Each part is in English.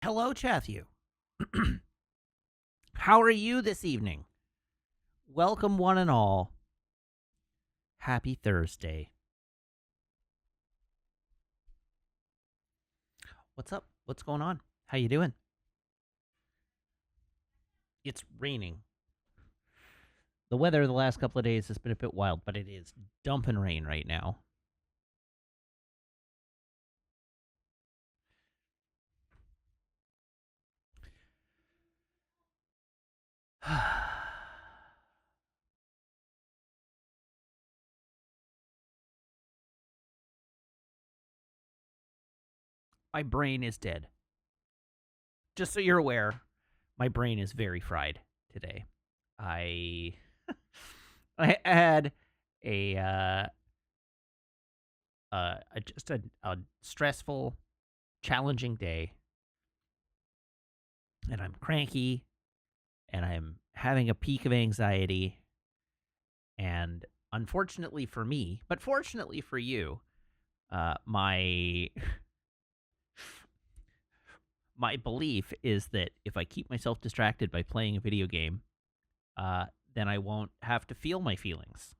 Hello, Chathu. How are you this evening? Welcome, one and all. Happy Thursday. What's up? What's going on? How you doing? It's raining. The weather the last couple of days has been a bit wild, but it is dumping rain right now. My brain is dead. Just so you're aware, my brain is very fried today. I I had a just a stressful, challenging day, and I'm cranky, and I'm having a peak of anxiety, and unfortunately for me, but fortunately for you, my my belief is that if I keep myself distracted by playing a video game, then I won't have to feel my feelings.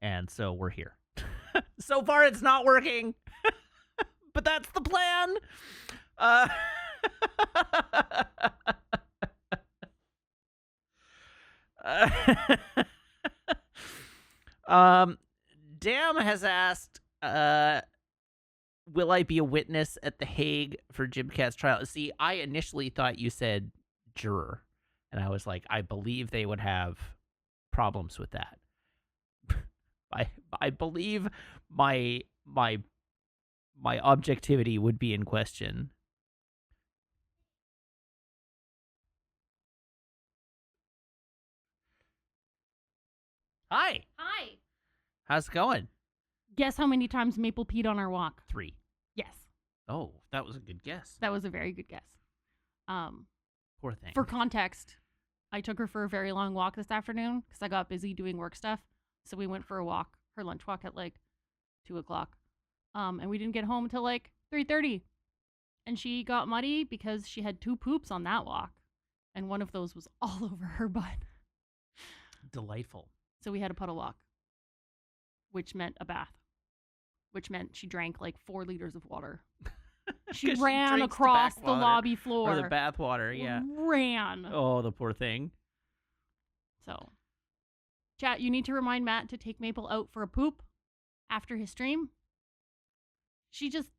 And so we're here. So far, it's not working, but that's the plan. Uh, um, Dam has asked, will I be a witness at the Hague for Jim Cat's trial? See, I initially thought you said juror, and I was like, I believe they would have problems with that. I believe my my my objectivity would be in question. Hi, Hi. how's it going? Guess how many times Maple peed on our walk? 3. Yes, Oh, that was a good guess. that was a very good guess. Poor thing. For context, I took her for a very long walk this afternoon because I got busy doing work stuff. So we went for a walk, her lunch walk at like 2:00. And we didn't get home until like 3:30. And she got muddy because she had 2 poops on that walk, and one of those was all over her butt. Delightful. So we had a puddle walk, which meant a bath, which meant she drank like 4 liters of water. She 'Cause she ran drinks the across the backwater, lobby floor. or the bath water, yeah. Ran. Oh, the poor thing. So, chat, you need to remind Matt to take Maple out for a poop after his stream. She just.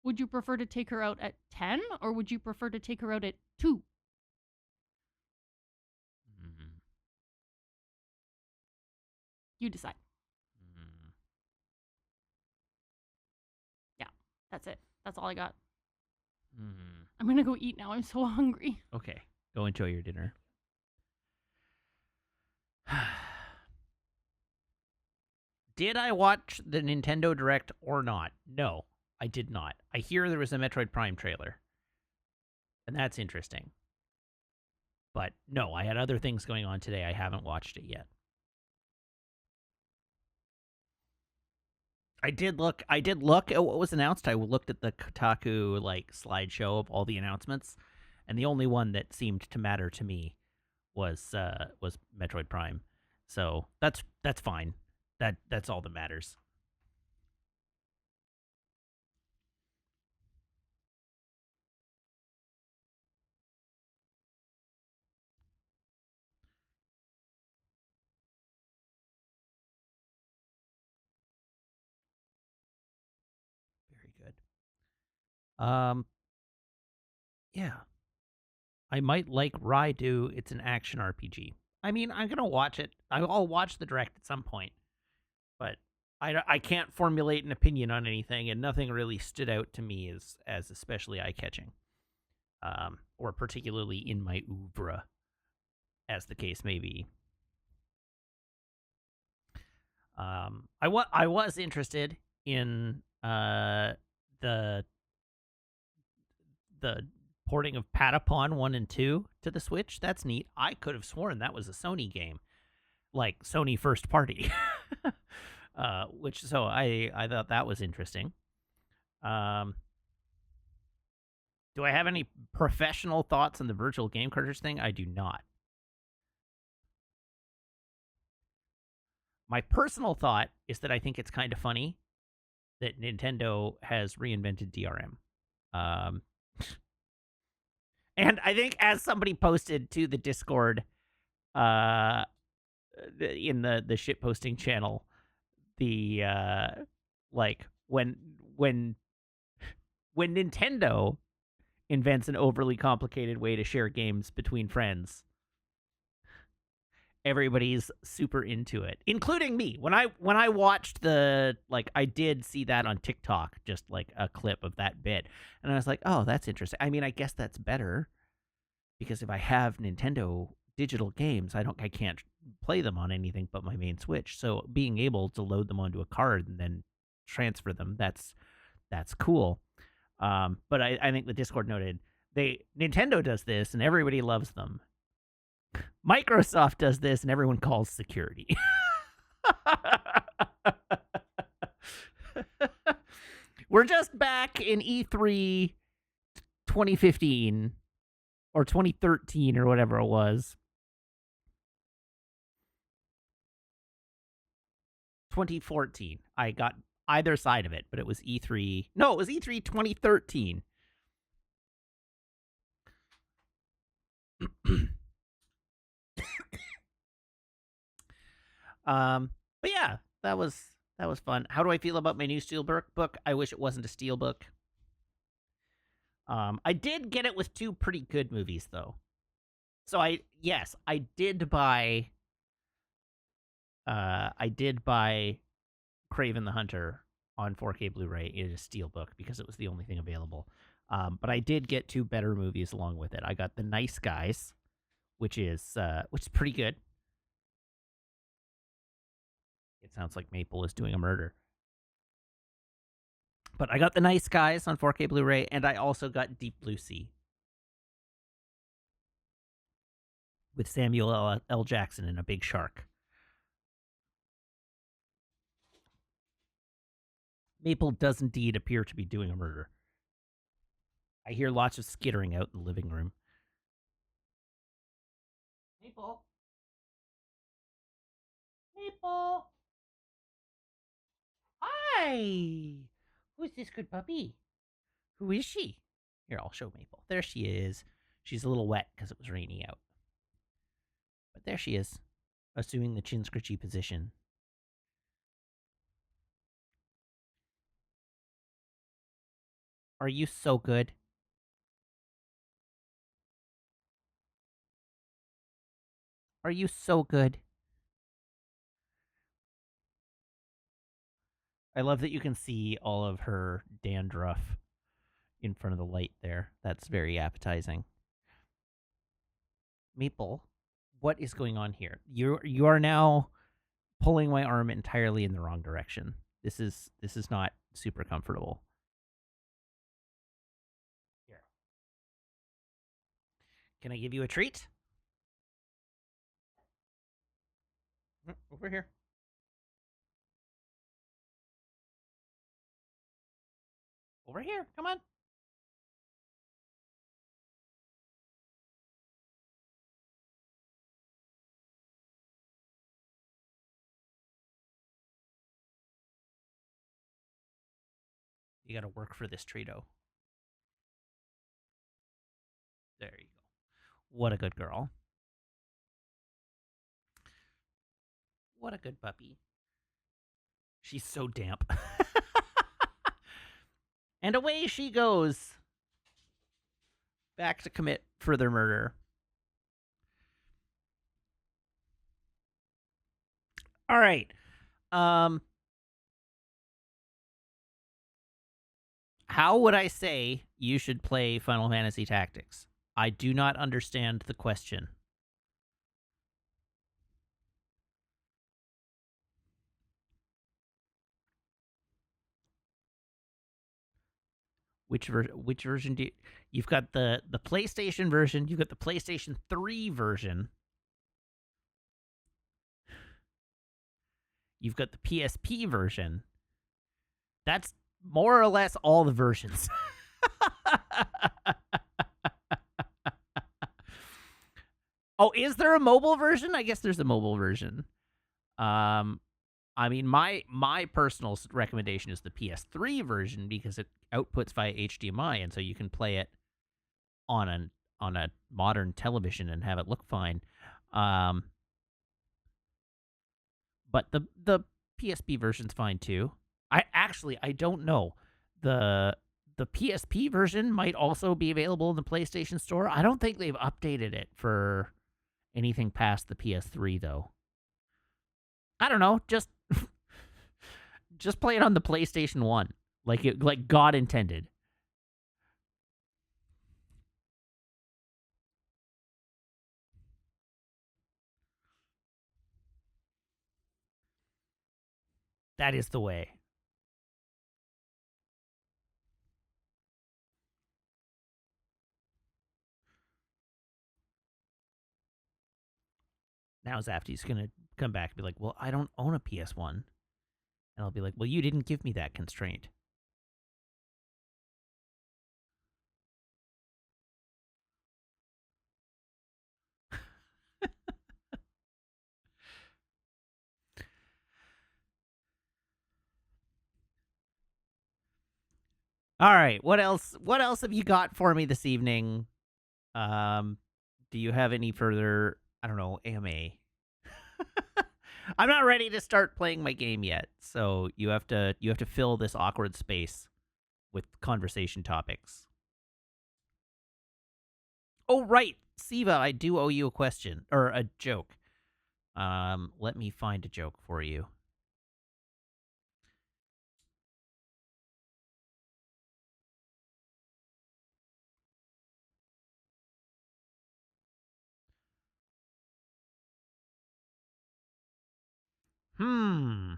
Would you prefer to take her out at 10 or would you prefer to take her out at 2? Mm-hmm. You decide. Mm-hmm. Yeah, that's it. That's all I got. Mm-hmm. I'm going to go eat now. I'm so hungry. Okay, go enjoy your dinner. Did I watch the Nintendo Direct or not? No, I did not. I hear there was a Metroid Prime trailer, and that's interesting. But no, I had other things going on today. I haven't watched it yet. I did look at what was announced. I looked at the Kotaku like slideshow of all the announcements, and the only one that seemed to matter to me was Metroid Prime. So that's fine. That's all that matters. Very good. Yeah. I might like Raidu. It's an action RPG. I mean, I'm gonna watch it. I'll watch the direct at some point, but I can't formulate an opinion on anything, and nothing really stood out to me as especially eye catching, or particularly in my oeuvre, as the case may be. I was interested in the the porting of Patapon 1 and 2 to the Switch. That's neat. I could have sworn that was a Sony game, like Sony first party. Which so I thought that was interesting. Do Do I have any professional thoughts on the virtual game cartridge thing? I do not. My personal thought is that I think it's kind of funny that Nintendo has reinvented DRM. Um, and I think, as somebody posted to the Discord, uh, in the shit posting channel, the like when when Nintendo invents an overly complicated way to share games between friends, everybody's super into it, including me. When I watched the, like, I did see that on TikTok, just like a clip of that bit, and I was like, oh, that's interesting. I mean, I guess that's better, because if I have Nintendo digital games, I can't play them on anything but my main Switch. So being able to load them onto a card and then transfer them, that's cool. But I think the Discord noted, Nintendo does this and everybody loves them. Microsoft does this and everyone calls security. We're just back in E3 2015 or 2013 or whatever it was. 2014. I got either side of it, but it was E3. No, it was E3 2013. But yeah, that was fun. How do I feel about my new Steelbook book? I wish it wasn't a Steelbook. I did get it with two pretty good movies though. So I did buy Craven the Hunter on 4K Blu-ray in a Steelbook because it was the only thing available. But I did get two better movies along with it. I got The Nice Guys, which is pretty good. It sounds like Maple is doing a murder. But I got The Nice Guys on 4K Blu-ray, and I also got Deep Blue Sea with Samuel L. Jackson and a big shark. Maple does indeed appear to be doing a murder. I hear lots of skittering out in the living room. Maple? Maple? Hi! Who's this good puppy? Who is she? Here, I'll show Maple. There she is. She's a little wet because it was raining out. But there she is, assuming the chin scritchy position. Are you so good? Are you so good? I love that you can see all of her dandruff in front of the light there. That's very appetizing. Maple, what is going on here? You are now pulling my arm entirely in the wrong direction. This is not super comfortable. Here. Can I give you a treat? Over here. Over here. Come on. You got to work for this treato. There you go. What a good girl. What a good puppy. She's so damp. And away she goes. Back to commit further murder. All right. How would I say you should play Final Fantasy Tactics? I do not understand the question. Which version do you've got the PlayStation version, you've got the PlayStation 3 version. You've got the PSP version. That's more or less all the versions. Oh, is there a mobile version? I guess there's a mobile version. Um, I mean, my personal recommendation is the PS3 version because it outputs via HDMI, and so you can play it on a modern television and have it look fine. Um, but the PSP version's fine too. I don't know. The the PSP version might also be available in the PlayStation Store. I don't think they've updated it for anything past the PS3 though. I don't know. Just play it on the PlayStation 1 like God intended. That is the way. Now Zafty's going to come back and be like, "Well, I don't own a PS1." And I'll be like, "Well, you didn't give me that constraint." All right. What else? What else have you got for me this evening? Um, do you have any further? I don't know. AMA. I'm not ready to start playing my game yet, so you have to fill this awkward space with conversation topics. Oh right, Siva, I do owe you a question or a joke. Let me find a joke for you. Hmm.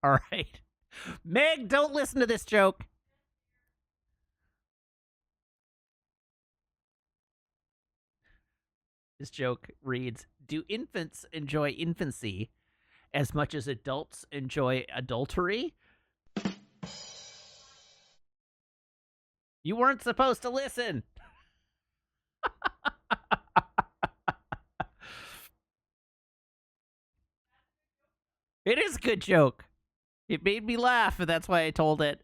All right. Meg, don't listen to this joke. This joke reads: Do infants enjoy infancy as much as adults enjoy adultery? You weren't supposed to listen. It is a good joke. It made me laugh, and that's why I told it.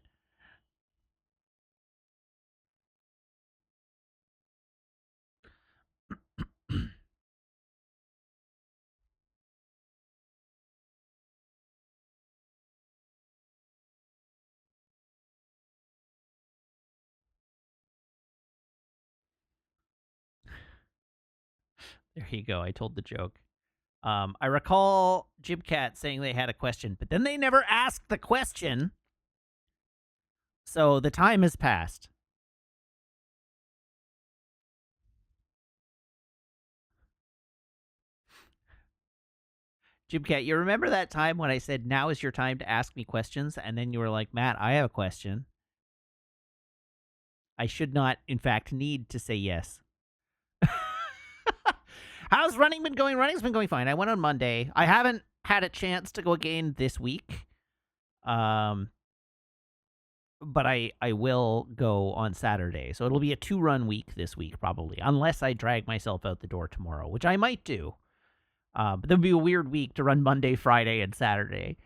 There you go. I told the joke. I recall Jim Cat saying they had a question, but then they never asked the question. So the time has passed. Jim Cat, you remember that time when I said, now is your time to ask me questions? And then you were like, Matt, I have a question. I should not, in fact, need to say yes. How's running been going? Running's been going fine. I went on Monday. I haven't had a chance to go again this week. Um, but I will go on Saturday. So it'll be a 2-run week this week, probably, unless I drag myself out the door tomorrow, which I might do. But that'd be a weird week to run Monday, Friday, and Saturday.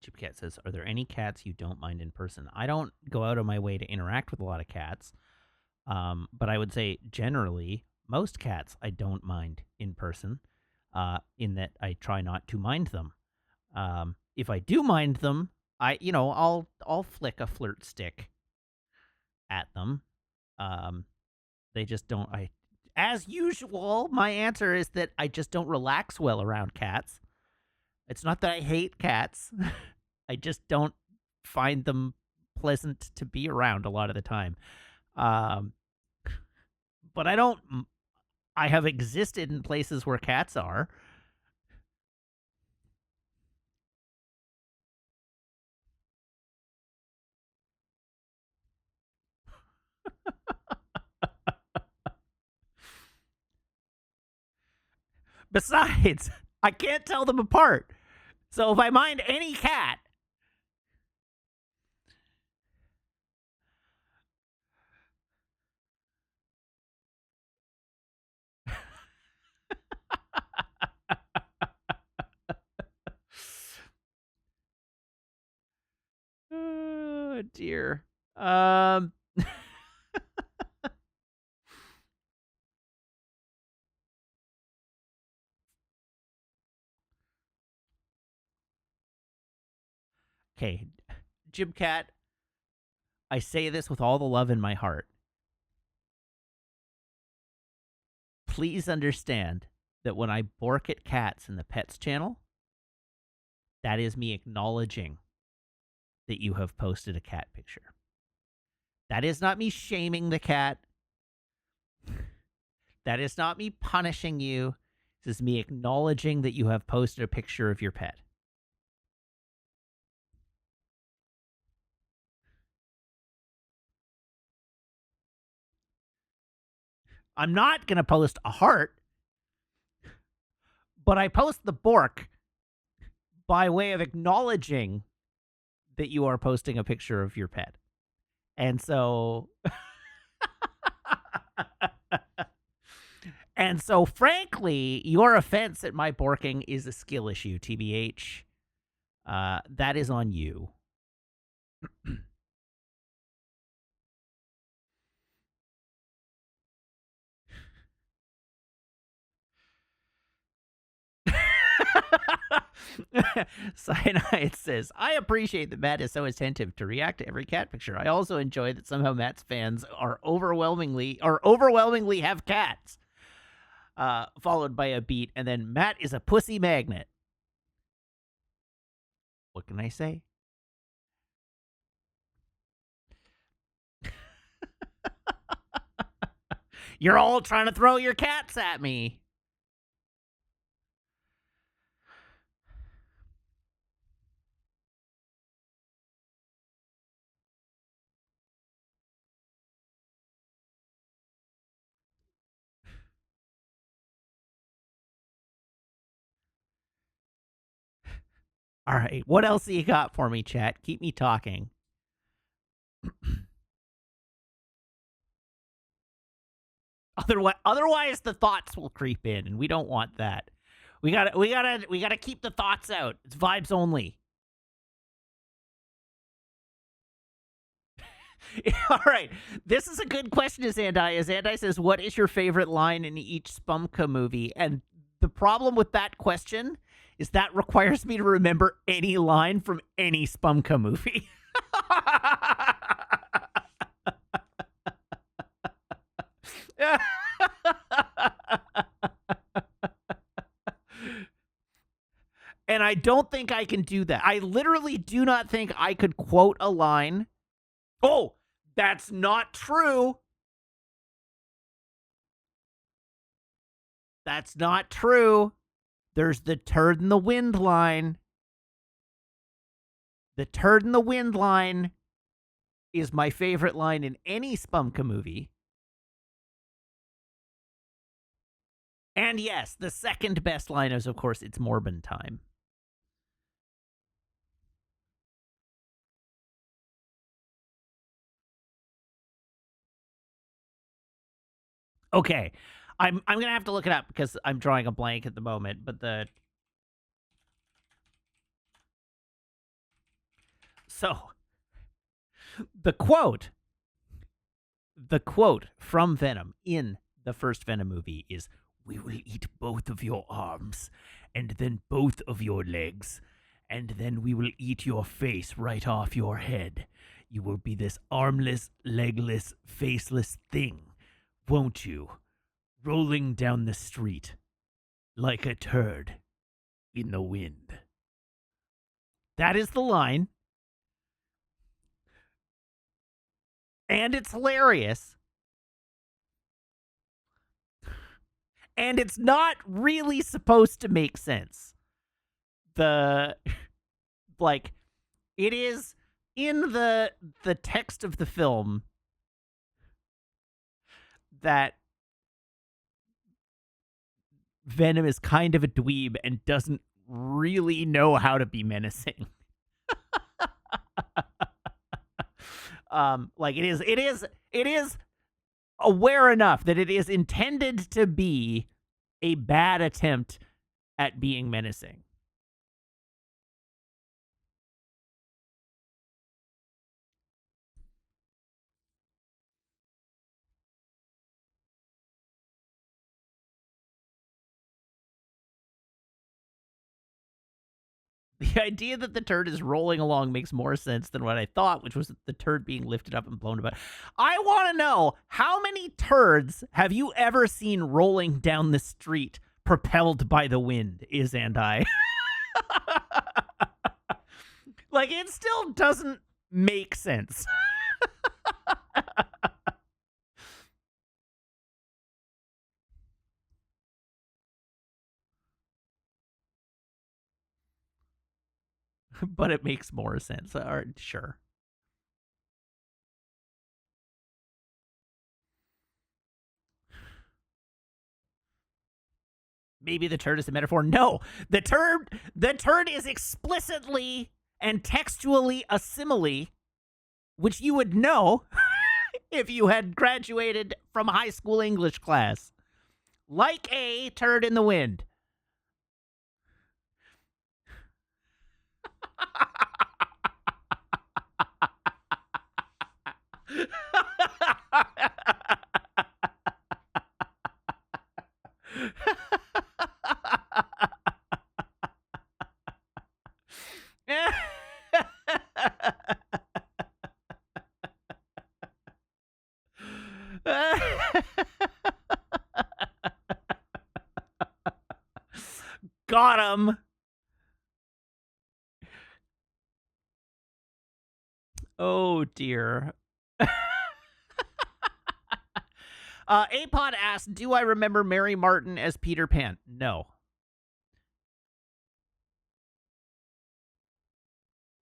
Chipcat says, "Are there any cats you don't mind in person?" I don't go out of my way to interact with a lot of cats, but I would say generally most cats I don't mind in person. In that I try not to mind them. If I do mind them, I'll flick a flirt stick at them. Um, they just don't. As usual, my answer is that I just don't relax well around cats. It's not that I hate cats. I just don't find them pleasant to be around a lot of the time. Um, but I don't. I have existed in places where cats are. Besides, I can't tell them apart. So if I mind any cat, oh dear. Um, okay, Jim Cat, I say this with all the love in my heart. Please understand that when I bork at cats in the pets channel, that is me acknowledging that you have posted a cat picture. That is not me shaming the cat. That is not me punishing you. This is me acknowledging that you have posted a picture of your pet. I'm not going to post a heart, but I post the bork by way of acknowledging that you are posting a picture of your pet. And so and so frankly, your offense at my borking is a skill issue, TBH. That is on you. Cyanide says, I appreciate that Matt is so attentive to react to every cat picture. I also enjoy that somehow Matt's fans are overwhelmingly have cats. Followed by a beat, and then Matt is a pussy magnet. What can I say? You're all trying to throw your cats at me. All right, what else do you got for me, chat? Keep me talking. Otherwise, the thoughts will creep in, and we don't want that. We gotta keep the thoughts out. It's vibes only. All right, this is a good question to Zandai. Zandai says, "What is your favorite line in each Spumka movie?" And the problem with that question is that requires me to remember any line from any Spumka movie. And I don't think I can do that. I literally do not think I could quote a line. Oh, that's not true. That's not true. There's the turd in the wind line. The turd in the wind line is my favorite line in any Spumka movie. And yes, the second best line is, of course, it's Morbin time. Okay. I'm gonna have to look it up because I'm drawing a blank at the moment, but the quote from Venom in the first Venom movie is, "We will eat both of your arms, and then both of your legs, and then we will eat your face right off your head. You will be this armless, legless, faceless thing, won't you? Rolling down the street like a turd in the wind." That is the line. And it's hilarious. And it's not really supposed to make sense. The like it is in the text of the film that Venom is kind of a dweeb and doesn't really know how to be menacing. Like it is aware enough that it is intended to be a bad attempt at being menacing. The idea that the turd is rolling along makes more sense than what I thought, which was the turd being lifted up and blown about. I want to know, how many turds have you ever seen rolling down the street propelled by the wind, Is and I? Like, it still doesn't make sense. But it makes more sense. Sure. Maybe the turd is a metaphor. No, the turd is explicitly and textually a simile, which you would know if you had graduated from high school English class. Like a turd in the wind. Got him. Oh dear. Apod asked, "Do I remember Mary Martin as Peter Pan?" No.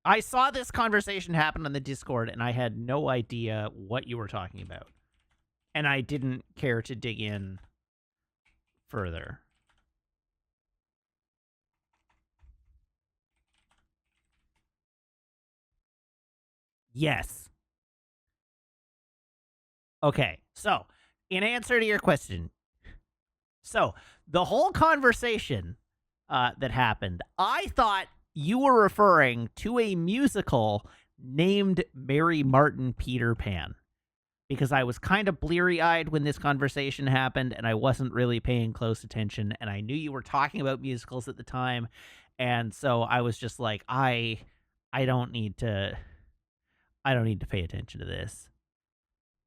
I saw this conversation happen on the Discord, and I had no idea what you were talking about, and I didn't care to dig in further. Yes. Okay. So, in answer to your question, so the whole conversation that happened, I thought you were referring to a musical named Mary Martin Peter Pan, because I was kind of bleary eyed when this conversation happened and I wasn't really paying close attention. And I knew you were talking about musicals at the time. And so I was just like, I don't need to pay attention to this.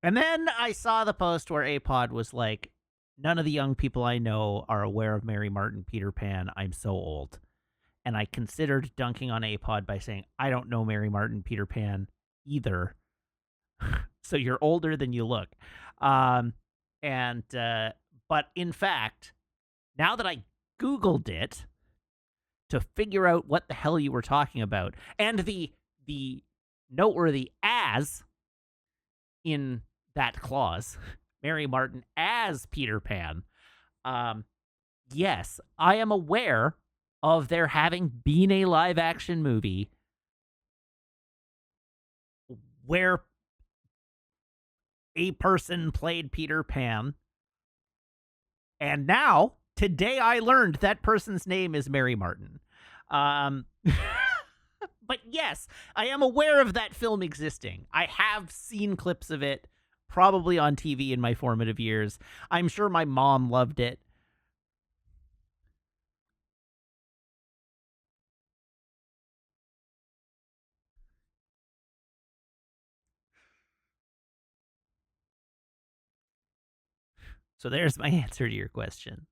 And then I saw the post where Apod was like, "None of the young people I know are aware of Mary Martin Peter Pan. I'm so old." And I considered dunking on Apod by saying, "I don't know Mary Martin Peter Pan either." So you're older than you look. Um, but in fact, now that I Googled it to figure out what the hell you were talking about, and the noteworthy as in that clause, Mary Martin as Peter Pan, yes, I am aware of there having been a live action movie where a person played Peter Pan. And now, today, I learned that person's name is Mary Martin. But yes, I am aware of that film existing. I have seen clips of it, probably on TV in my formative years. I'm sure my mom loved it. So there's my answer to your question.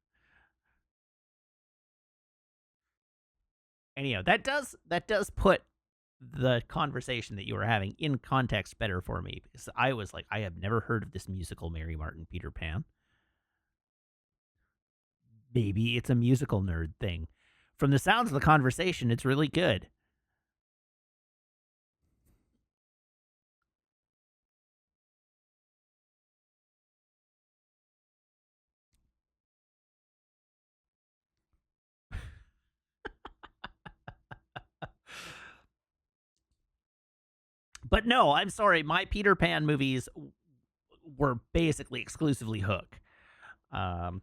Anyhow, that does put the conversation that you were having in context better for me, because I was like, I have never heard of this musical Mary Martin Peter Pan. Maybe it's a musical nerd thing. From the sounds of the conversation, it's really good. But no, I'm sorry. My Peter Pan movies were basically exclusively Hook. Um,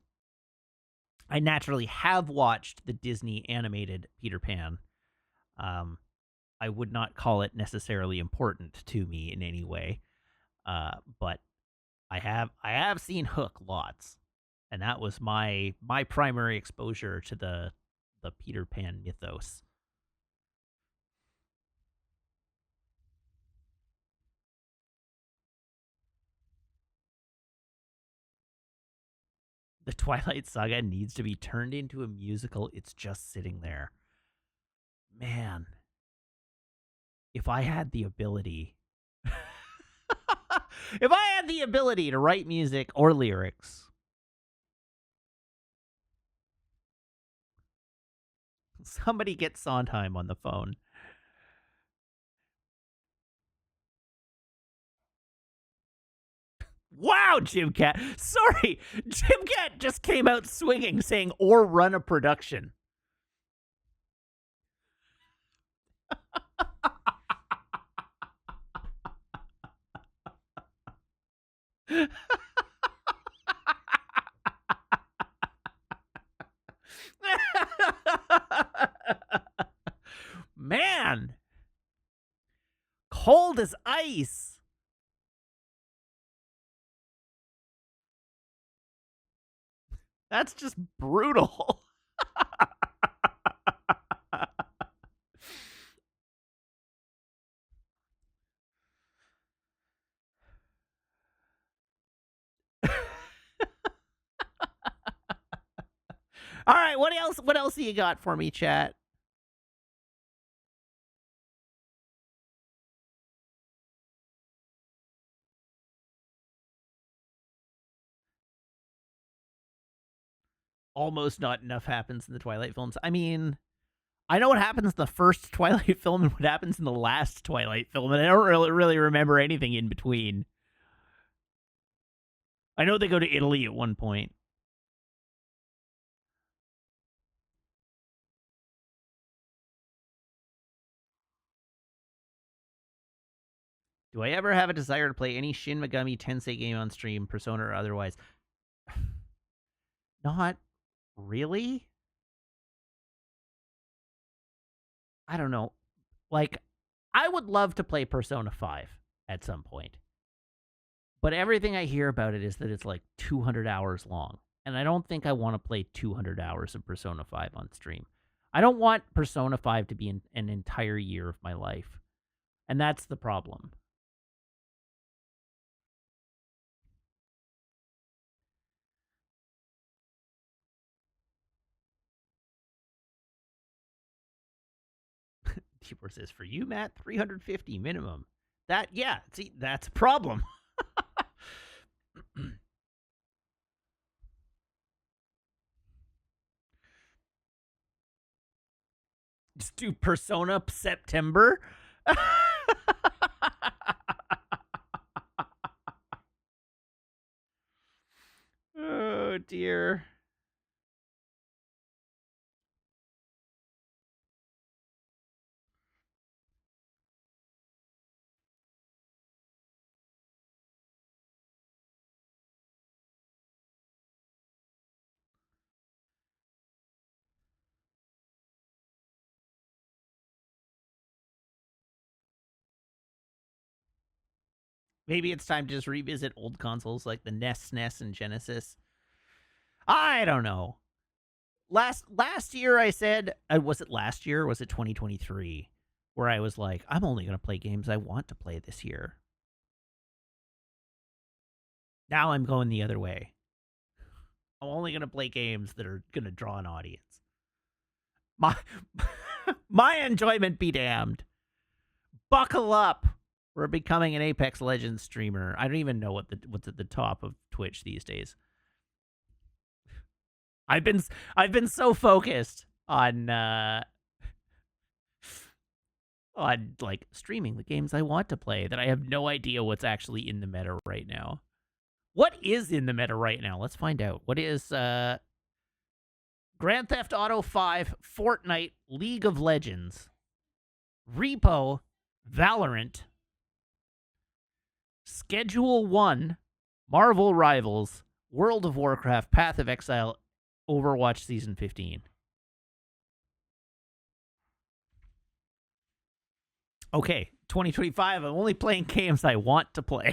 I naturally have watched the Disney animated Peter Pan. Um, I would not call it necessarily important to me in any way, but I have seen Hook lots, and that was my primary exposure to the Peter Pan mythos. The Twilight Saga needs to be turned into a musical. It's just sitting there. Man, if I had the ability, if I had the ability to write music or lyrics, somebody get Sondheim on the phone. Wow, Jim Cat. Sorry, Jim Cat just came out swinging, saying, or run a production. Man, cold as ice. That's just brutal. All right, what else? What else do you got for me, chat? Almost not enough happens in the Twilight films. I mean, I know what happens in the first Twilight film and what happens in the last Twilight film, and I don't really remember anything in between. I know they go to Italy at one point. Do I ever have a desire to play any Shin Megami Tensei game on stream, Persona or otherwise? Not really. I don't know. Like, I would love to play Persona 5 at some point. But everything I hear about it is that it's like 200 hours long. And I don't think I want to play 200 hours of Persona 5 on stream. I don't want Persona 5 to be an entire year of my life. And that's the problem. Keeper says, for you, Matt, 350 minimum. Yeah, see, that's a problem. Just do Persona September. Oh, dear. Maybe it's time to just revisit old consoles like the NES, SNES, and Genesis. I don't know. Last year I said, was it last year or was it 2023? Where I was like, I'm only going to play games I want to play this year. Now I'm going the other way. I'm only going to play games that are going to draw an audience. My my enjoyment be damned. Buckle up. We're becoming an Apex Legends streamer. I don't even know what's at the top of Twitch these days. I've been I've been so focused on like streaming the games I want to play that I have no idea what's actually in the meta right now. What is in the meta right now? Let's find out. What is Grand Theft Auto 5, Fortnite, League of Legends, Repo, Valorant, Schedule 1, Marvel Rivals, World of Warcraft, Path of Exile, Overwatch Season 15. Okay, 2025, I'm only playing games I want to play.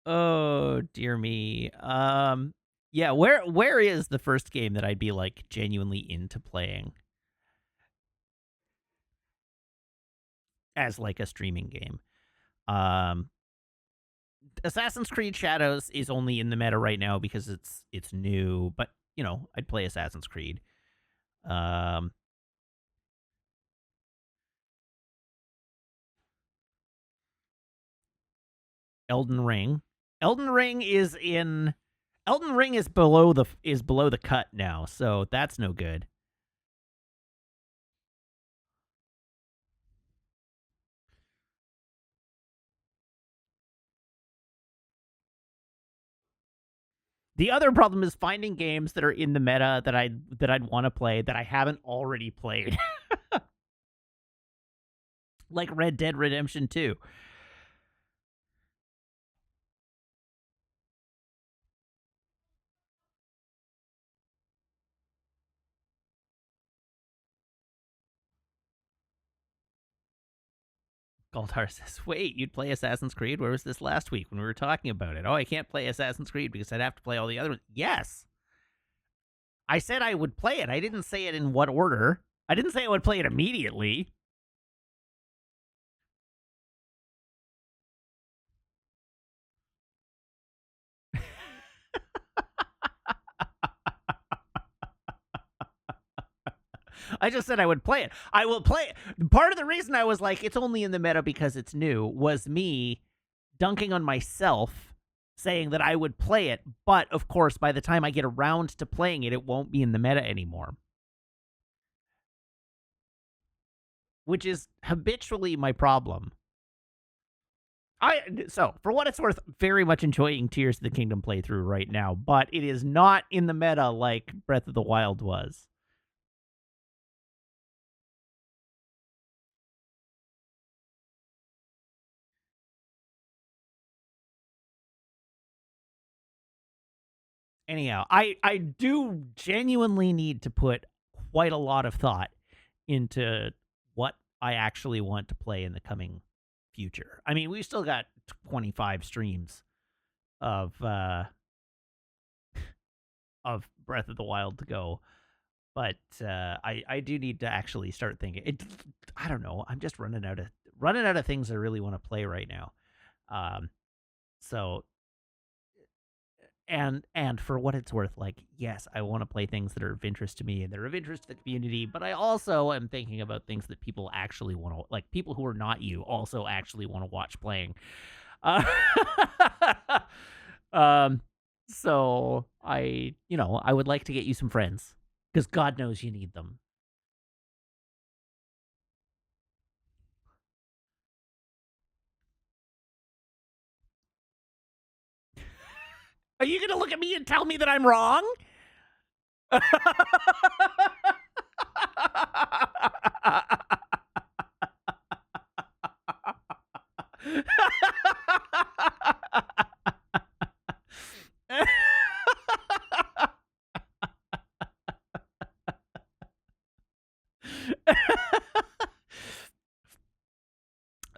Oh, dear me. Yeah, where is the first game that I'd be like genuinely into playing as like a streaming game? Um Assassin's Creed Shadows is only in the meta right now because it's new, but you know, I'd play Assassin's Creed. Um Elden Ring. Elden Ring is in Elden Ring is below the cut now, so that's no good. The other problem is finding games that are in the meta that I'd want to play that I haven't already played. Like Red Dead Redemption 2. Galdar says, wait, you'd play Assassin's Creed? Where was this last week when we were talking about it? Oh, I can't play Assassin's Creed because I'd have to play all the other ones. Yes. I said I would play it. I didn't say it in what order. I didn't say I would play it immediately. I just said I would play it. I will play it. Part of the reason I was like, it's only in the meta because it's new was me dunking on myself saying that I would play it. But of course, by the time I get around to playing it, it won't be in the meta anymore. Which is habitually my problem. So for what it's worth, very much enjoying Tears of the Kingdom playthrough right now, but it is not in the meta like Breath of the Wild was. Anyhow, I do genuinely need to put quite a lot of thought into what I actually want to play in the coming future. I mean, we've still got 25 streams of of Breath of the Wild to go, but I do need to actually start thinking. I don't know. I'm just running out of things I really want to play right now. Um, so and for what it's worth, like, yes, I want to play things that are of interest to me and they're of interest to the community, but I also am thinking about things that people actually want to, like, people who are not you also actually want to watch playing. Uh, um, so I would like to get you some friends because God knows you need them. Are you gonna look at me and tell me that I'm wrong?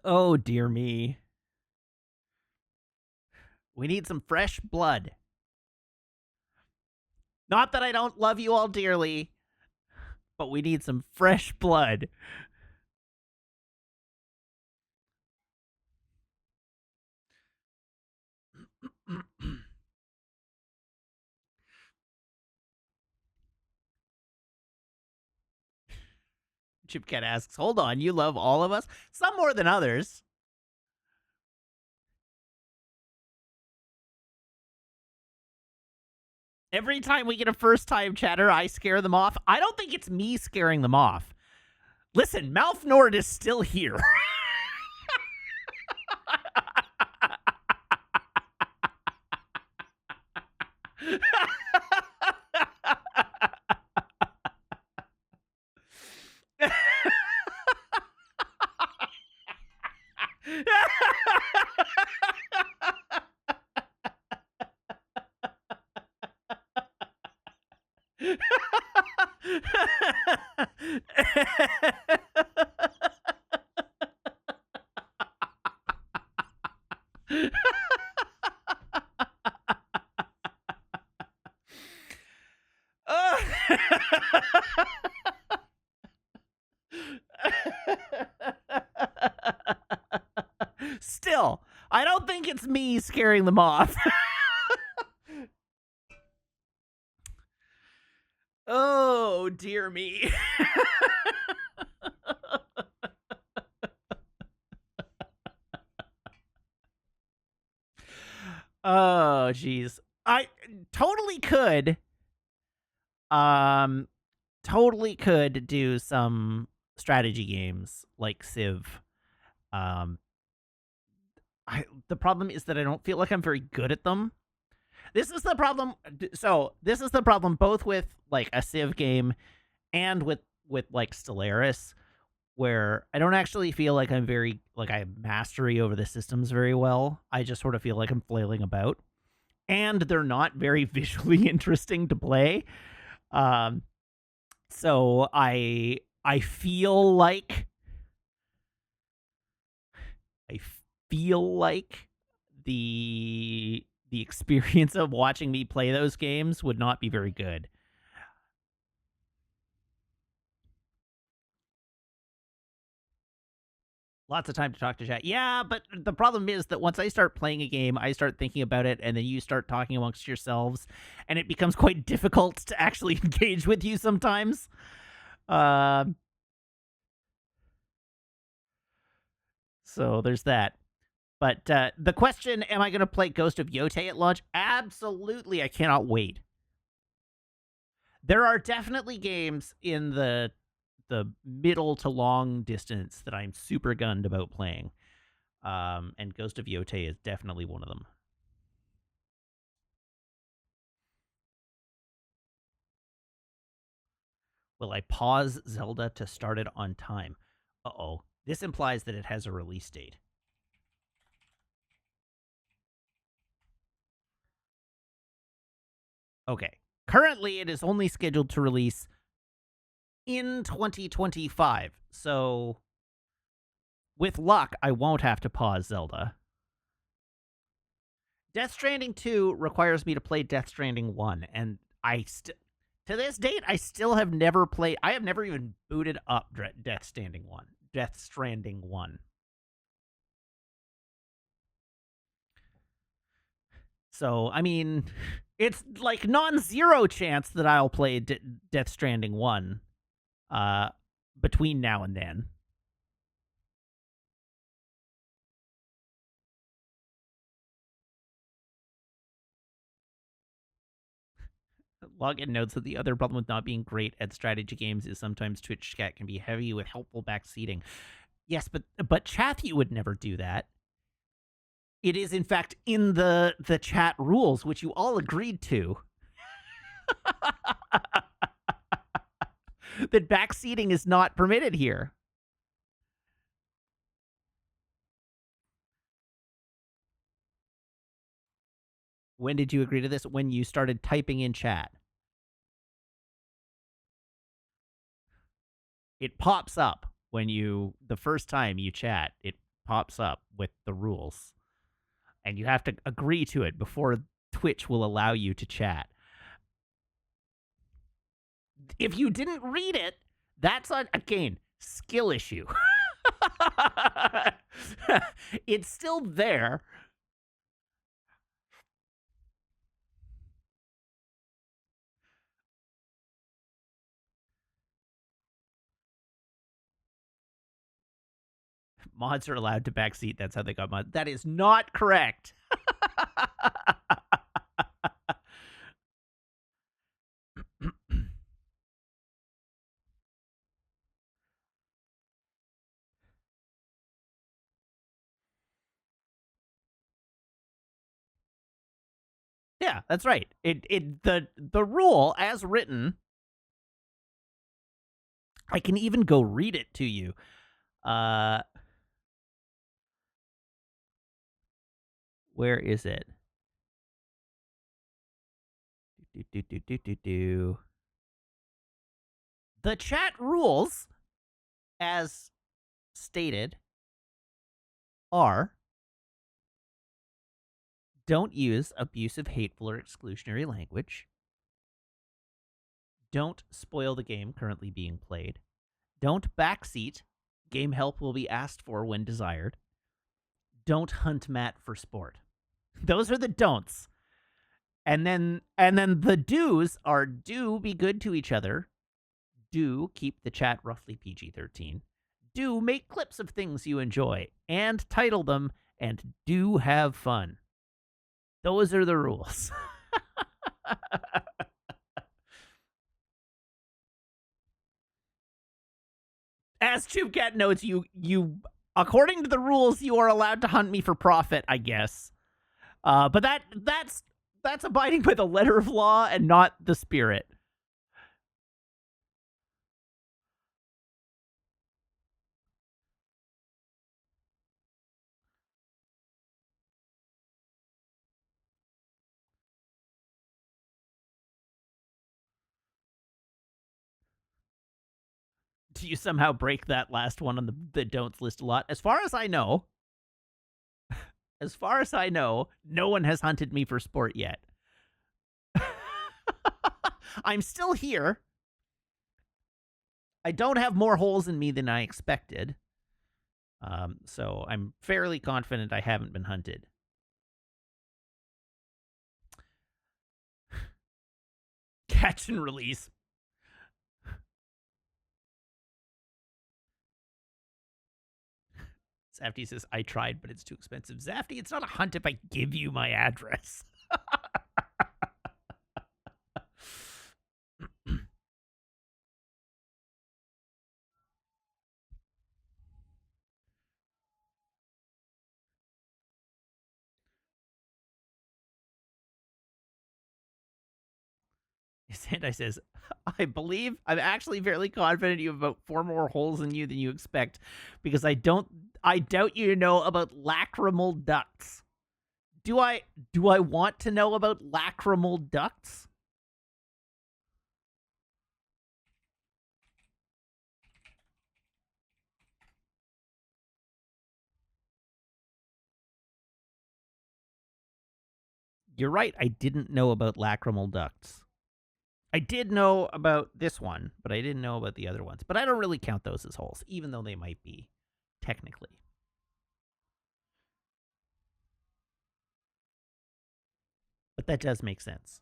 Oh, dear me. We need some fresh blood. Not that I don't love you all dearly, but we need some fresh blood. Chipcat asks, hold on, you love all of us? Some more than others. Every time we get a first time chatter, I scare them off. I don't think it's me scaring them off. Listen, Mouth Nord is still here. Still, I don't think it's me scaring them off. Oh, dear me. Oh, jeez. I totally could um totally could do some strategy games like Civ. Um the problem is that I don't feel like I'm very good at them. This is the problem. So, this is the problem both with like a Civ game and with like Stellaris, where I don't actually feel like I have mastery over the systems very well. I just sort of feel like I'm flailing about, and they're not very visually interesting to play. Um, so I feel like I feel like the experience of watching me play those games would not be very good. Lots of time to talk to chat. Yeah, but the problem is that once I start playing a game, I start thinking about it, and then you start talking amongst yourselves, and it becomes quite difficult to actually engage with you sometimes. Um, so there's that. But the question, am I going to play Ghost of Yotei at launch? Absolutely, I cannot wait. There are definitely games in the middle to long distance that I'm super gunned about playing. And Ghost of Yotei is definitely one of them. Will I pause Zelda to start it on time? Uh-oh. This implies that it has a release date. Okay. Currently, it is only scheduled to release in 2025. So, with luck, I won't have to pause Zelda. Death Stranding 2 requires me to play Death Stranding 1, and to this date, I still have never played. I have never even booted up Death Stranding 1. Death Stranding 1. So, I mean, it's like non-zero chance that I'll play Death Stranding 1 uh between now and then. Login notes that the other problem with not being great at strategy games is sometimes Twitch chat can be heavy with helpful backseating. Yes, but Chathy would never do that. It is in fact in the chat rules, which you all agreed to. That backseating is not permitted here. When did you agree to this? When you started typing in chat. It pops up when the first time you chat, it pops up with the rules. And you have to agree to it before Twitch will allow you to chat. If you didn't read it, that's again, skill issue. It's still there. Mods are allowed to backseat. That's how they got mods. That is not correct. Yeah, that's right. The rule as written, I can even go read it to you. Where is it? The chat rules, as stated, are: don't use abusive, hateful, or exclusionary language. Don't spoil the game currently being played. Don't backseat. Game help will be asked for when desired. Don't hunt Matt for sport. Those are the don'ts. And then the do's are: do be good to each other. Do keep the chat roughly PG-13. Do make clips of things you enjoy and title them, and do have fun. Those are the rules. As Chubcat notes, you according to the rules, you are allowed to hunt me for profit, I guess. But that's abiding by the letter of law and not the spirit. Do you somehow break that last one on the don'ts list a lot? As far as I know, no one has hunted me for sport yet. I'm still here. I don't have more holes in me than I expected. So I'm fairly confident I haven't been hunted. Catch and release. Zafty says, I tried, but it's too expensive. Zafty, it's not a hunt if I give you my address. Sandai says, I believe I'm actually fairly confident you have about 4 more holes in you than you expect, because I doubt you know about lacrimal ducts. Do I want to know about lacrimal ducts? You're right, I didn't know about lacrimal ducts. I did know about this one, but I didn't know about the other ones. But I don't really count those as holes, even though they might be, technically. But that does make sense.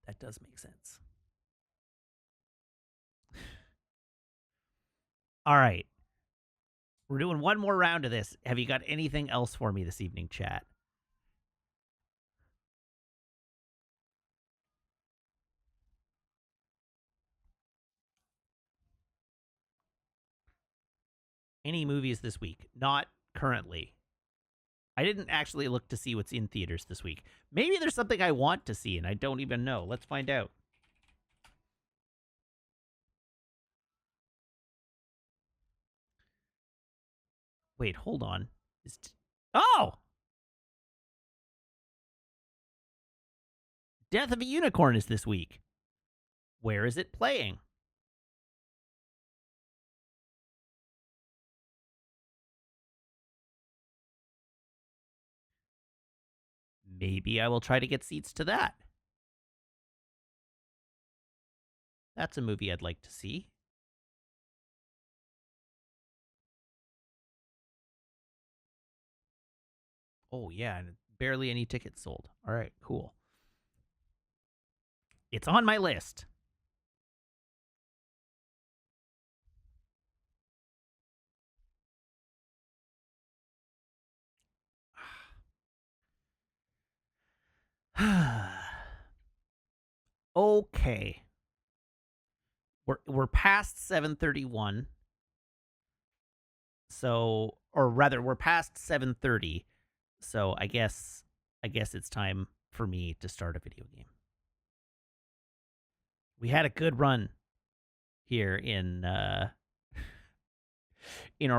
That does make sense. All right. We're doing one more round of this. Have you got anything else for me this evening, chat? Any movies this week? Not currently. I didn't actually look to see what's in theaters this week. Maybe there's something I want to see and I don't even know. Let's find out. Wait, hold on. Oh! Death of a Unicorn is this week. Where is it playing? Maybe I will try to get seats to that. That's a movie I'd like to see. Oh, yeah, and barely any tickets sold. All right, cool. It's on my list. Okay. We're past 7:31. So, or rather we're past 7:30. So, I guess it's time for me to start a video game. We had a good run here in our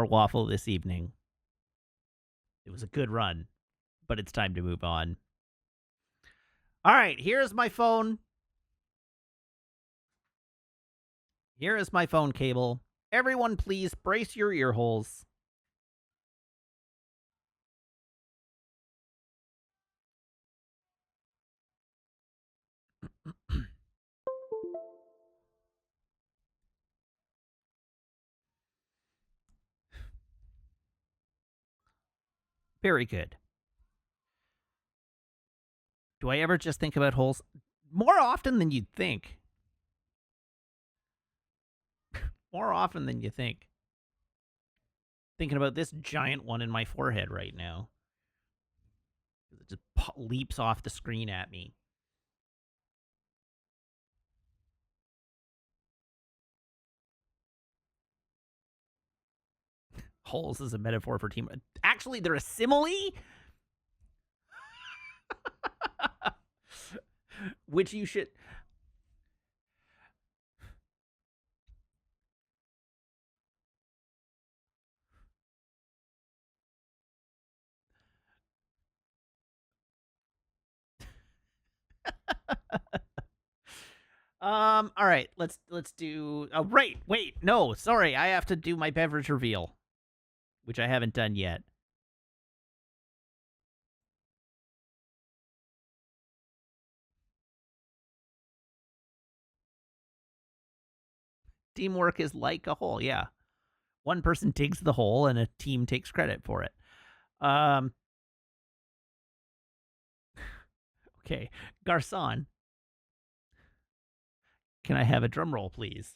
waffle this evening. It was a good run, but it's time to move on. All right, here's my phone. Here is my phone cable. Everyone, please brace your ear holes. Very good. Do I ever just think about holes? More often than you'd think. More often than you think. Thinking about this giant one in my forehead right now. It just leaps off the screen at me. Holes is a metaphor for team. Actually, they're a simile? Which you should. All right, let's do. Oh, right, wait, no, sorry, I have to do my beverage reveal, which I haven't done yet. Teamwork is like a hole, yeah. One person digs the hole and a team takes credit for it. Okay, Garcon, can I have a drum roll, please?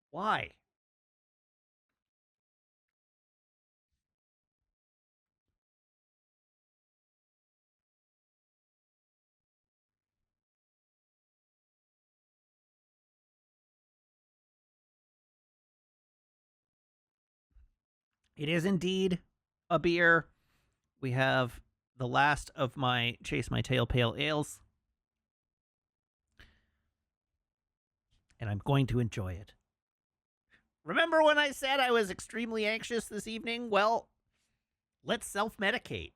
Why? It is indeed a beer. We have the last of my Chase My Tail Pale Ales, and I'm going to enjoy it. Remember when I said I was extremely anxious this evening? Well, let's self medicate.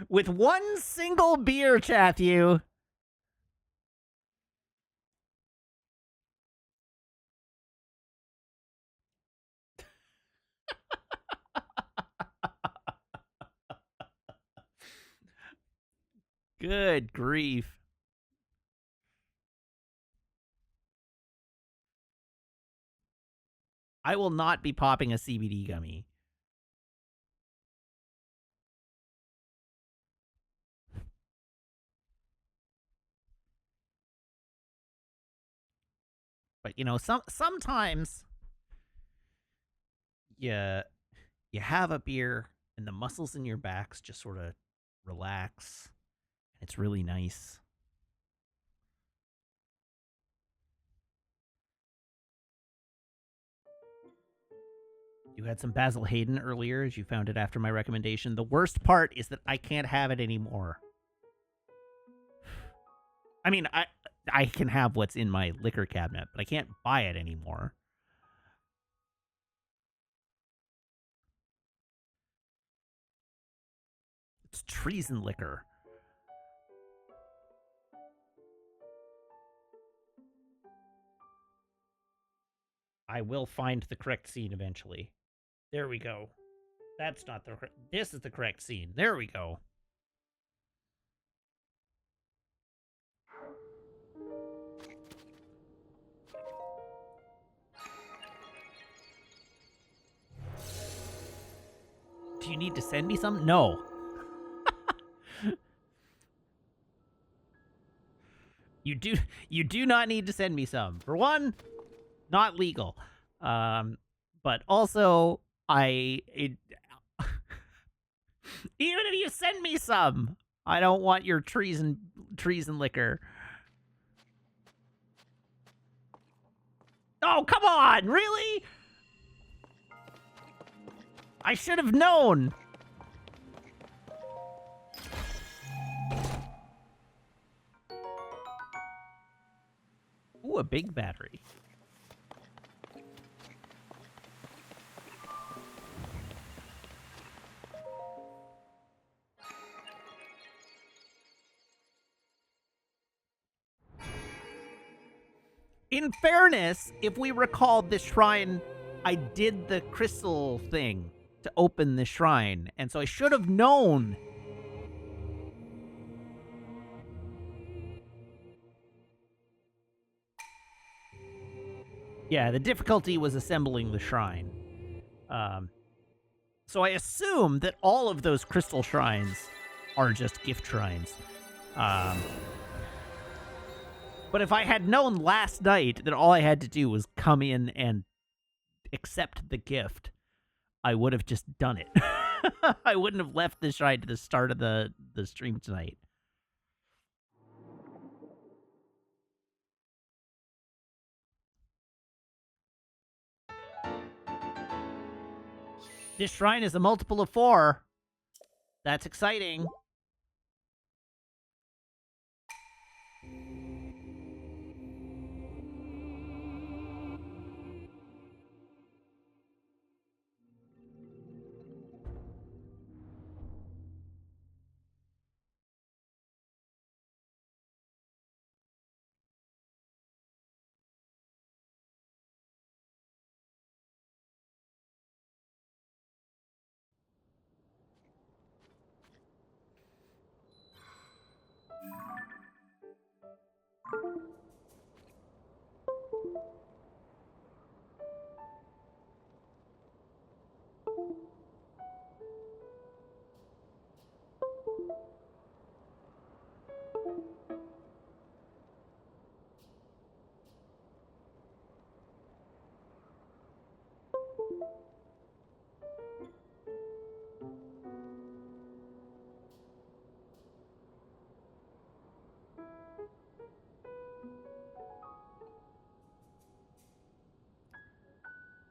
With one single beer, Chathew. Good grief. I will not be popping a CBD gummy. But sometimes you you have a beer and the muscles in your backs just sort of relax. It's really nice. You had some Basil Hayden earlier, as you found it after my recommendation. The worst part is that I can't have it anymore. I mean, I can have what's in my liquor cabinet, but I can't buy it anymore. It's treason liquor. I will find the correct scene eventually. There we go. That's not the correct. This is the correct scene. There we go. Do you need to send me some? No. You do not need to send me some. For one, not legal. But also even if you send me some, I don't want your treason liquor. Oh, come on! Really? I should have known. Ooh, a big battery. In fairness, if we recall this shrine, I did the crystal thing to open the shrine, and so I should have known. Yeah, the difficulty was assembling the shrine. So I assume that all of those crystal shrines are just gift shrines. But if I had known last night that all I had to do was come in and accept the gift, I would have just done it. I wouldn't have left the shrine to the start of the stream tonight. This shrine is a multiple of 4. That's exciting.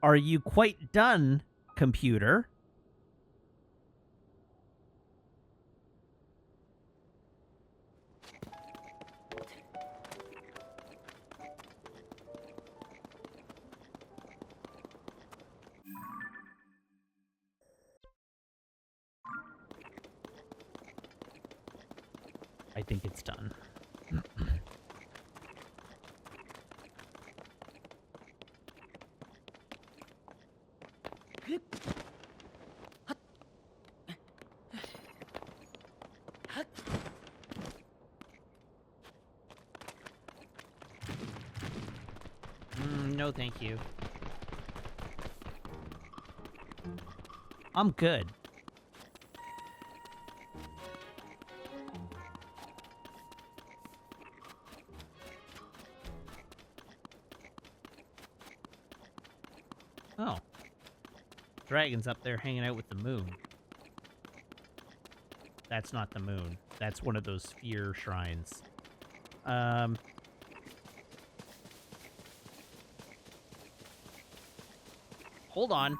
Are you quite done, computer? I think it's done. No, thank you. I'm good. Oh. Dragon's up there hanging out with the moon. That's not the moon. That's one of those sphere shrines. Hold on.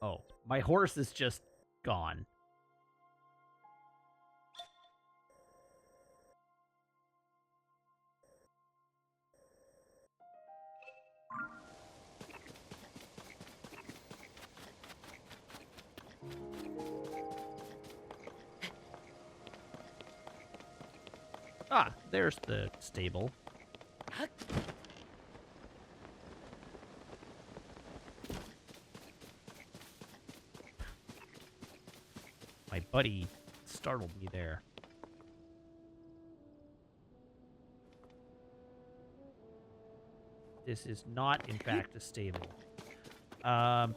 Oh, my horse is just gone. Ah, there's the stable. My buddy startled me there. This is not, in fact, a stable. Um.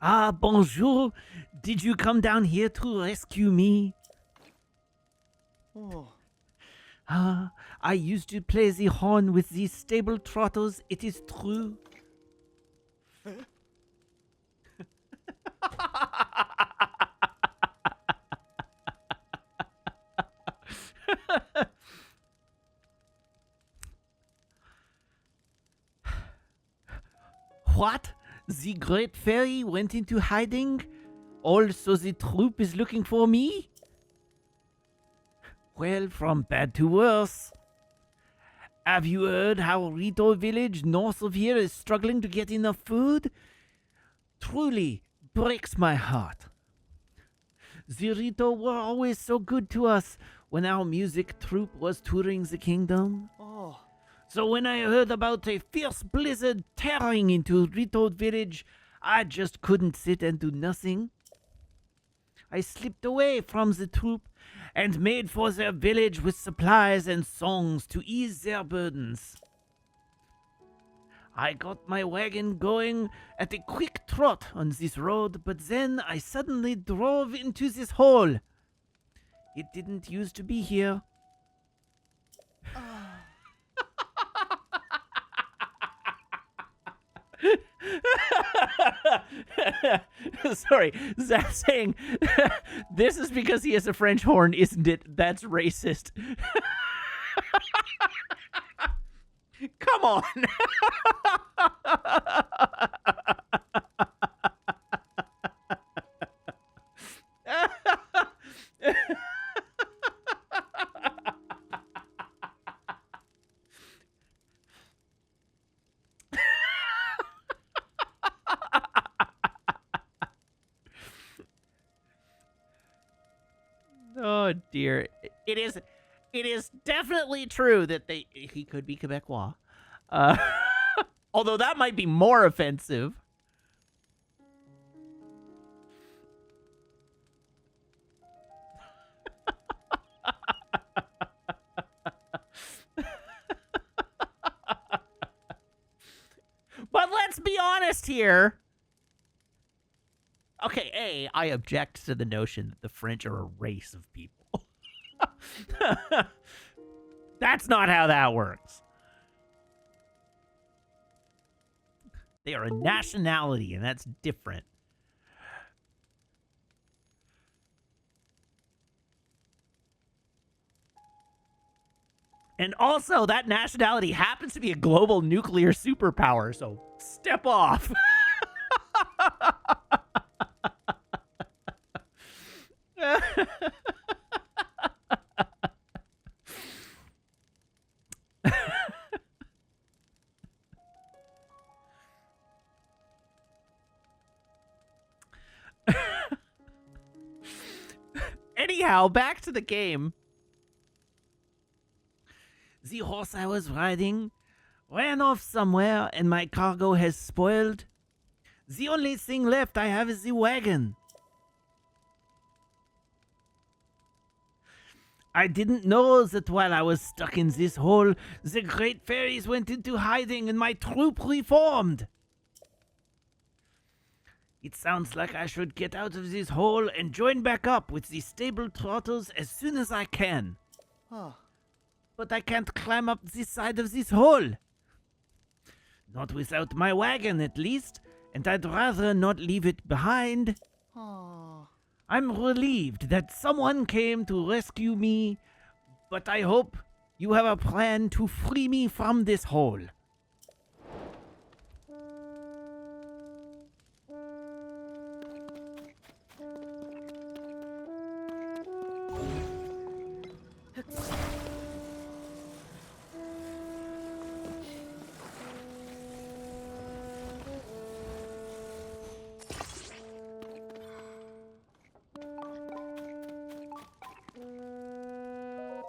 Ah, bonjour. Did you come down here to rescue me? Oh. Ah, I used to play the horn with these stable trotters, it is true. What? The great fairy went into hiding? Also, the troop is looking for me? Well, from bad to worse. Have you heard how Rito village north of here is struggling to get enough food? Truly breaks my heart. The Rito were always so good to us when our music troupe was touring the kingdom. Oh. So when I heard about a fierce blizzard tearing into Rito village, I just couldn't sit and do nothing. I slipped away from the troop and made for their village with supplies and songs to ease their burdens. I got my wagon going at a quick trot on this road, but then I suddenly drove into this hole. It didn't used to be here. Sorry, Zach saying this is because he has a French horn, isn't it? That's racist. Come on. Oh dear. It is definitely true that he could be Quebecois. Uh, although that might be more offensive. But let's be honest here. Okay, A, I object to the notion that the French are a race of people. That's not how that works. They are a nationality, and that's different. And also, that nationality happens to be a global nuclear superpower, so step off. Anyhow, back to the game. The horse I was riding ran off somewhere and my cargo has spoiled. The only thing left I have is the wagon. I didn't know that while I was stuck in this hole, the great fairies went into hiding and my troop reformed. It sounds like I should get out of this hole and join back up with the stable trotters as soon as I can. Oh. But I can't climb up this side of this hole. Not without my wagon, at least, and I'd rather not leave it behind. Oh. I'm relieved that someone came to rescue me, but I hope you have a plan to free me from this hole.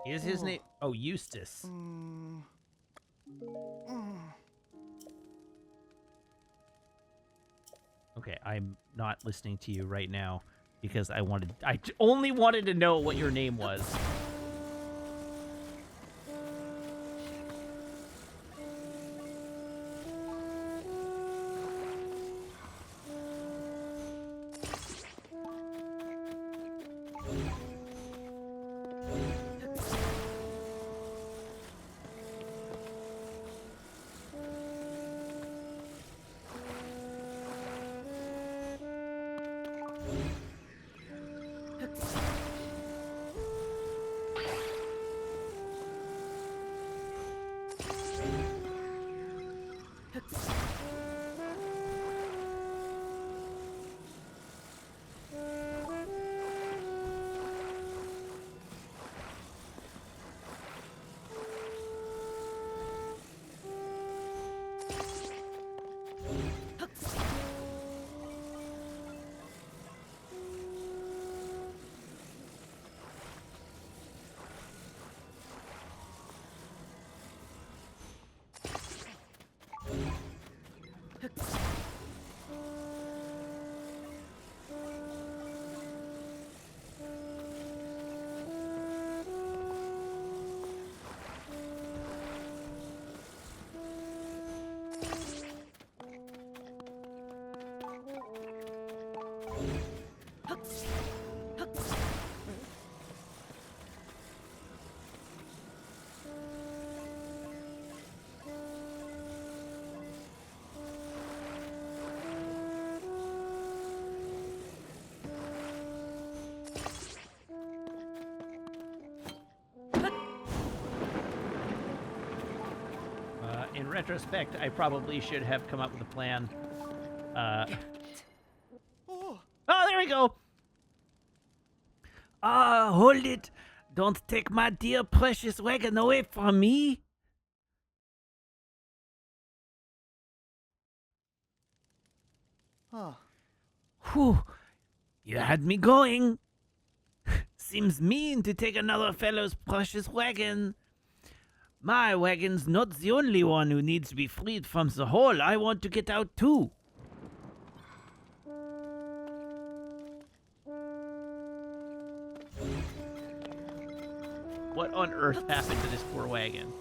Is his name? Oh, Eustace. Okay, I'm not listening to you right now because I only wanted to know what your name was. In retrospect, I probably should have come up with a plan. Oh, there we go. Hold it. Don't take my dear precious wagon away from me. Whew. You had me going. Seems mean to take another fellow's precious wagon. My wagon's not the only one who needs to be freed from the hole. I want to get out too. What on earth happened to this poor wagon?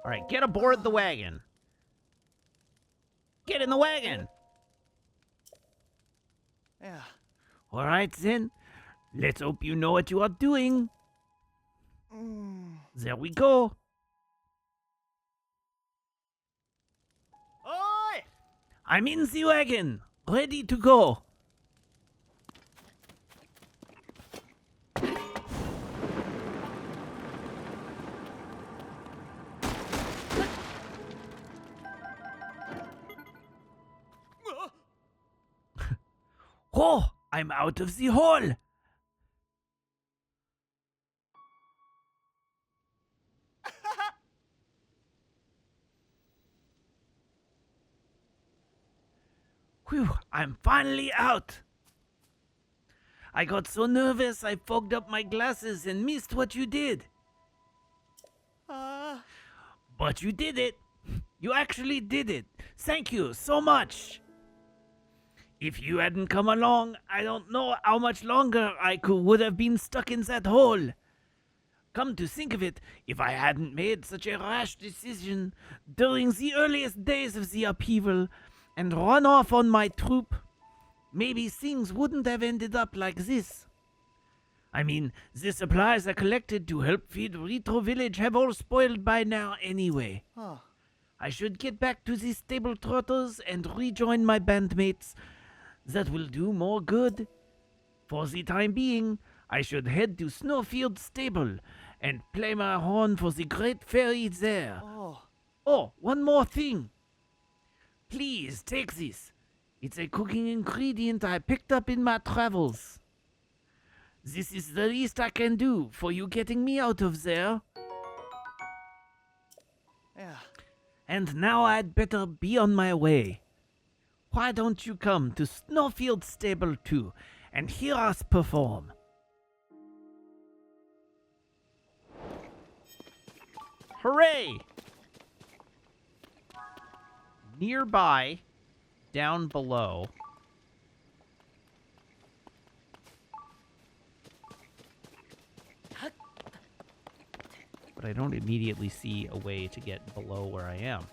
All right, get aboard the wagon. Get in the wagon. Yeah. All right, then. Let's hope you know what you are doing. There we go. Oi! I'm in the wagon, ready to go. Oh, I'm out of the hole. Whew, I'm finally out. I got so nervous I fogged up my glasses and missed what you did. But you did it. You actually did it. Thank you so much. If you hadn't come along, I don't know how much longer would have been stuck in that hole. Come to think of it, if I hadn't made such a rash decision during the earliest days of the upheaval and run off on my troop, maybe things wouldn't have ended up like this. I mean, the supplies I collected to help feed Retro Village have all spoiled by now anyway. I should get back to the stable trotters and rejoin my bandmates. That will do more good. For the time being, I should head to Snowfield Stable and play my horn for the great fairy there. Oh, one more thing. Please take this. It's a cooking ingredient I picked up in my travels. This is the least I can do for you getting me out of there. Yeah. And now I'd better be on my way. Why don't you come to Snowfield Stable too and hear us perform? Hooray! nearby, down below. But I don't immediately see a way to get below where I am.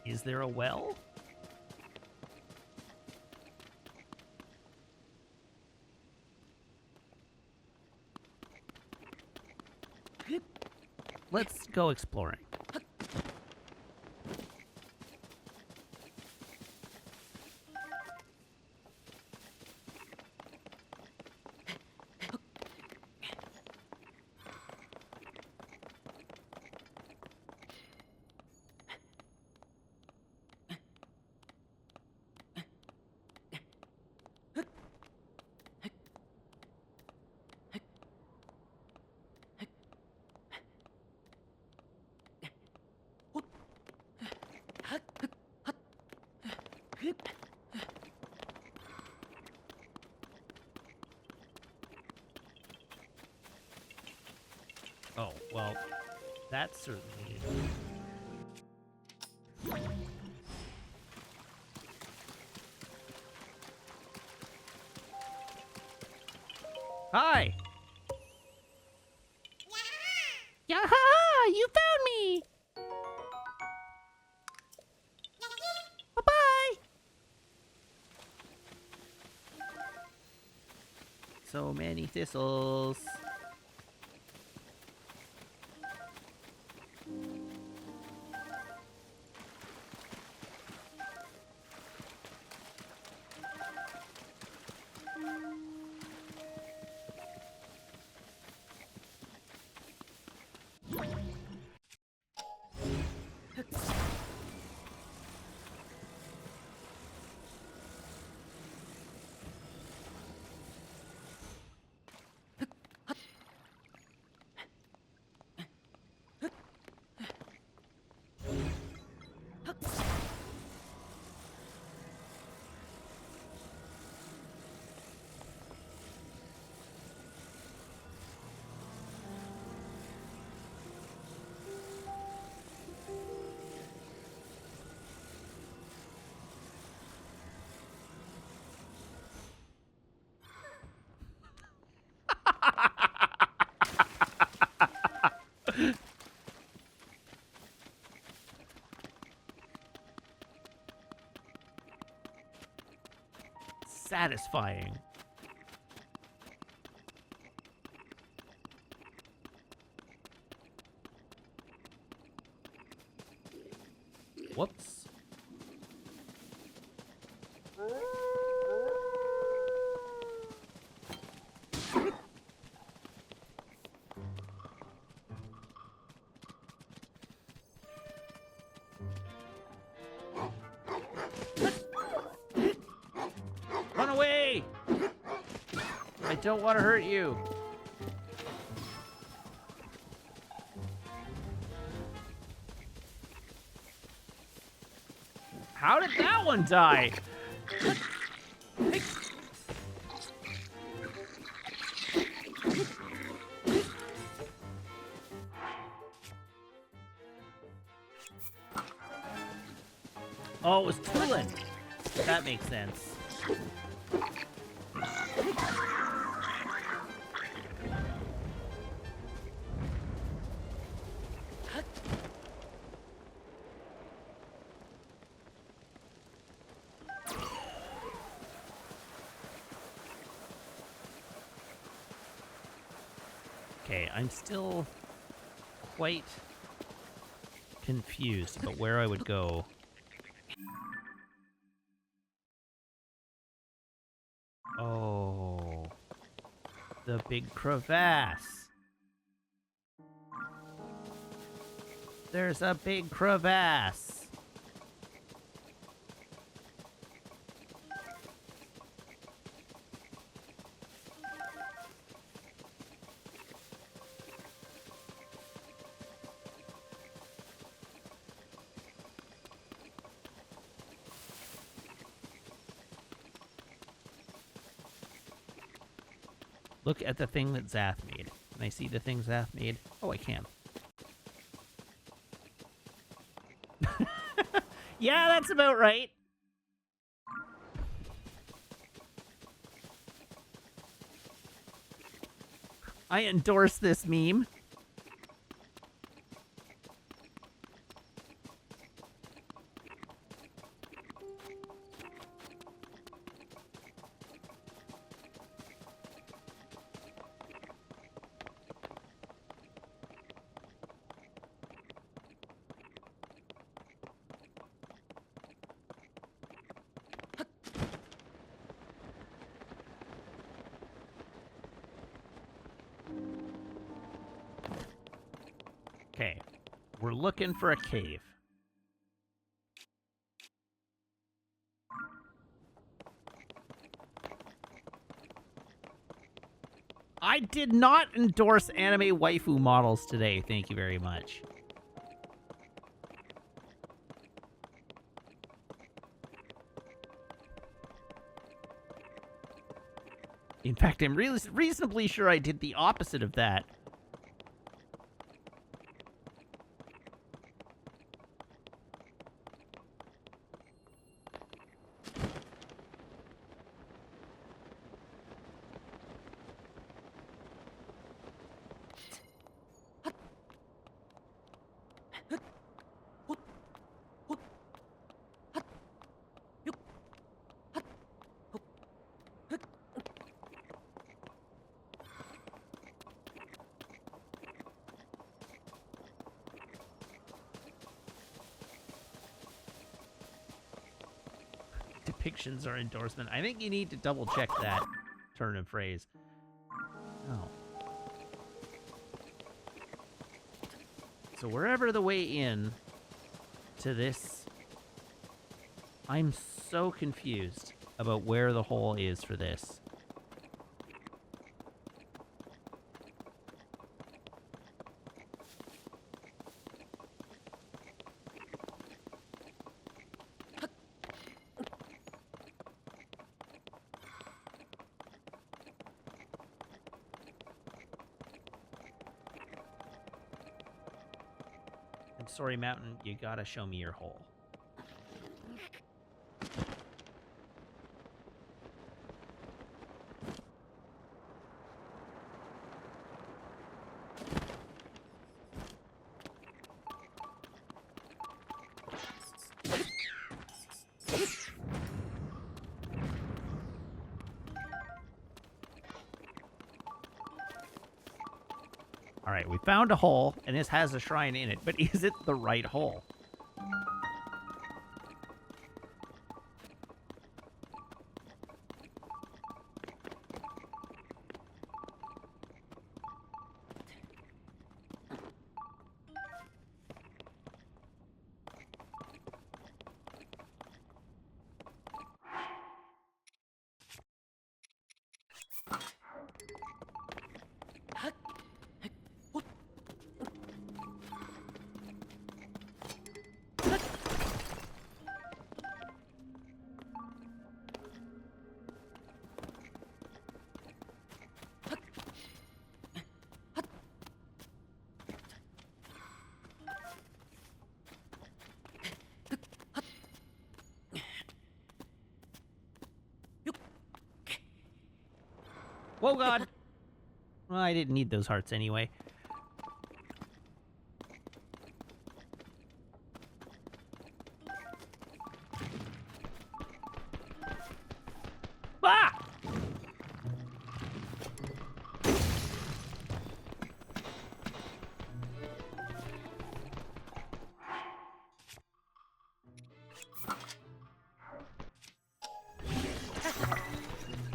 Is there a well? Let's go exploring. Oh, well, that's certainly... Hi! Yaha! You found me! Bye-bye! So many thistles. Satisfying. Whoops. Run away! I don't want to hurt you. How did that one die? Oh, it was Tulin. That makes sense. Okay, I'm still quite confused about where I would go. Oh, the big crevasse. There's a big crevasse. Look at the thing that Zath made. Can I see the thing Zath made? Oh, I can. Yeah, that's about right. I endorse this meme. Okay, we're looking for a cave. I did not endorse anime waifu models today, thank you very much. In fact, I'm reasonably sure I did the opposite of that. Depictions or endorsement. I think you need to double check that turn of phrase. Oh. So wherever the way in to this, I'm so confused about where the hole is for this. I'm sorry, Mountain, you gotta show me your hole. All right, we found a hole, and this has a shrine in it, but is it the right hole? Whoa, God! Well, I didn't need those hearts anyway. Ah!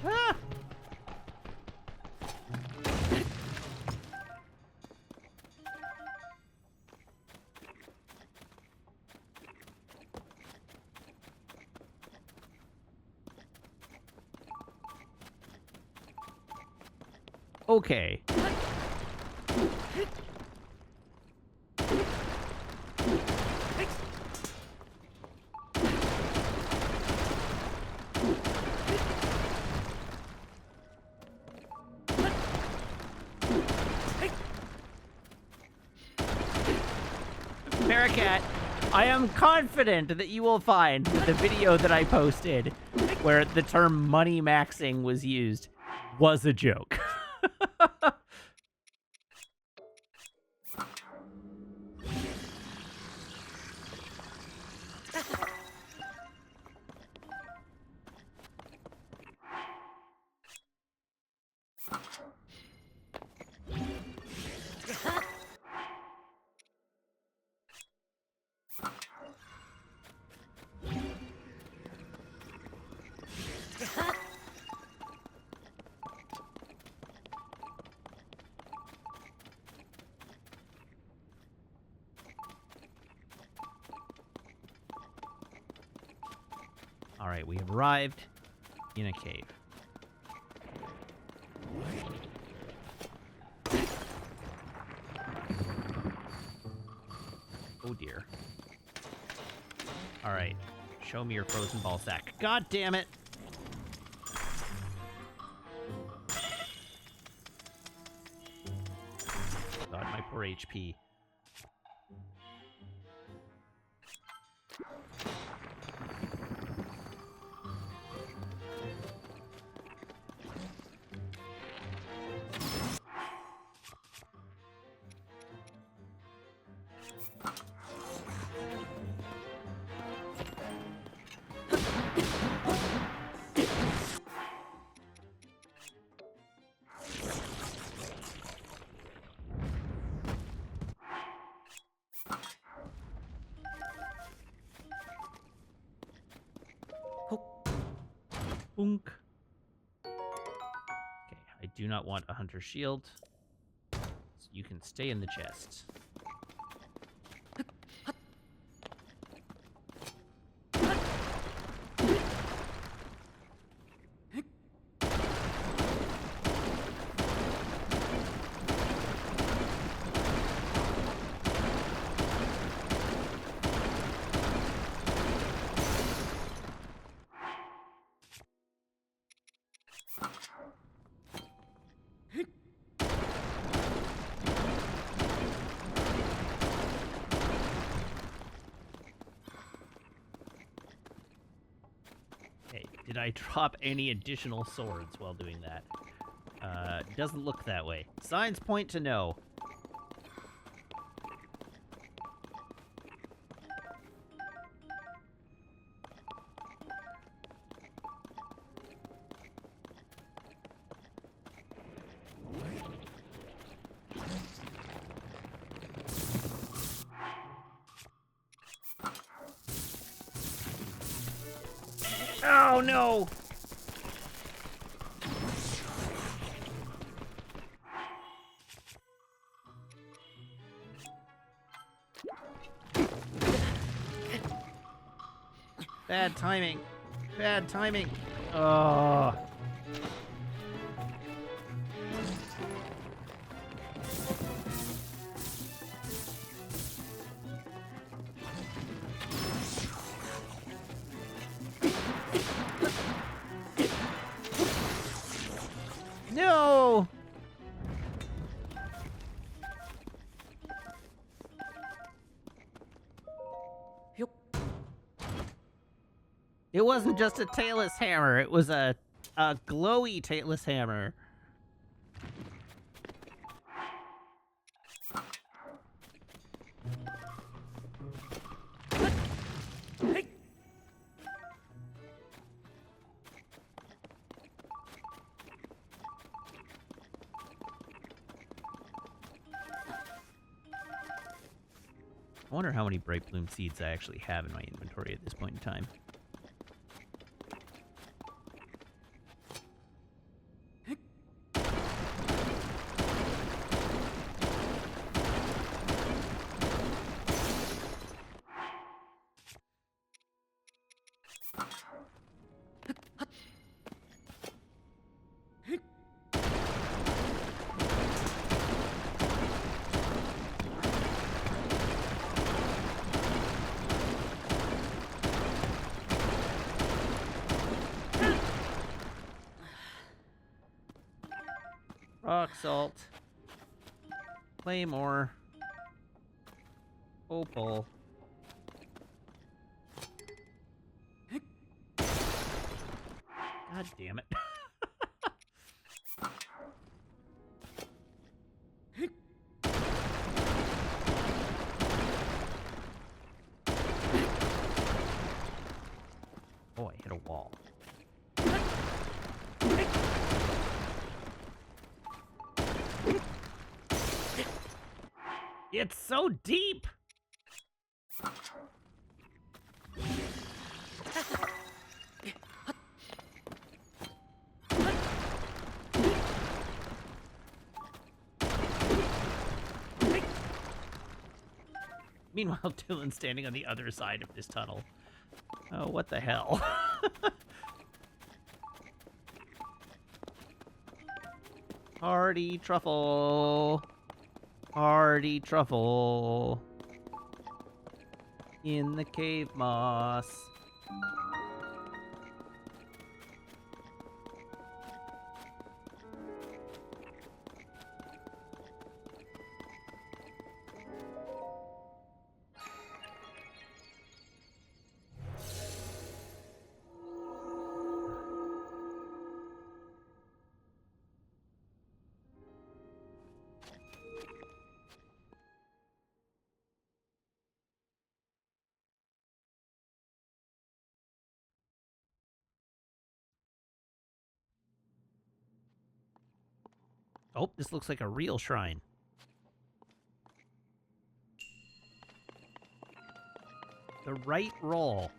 Ah! Okay. Paracat, I am confident that you will find that the video that I posted where the term money maxing was used was a joke. All right, we have arrived in a cave. Oh dear. All right, show me your frozen ball sack. God damn it! God, my poor HP. Boonk. Okay, I do not want a hunter shield. So you can stay in the chest. Okay, did I drop any additional swords while doing that? Doesn't look that way. Signs point to no. Oh no! Bad timing. Bad timing. Oh. No! It wasn't just a tailless hammer, it was a glowy tailless hammer. I wonder how many Bright Bloom seeds I actually have in my inventory at this point in time. Rock salt. Claymore. Opal. God damn it. Oh, I hit a wall. It's so deep! Meanwhile, Dylan's standing on the other side of this tunnel. Oh, what the hell? Hardy truffle. Hardy truffle. In the cave moss. Oh, this looks like a real shrine. The right roll.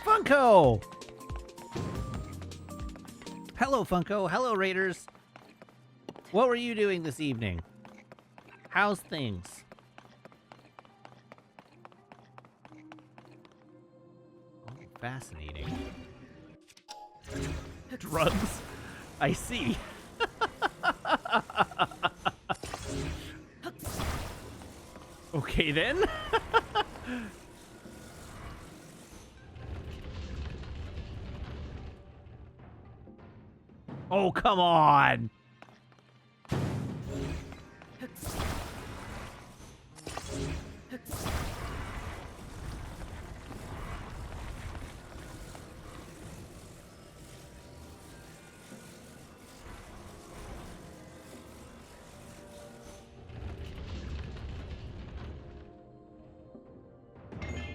Funko! Hello, Funko. Hello, Raiders. What were you doing this evening? How's things? Oh, fascinating. Drugs? I see. Okay, then. Oh, come on.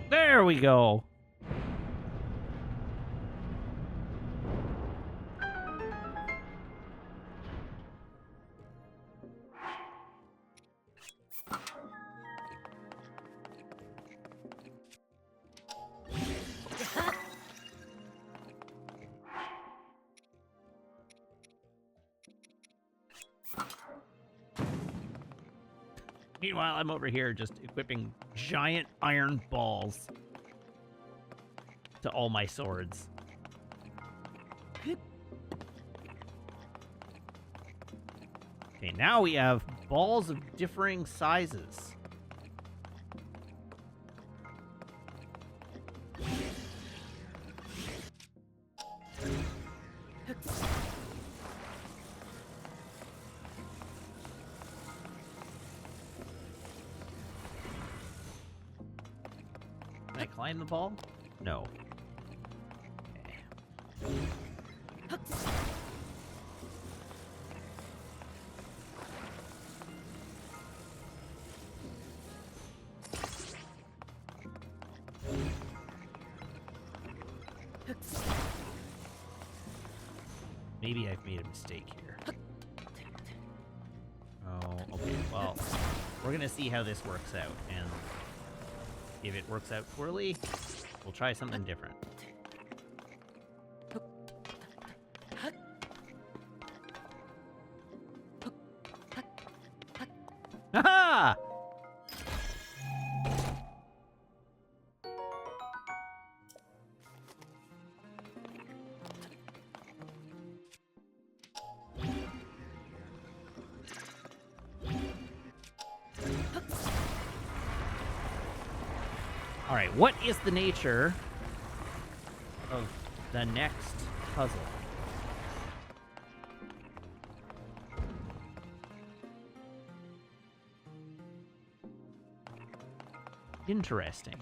There we go. Meanwhile, I'm over here just equipping giant iron balls to all my swords. Okay, now we have balls of differing sizes. Can I climb the ball? No. Okay. Maybe I've made a mistake here. Oh, okay. Well, we're gonna see how this works out, and if it works out poorly, we'll try something different. Aha! All right, what is the nature of the next puzzle? Interesting.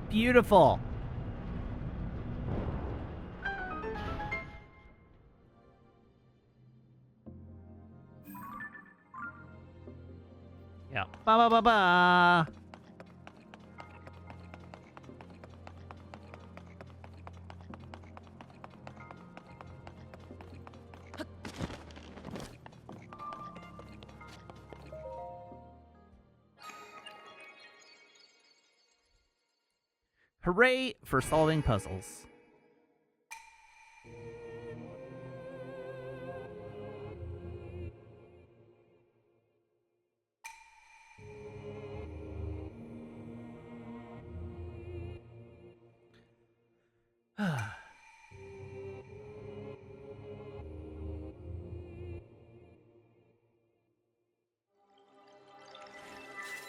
Beautiful. Yeah. Ba ba ba ba. Hooray for solving puzzles.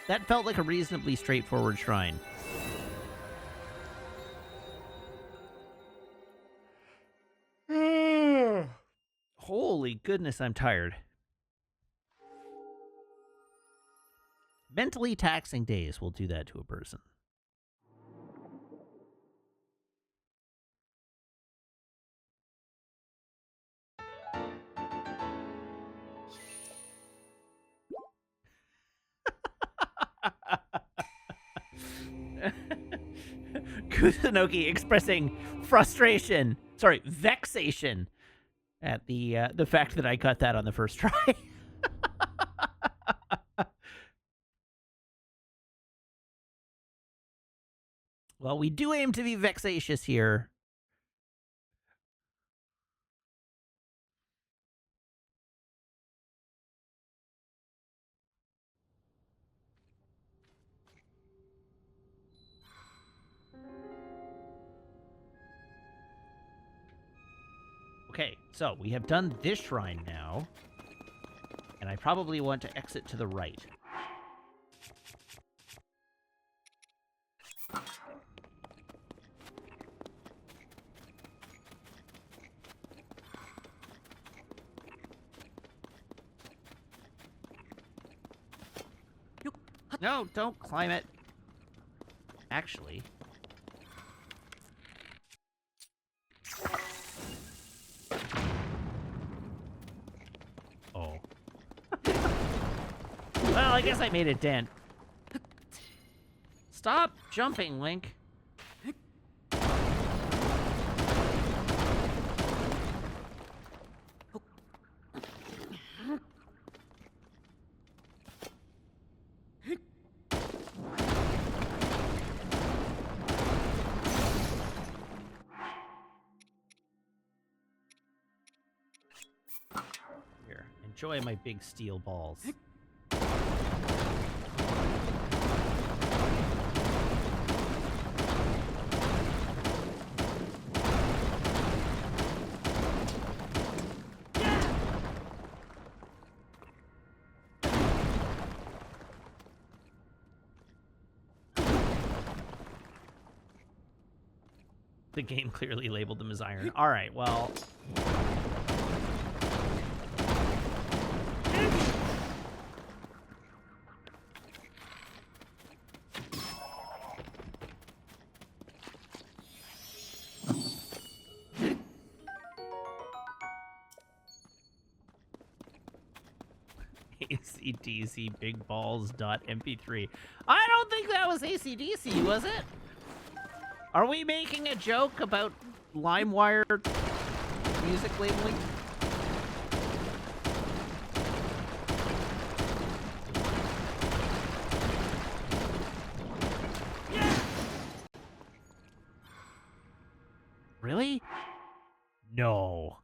That felt like a reasonably straightforward shrine. Holy goodness, I'm tired. Mentally taxing days will do that to a person. Kusunoki expressing frustration, sorry, vexation at the fact that I got that on the first try. Well, we do aim to be vexatious here. Okay, so we have done this shrine now. And I probably want to exit to the right. No, don't climb it. Actually. Oh. Well, I guess I made a dent. Stop jumping, Link. Here, enjoy my big steel balls. The game clearly labeled them as iron. All right, well. ACDC Big Balls .mp3. I don't think that was ACDC, was it? Are we making a joke about LimeWire music labeling? Yeah. Really? No.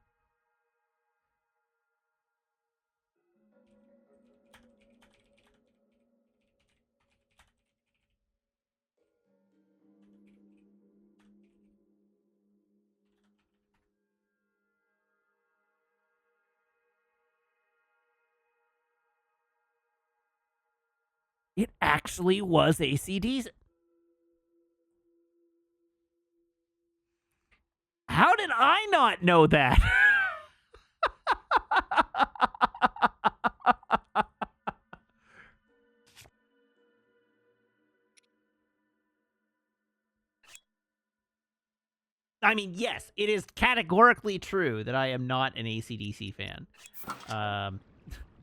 It actually was ACDC. How did I not know that? I mean, yes, it is categorically true that I am not an ACDC fan.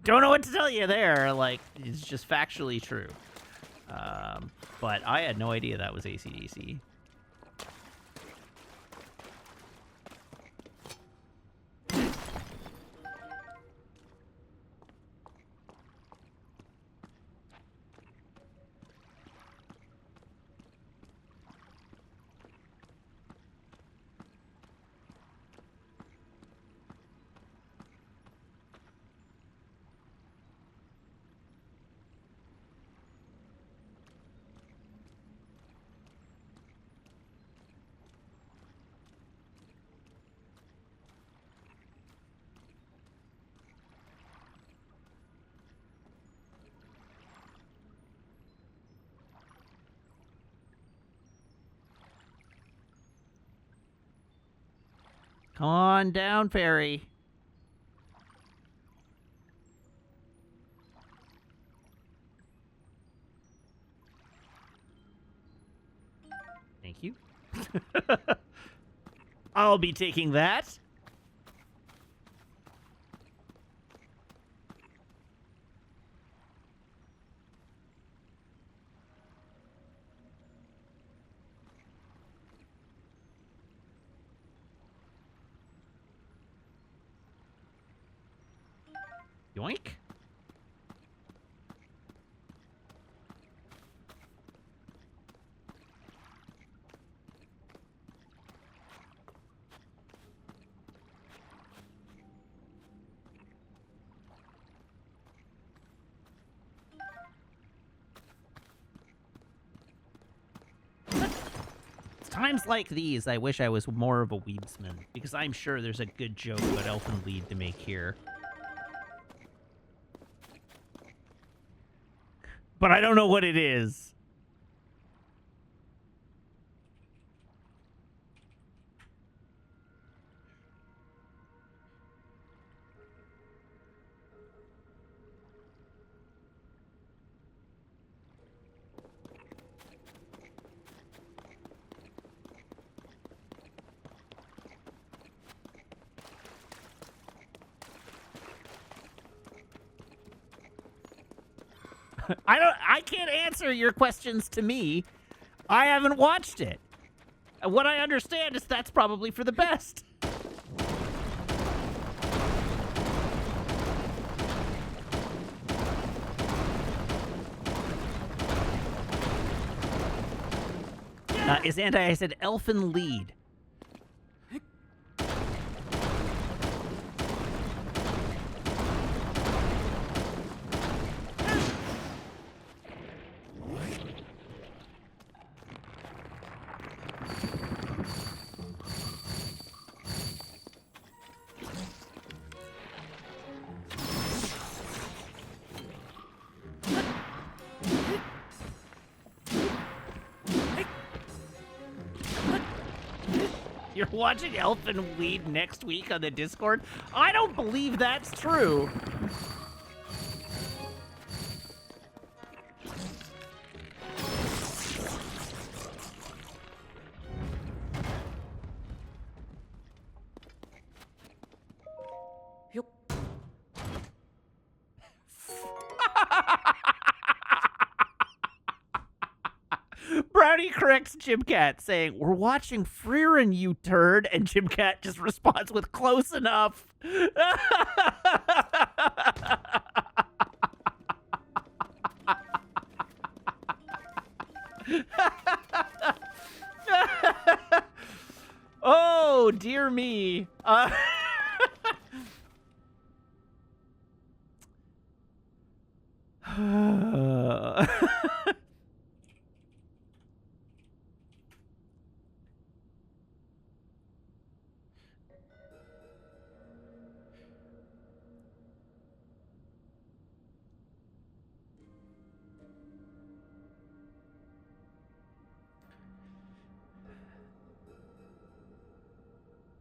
Don't know what to tell you there. Like, it's just factually true. But I had no idea that was ACDC. Come on down, Fairy. Thank you. I'll be taking that. Yoink. Times like these, I wish I was more of a weebsman, because I'm sure there's a good joke about Elfin Lead to make here. But I don't know what it is. I can't answer your questions to me. I haven't watched it. What I understand is that's probably for the best. Is I said Elfin Lead. You're watching Elfin Lead next week on the Discord? I don't believe that's true. Brownie corrects Jim Cat, saying, "We're watching Freerin, you turd," and Jim Cat just responds with "close enough." Oh, dear me.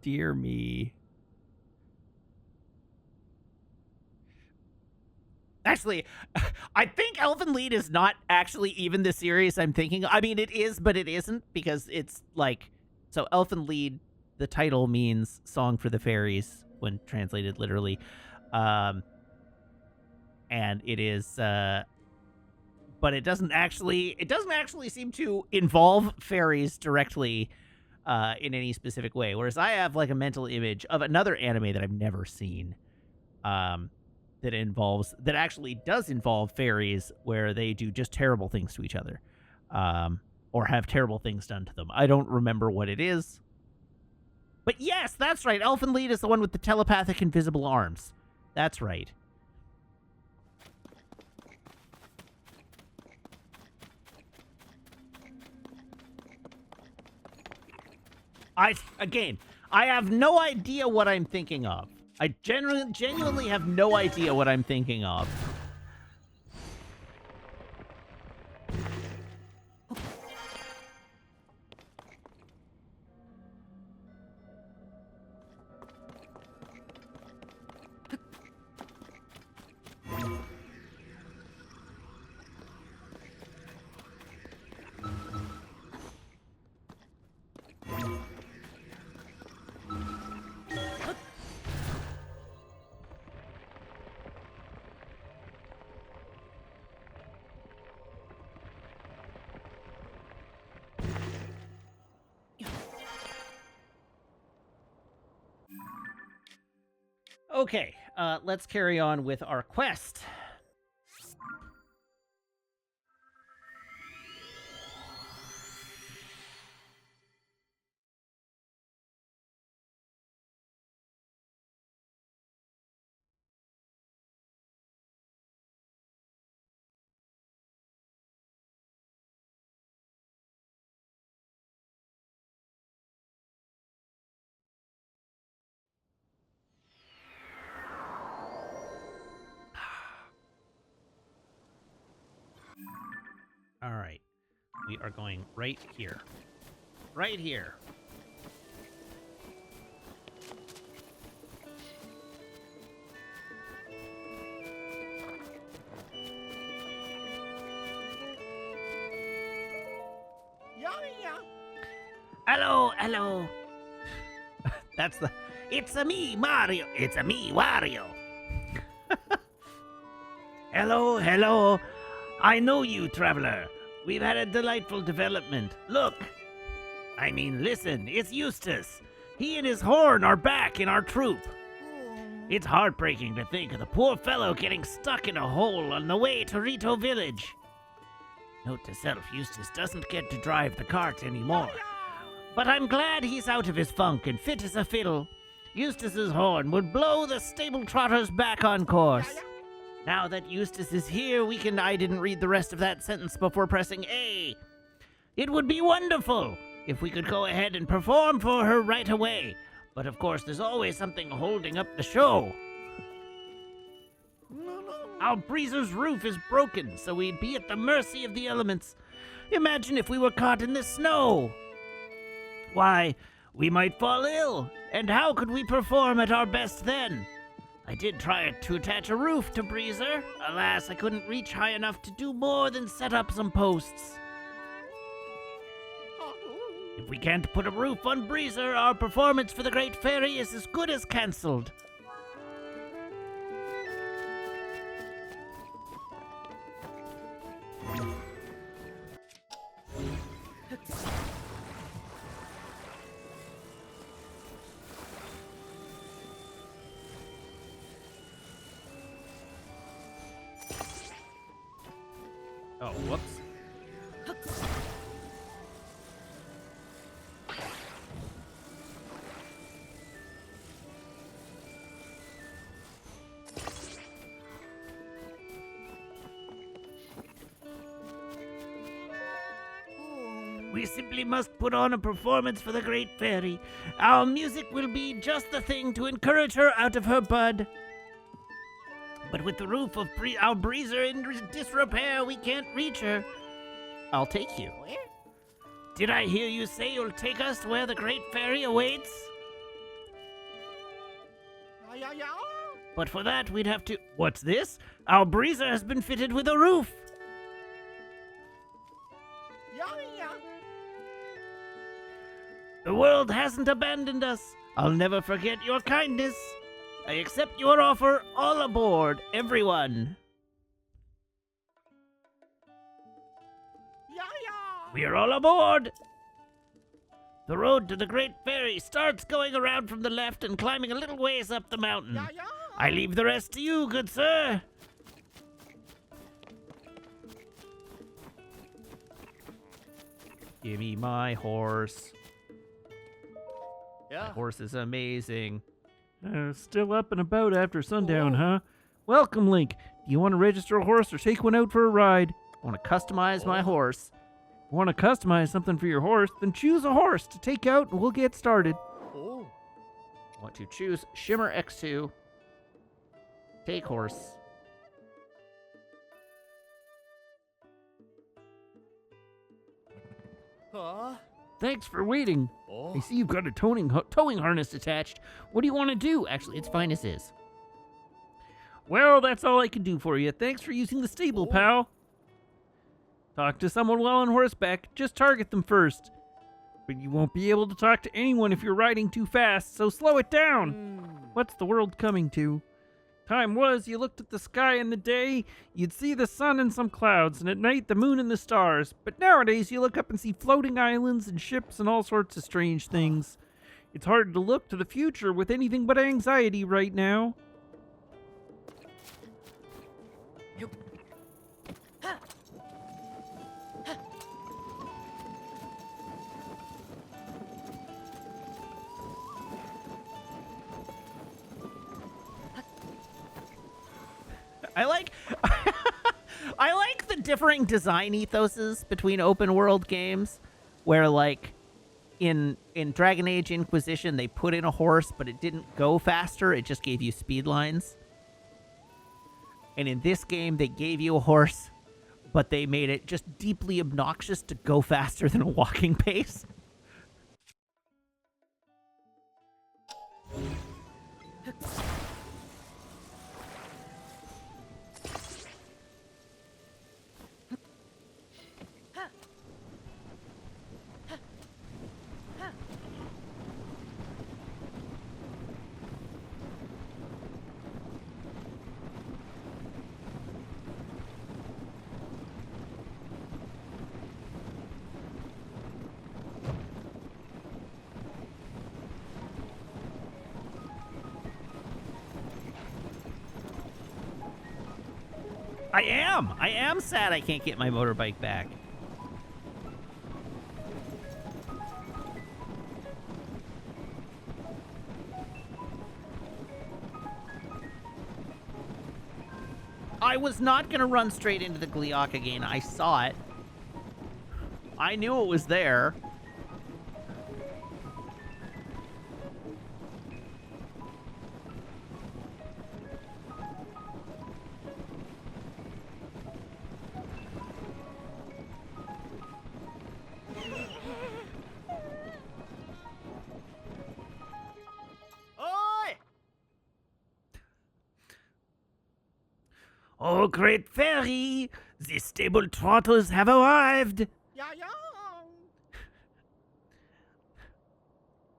Dear me. Actually, I think Elfen Lied is not actually even the series I'm thinking. I mean, it is, but it isn't, because it's like, so Elfen Lied, the title means Song for the Fairies when translated literally. Um, and it is, but it doesn't actually seem to involve fairies directly in any specific way. Whereas I have like a mental image of another anime that I've never seen. That actually does involve fairies, where they do just terrible things to each other, or have terrible things done to them. I don't remember what it is, but yes, that's right. Elfen Lied is the one with the telepathic invisible arms. That's right. I have no idea what I'm thinking of. I genuinely have no idea what I'm thinking of. Okay, let's carry on with our quest. All right, we are going right here. Right here. Hello, hello. That's the. It's a me, Mario. It's a me, Wario. Hello, hello. I know you, traveler. We've had a delightful development. Look. I mean, listen, it's Eustace. He and his horn are back in our troop. It's heartbreaking to think of the poor fellow getting stuck in a hole on the way to Rito Village. Note to self, Eustace doesn't get to drive the cart anymore. But I'm glad he's out of his funk and fit as a fiddle. Eustace's horn would blow the stable trotters back on course. Now that Eustace is here, I didn't read the rest of that sentence before pressing A. It would be wonderful if we could go ahead and perform for her right away. But of course, there's always something holding up the show. Our breezer's roof is broken, so we'd be at the mercy of the elements. Imagine if we were caught in the snow. Why, we might fall ill, and how could we perform at our best then? I did try to attach a roof to Breezer. Alas, I couldn't reach high enough to do more than set up some posts. If we can't put a roof on Breezer, our performance for the Great Fairy is as good as cancelled. Oh, whoops. We simply must put on a performance for the Great Fairy. Our music will be just the thing to encourage her out of her bud. But with the roof of our breezer in disrepair, we can't reach her. I'll take you. Where? Did I hear you say you'll take us where the Great Fairy awaits? Yeah. But for that, we'd have to... What's this? Our breezer has been fitted with a roof. Yeah. The world hasn't abandoned us. I'll never forget your kindness. I accept your offer. All aboard, everyone. We're all aboard. The road to the Great Fairy starts going around from the left and climbing a little ways up the mountain. I leave the rest to you, good sir. Give me my horse. Yeah. My horse is amazing. Still up and about after sundown, huh? Welcome, Link. Do you want to register a horse or take one out for a ride? I want to customize my horse. If you want to customize something for your horse, then choose a horse to take out and we'll get started. I want to choose Shimmer X2. Take horse. Thanks for waiting. I see you've got a towing harness attached. What do you want to do? Actually, it's fine as is. Well, that's all I can do for you. Thanks for using the stable, pal. Talk to someone while on horseback. Just target them first. But you won't be able to talk to anyone if you're riding too fast, so slow it down. What's the world coming to? Time was, you looked at the sky in the day, you'd see the sun and some clouds, and at night the moon and the stars. But nowadays you look up and see floating islands and ships and all sorts of strange things. It's hard to look to the future with anything but anxiety right now. I like the differing design ethoses between open world games, where like in Dragon Age Inquisition they put in a horse, but it didn't go faster; it just gave you speed lines. And in this game, they gave you a horse, but they made it just deeply obnoxious to go faster than a walking pace. I am sad I can't get my motorbike back. I was not going to run straight into the Gleeok again. I saw it. I knew it was there. Oh, Great Fairy! The stable trotters have arrived! Yeah.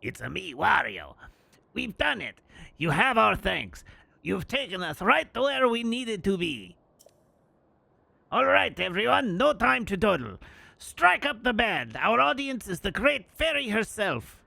It's a me, Wario. We've done it. You have our thanks. You've taken us right to where we needed to be. All right, everyone, no time to dawdle. Strike up the band. Our audience is the Great Fairy herself.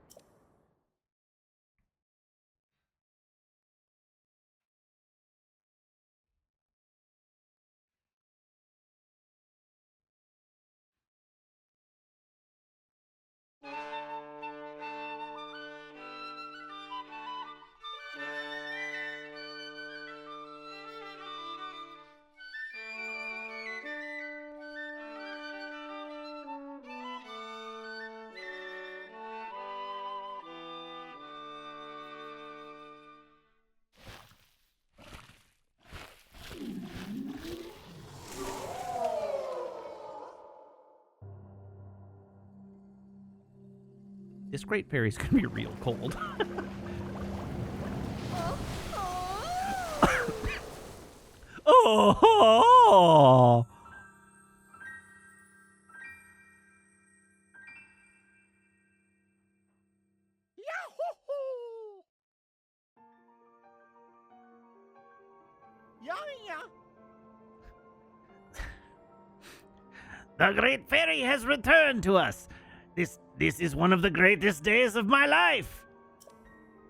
This great fairy's gonna be real cold. Oh! The great fairy has returned to us. This is one of the greatest days of my life.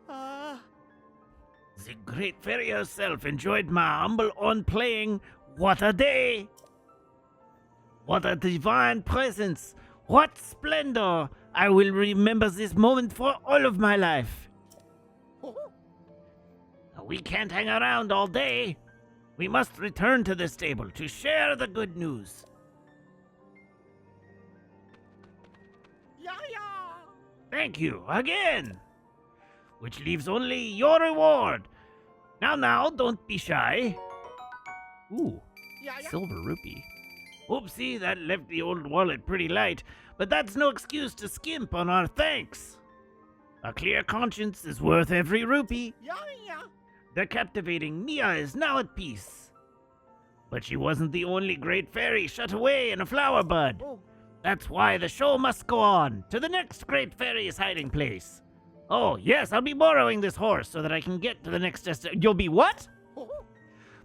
The great fairy herself enjoyed my humble own playing. What a day! What a divine presence! What splendor! I will remember this moment for all of my life. We can't hang around all day. We must return to the stable to share the good news. Thank you again. Which leaves only your reward. Now, don't be shy. Ooh, silver rupee. Oopsie, that left the old wallet pretty light, but that's no excuse to skimp on our thanks. A clear conscience is worth every rupee. The captivating Mia is now at peace. But she wasn't the only great fairy shut away in a flower bud. That's why the show must go on to the next great fairy's hiding place. Oh, yes, I'll be borrowing this horse so that I can get to the next destination. You'll be what?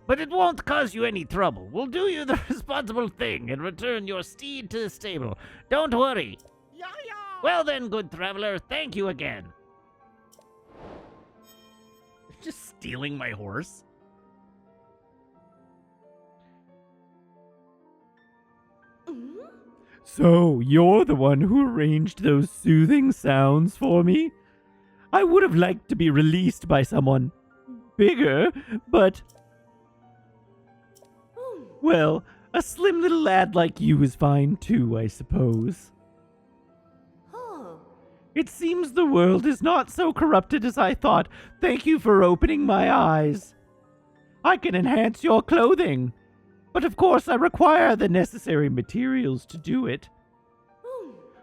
But it won't cause you any trouble. We'll do you the responsible thing and return your steed to the stable. Don't worry. Well then, good traveler, thank you again. Just stealing my horse? So, you're the one who arranged those soothing sounds for me? I would have liked to be released by someone bigger, but... Well, a slim little lad like you is fine too, I suppose. It seems the world is not so corrupted as I thought. Thank you for opening my eyes. I can enhance your clothing, but of course I require the necessary materials to do it.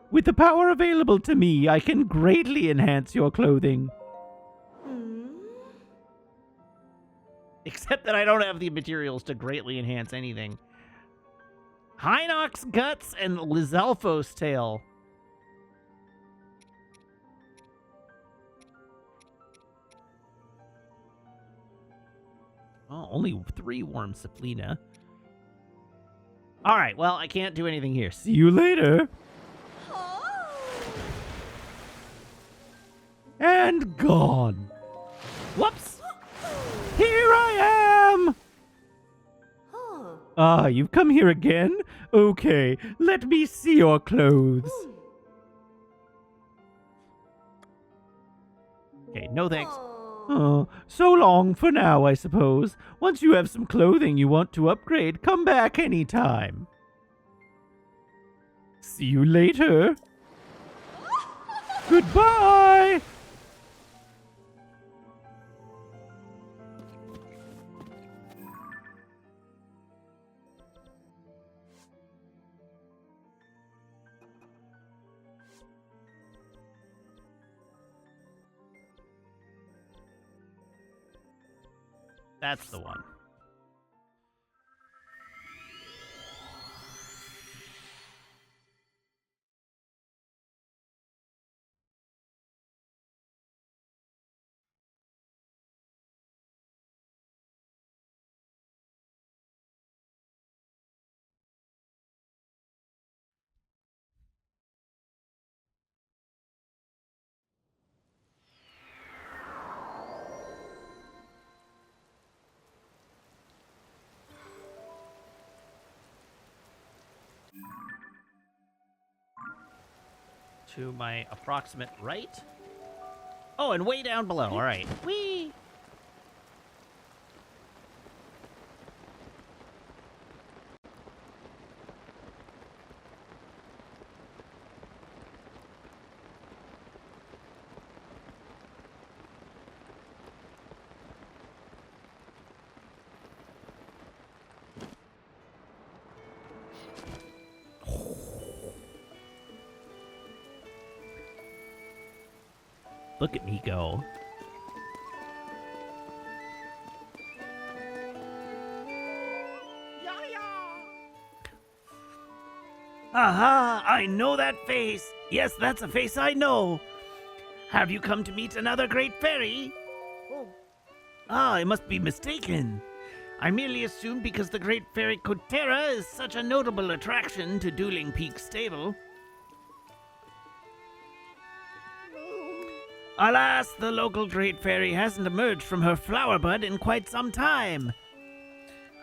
With the power available to me, I can greatly enhance your clothing. Except that I don't have the materials to greatly enhance anything. Hinox guts and Lizalfo's tail. Oh, only 3 warm Saplina. Alright, well, I can't do anything here. See you later. And gone. Whoops. Here I am. Ah, you've come here again? Okay, let me see your clothes. Okay, no thanks. Oh, so long for now, I suppose. Once you have some clothing you want to upgrade, come back anytime. See you later. Goodbye. That's the one. to my approximate right. Oh, and way down below. All right. Whee! Look at me go. Aha! I know that face. Yes, that's a face I know. Have you come to meet another great fairy? Oh. Ah, I must be mistaken. I merely assumed because the great fairy Kotera is such a notable attraction to Dueling Peak Stable. Alas, the local great fairy hasn't emerged from her flower bud in quite some time.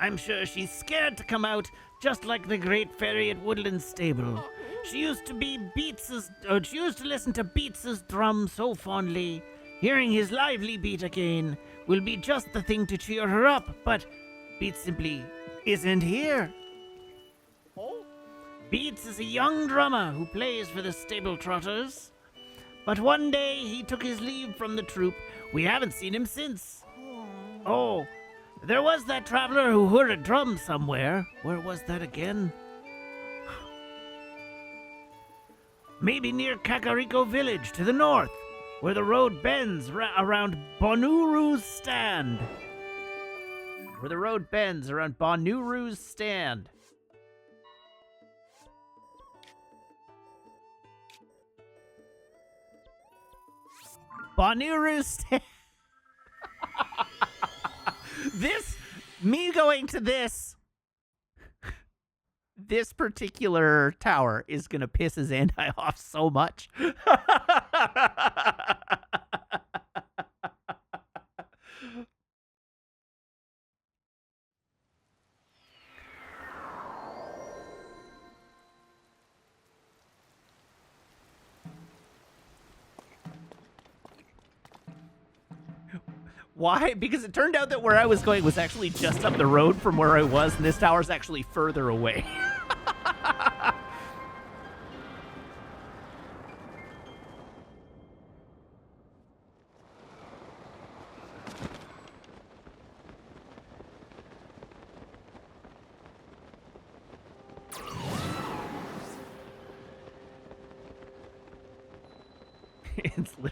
I'm sure she's scared to come out, just like the great fairy at Woodland Stable. She used to listen to Beats's drum so fondly. Hearing his lively beat again will be just the thing to cheer her up, but Beats simply isn't here. Beats is a young drummer who plays for the Stable Trotters. But one day he took his leave from the troupe. We haven't seen him since. Oh, there was that traveler who heard a drum somewhere. Where was that again? Maybe near Kakariko Village to the north, where the road bends around Bonuru's stand. Where the road bends around Bonuru's stand. Bonuru's stand. Me going to this particular tower is going to piss his Zandai off so much. Why? Because it turned out that where I was going was actually just up the road from where I was, and this tower's actually further away.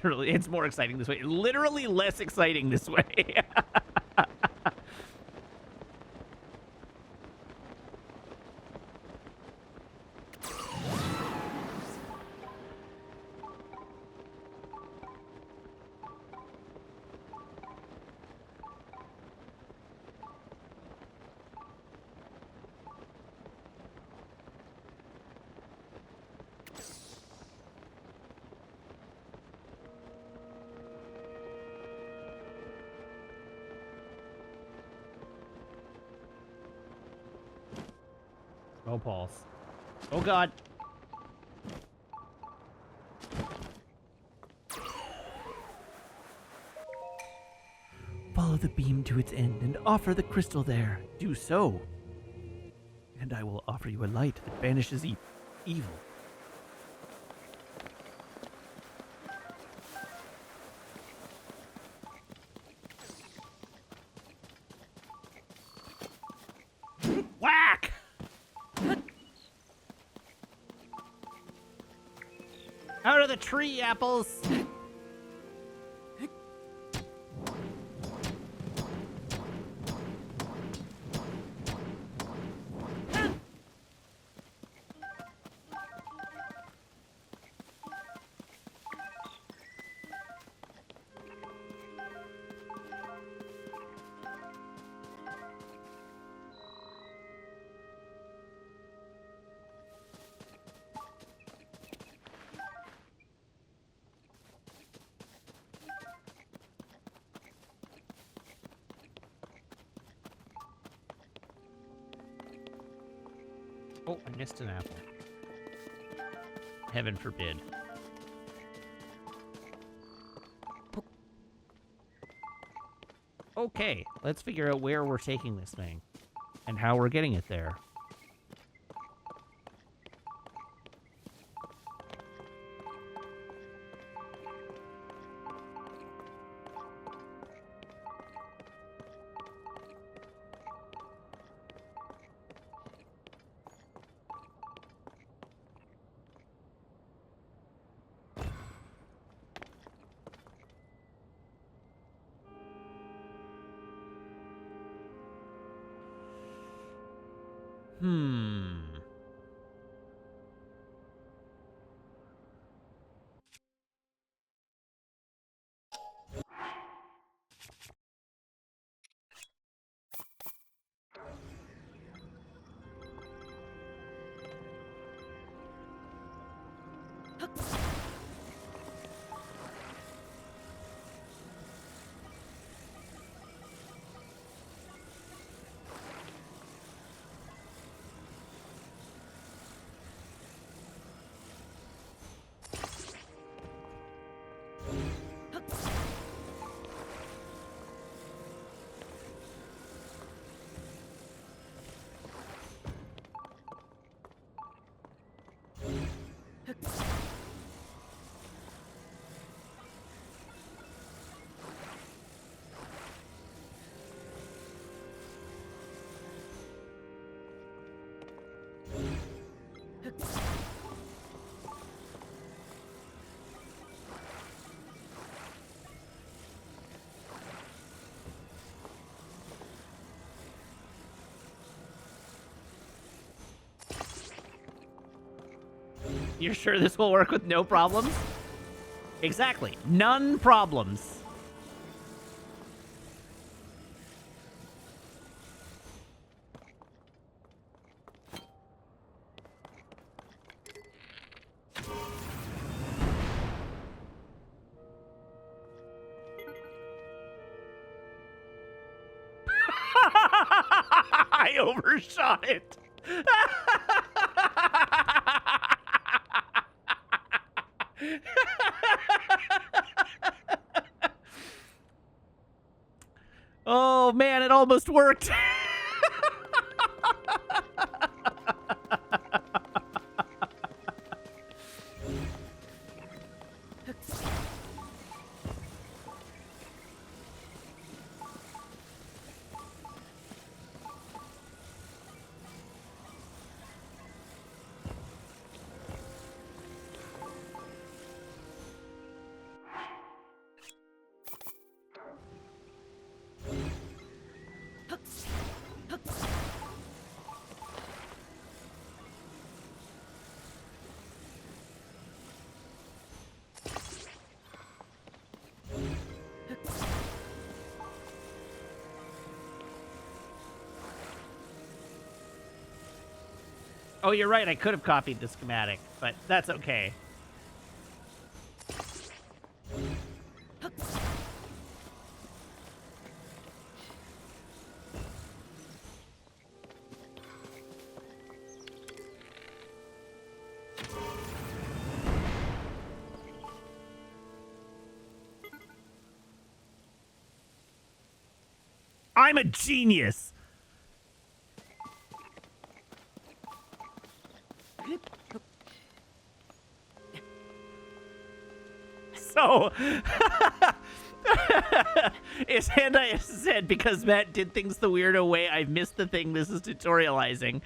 It's more exciting this way. Literally less exciting this way. Oh, pulse. Oh, God. Follow the beam to its end and offer the crystal there. Do so. And I will offer you a light that banishes evil. Whack! Out of the tree, apples! Oh, I missed an apple. Heaven forbid. Okay, let's figure out where we're taking this thing and how we're getting it there. Hmm. You're sure this will work with no problems? Exactly. None problems. I overshot it. Oh man, it almost worked. Oh, you're right. I could have copied the schematic, but that's okay. I'm a genius. So, as Handai said, because Matt did things the weirdo way, I've missed the thing this is tutorializing.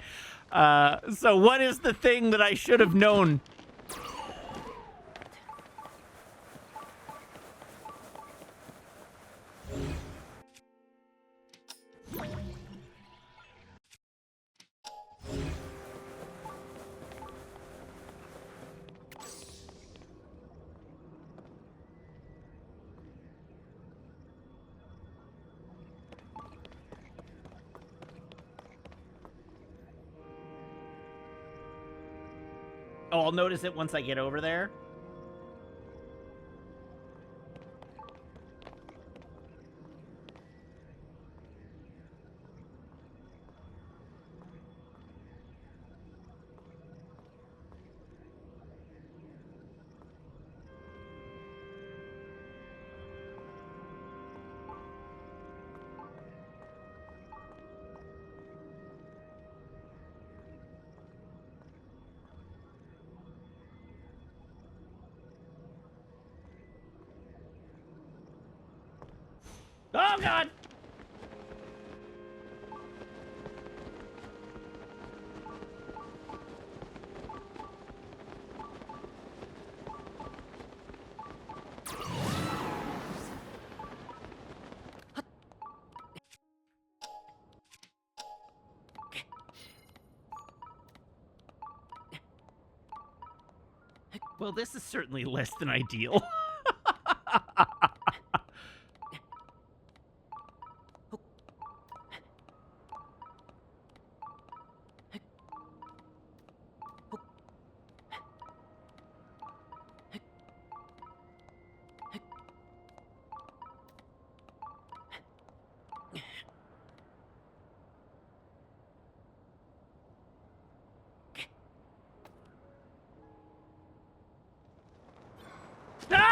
So what is the thing that I should have known? Oh, I'll notice it once I get over there. Oh, God! Well, this is certainly less than ideal.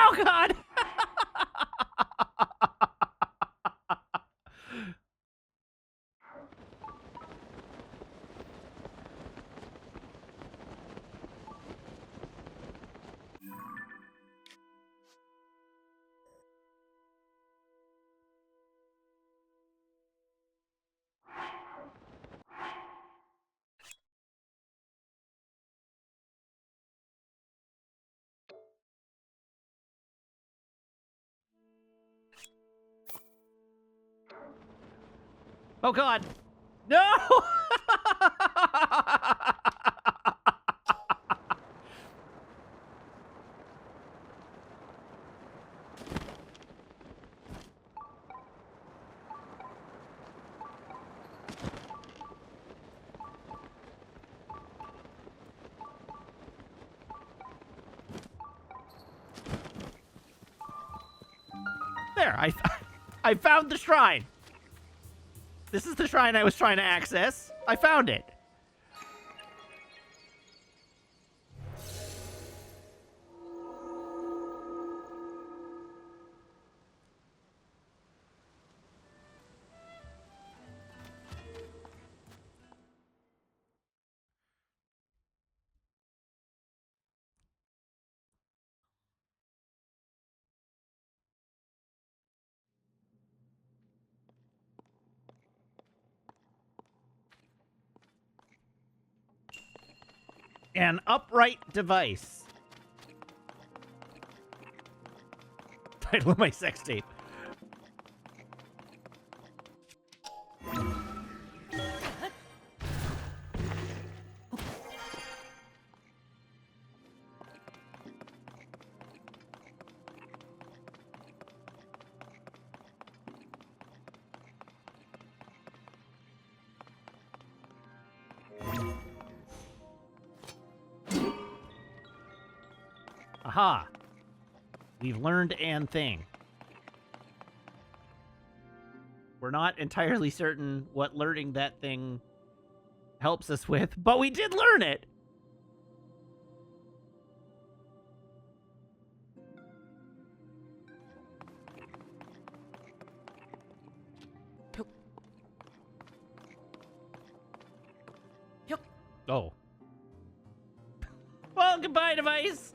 Oh, God! Oh, God! No! There, I found the shrine. This is the shrine I was trying to access. I found it. An upright device. Title of my sex tape. Aha. We've learned an thing. We're not entirely certain what learning that thing helps us with, but we did learn it. Oh. Well, goodbye, device.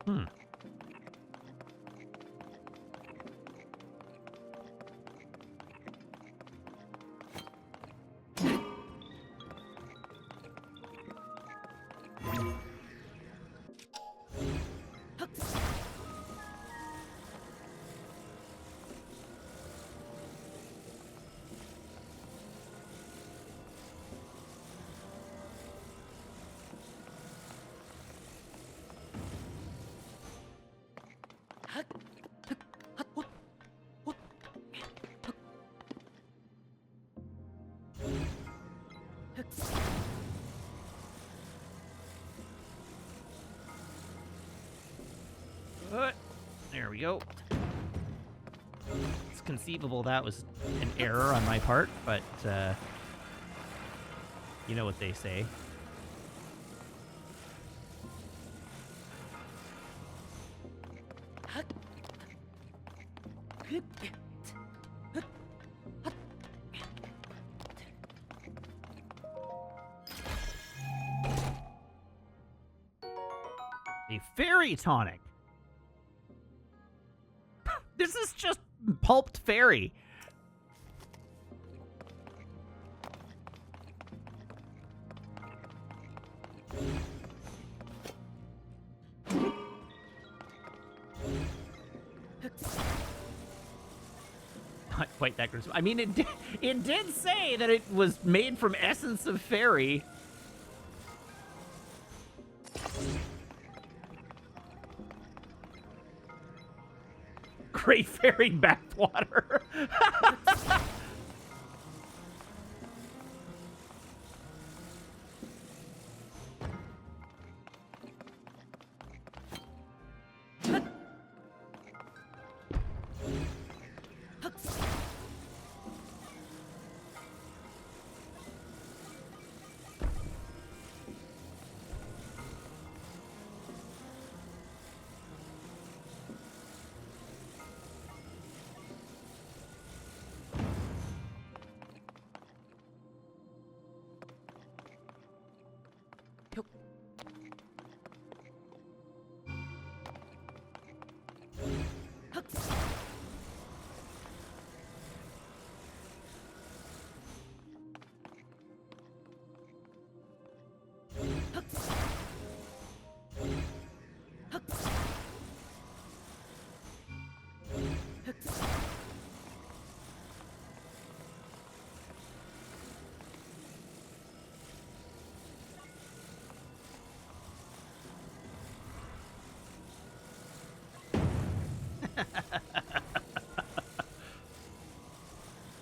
Hmm. There we go. It's conceivable that was an error on my part, but you know what they say. A fairy tonic. This is just pulped fairy. Not quite that gruesome. I mean, it did say that it was made from essence of fairy. Great fairy bathwater.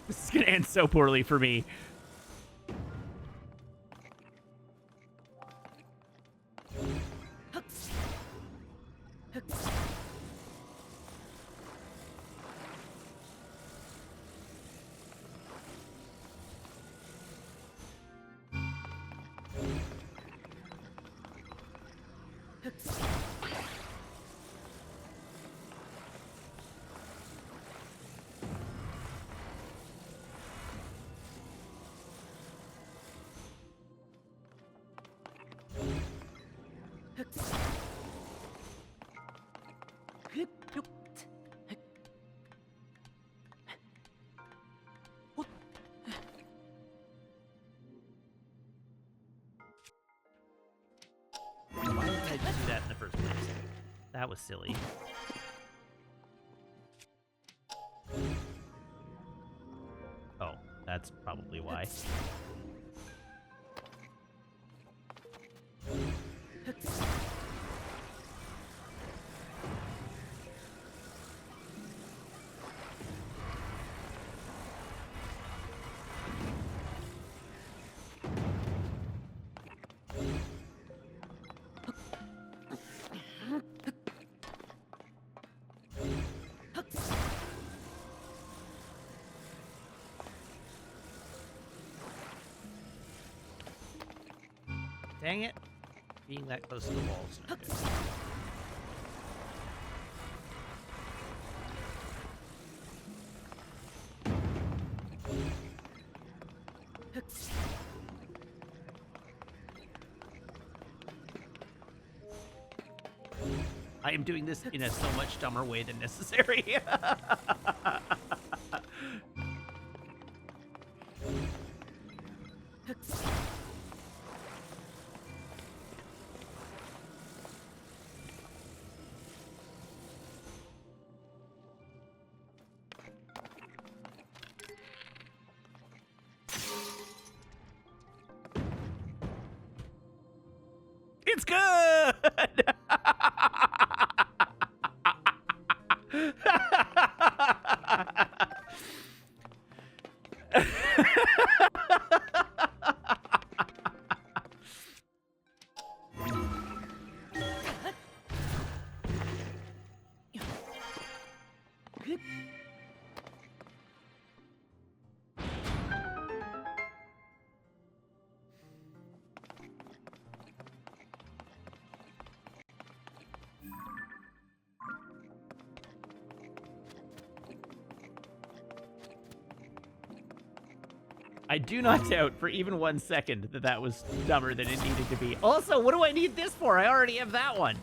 This is gonna end so poorly for me. Why did I do that in the first place? That was silly. Oh, that's probably why. Dang it. Being that close to the walls. No good. I am doing this in a so much dumber way than necessary. It's good! I do not doubt for even 1 second that that was dumber than it needed to be. Also, what do I need this for? I already have that one.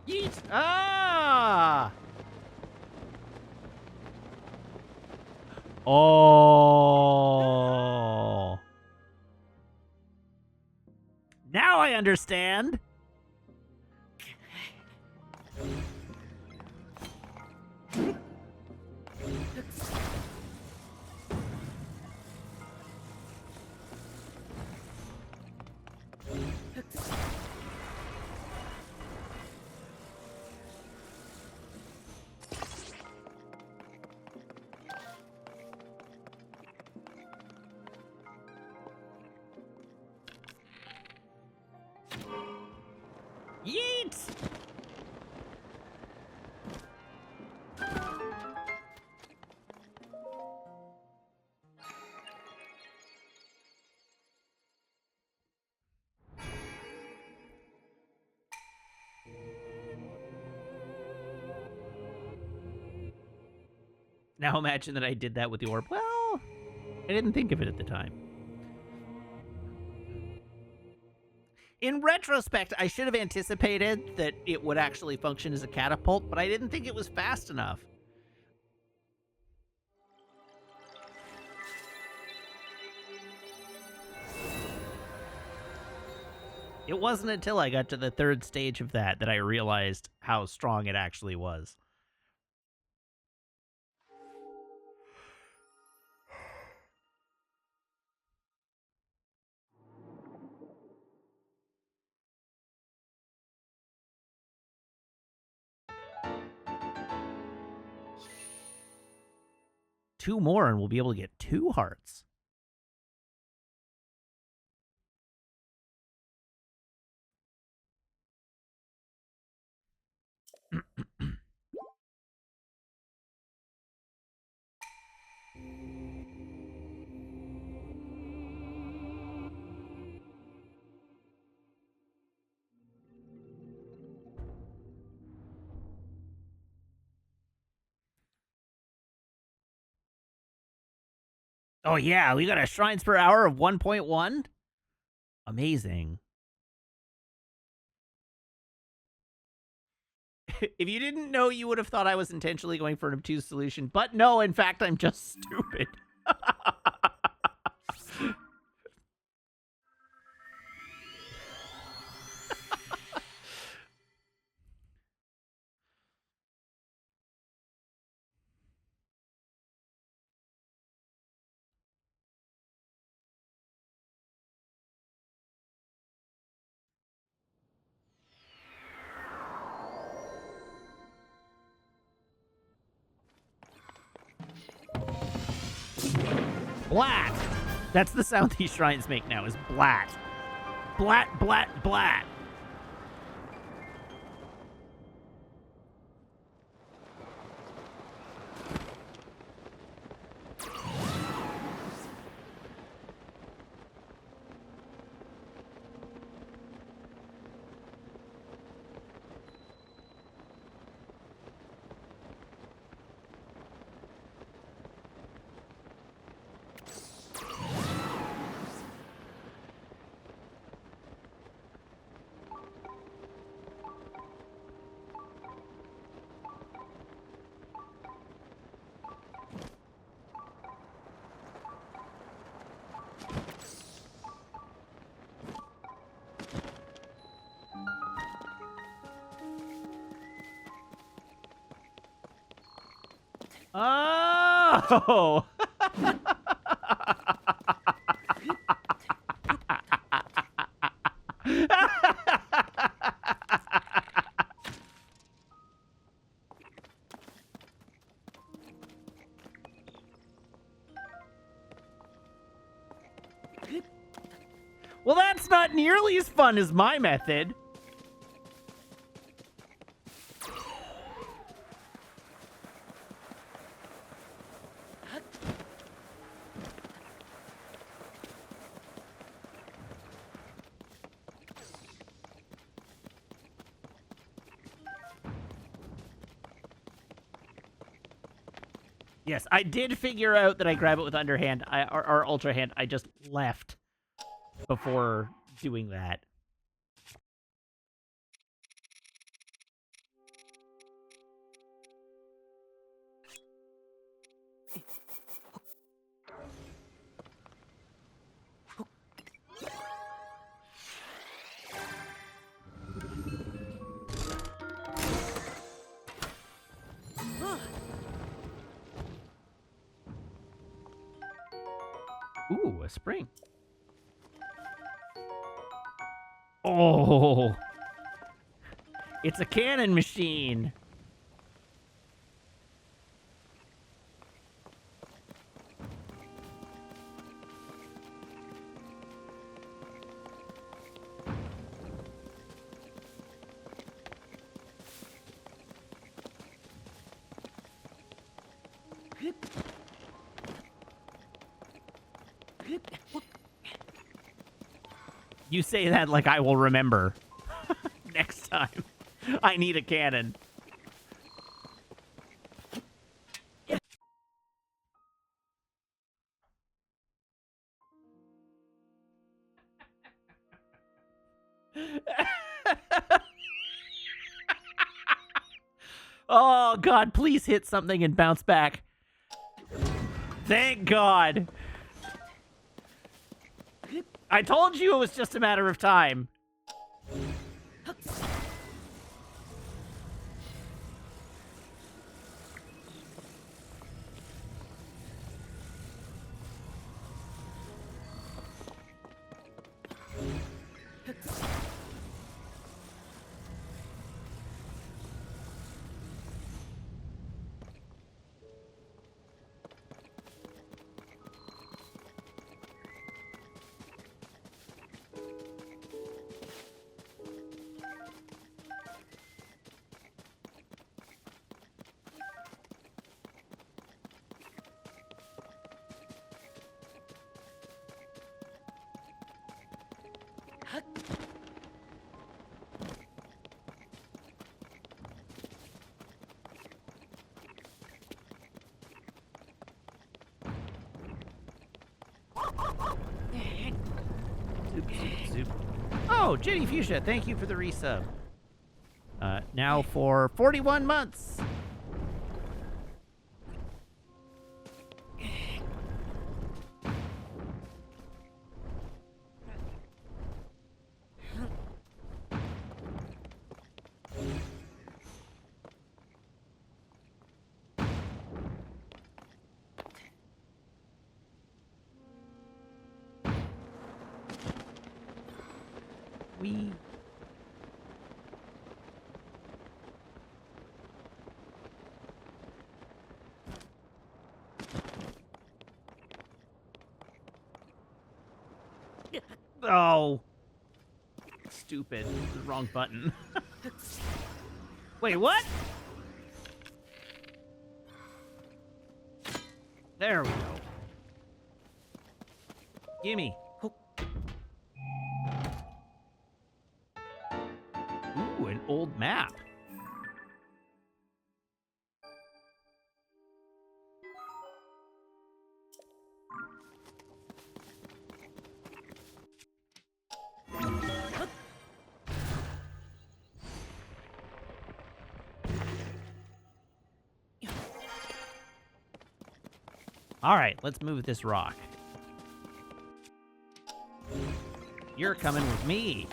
Yeet! Ah! Oh. Now I understand. Yeet! Now imagine that I did that with the orb. Well, I didn't think of it at the time. In retrospect, I should have anticipated that it would actually function as a catapult, but I didn't think it was fast enough. It wasn't until I got to the third stage of that I realized how strong it actually was. Two more and we'll be able to get 2 hearts. Oh yeah, we got a shrines per hour of 1.1? Amazing. If you didn't know, you would have thought I was intentionally going for an obtuse solution. But no, in fact, I'm just stupid. Blat! That's the sound these shrines make now, is blat. Blat, blat, blat. Oh! Well, that's not nearly as fun as my method. Yes, I did figure out that I grab it with underhand or ultra hand. I just left before doing that. Ooh, a spring. Oh, it's a cannon machine. You say that like I will remember. Next time I need a cannon. Oh, God, please hit something and bounce back. Thank God. I told you it was just a matter of time. Zoop, zoop, zoop. Oh, Jenny Fuchsia, thank you for the resub. Now for 41 months. We. Oh. Stupid. The wrong button. Wait, what? There we go. Gimme. Ooh, an old map. All right, let's move this rock. You're coming with me.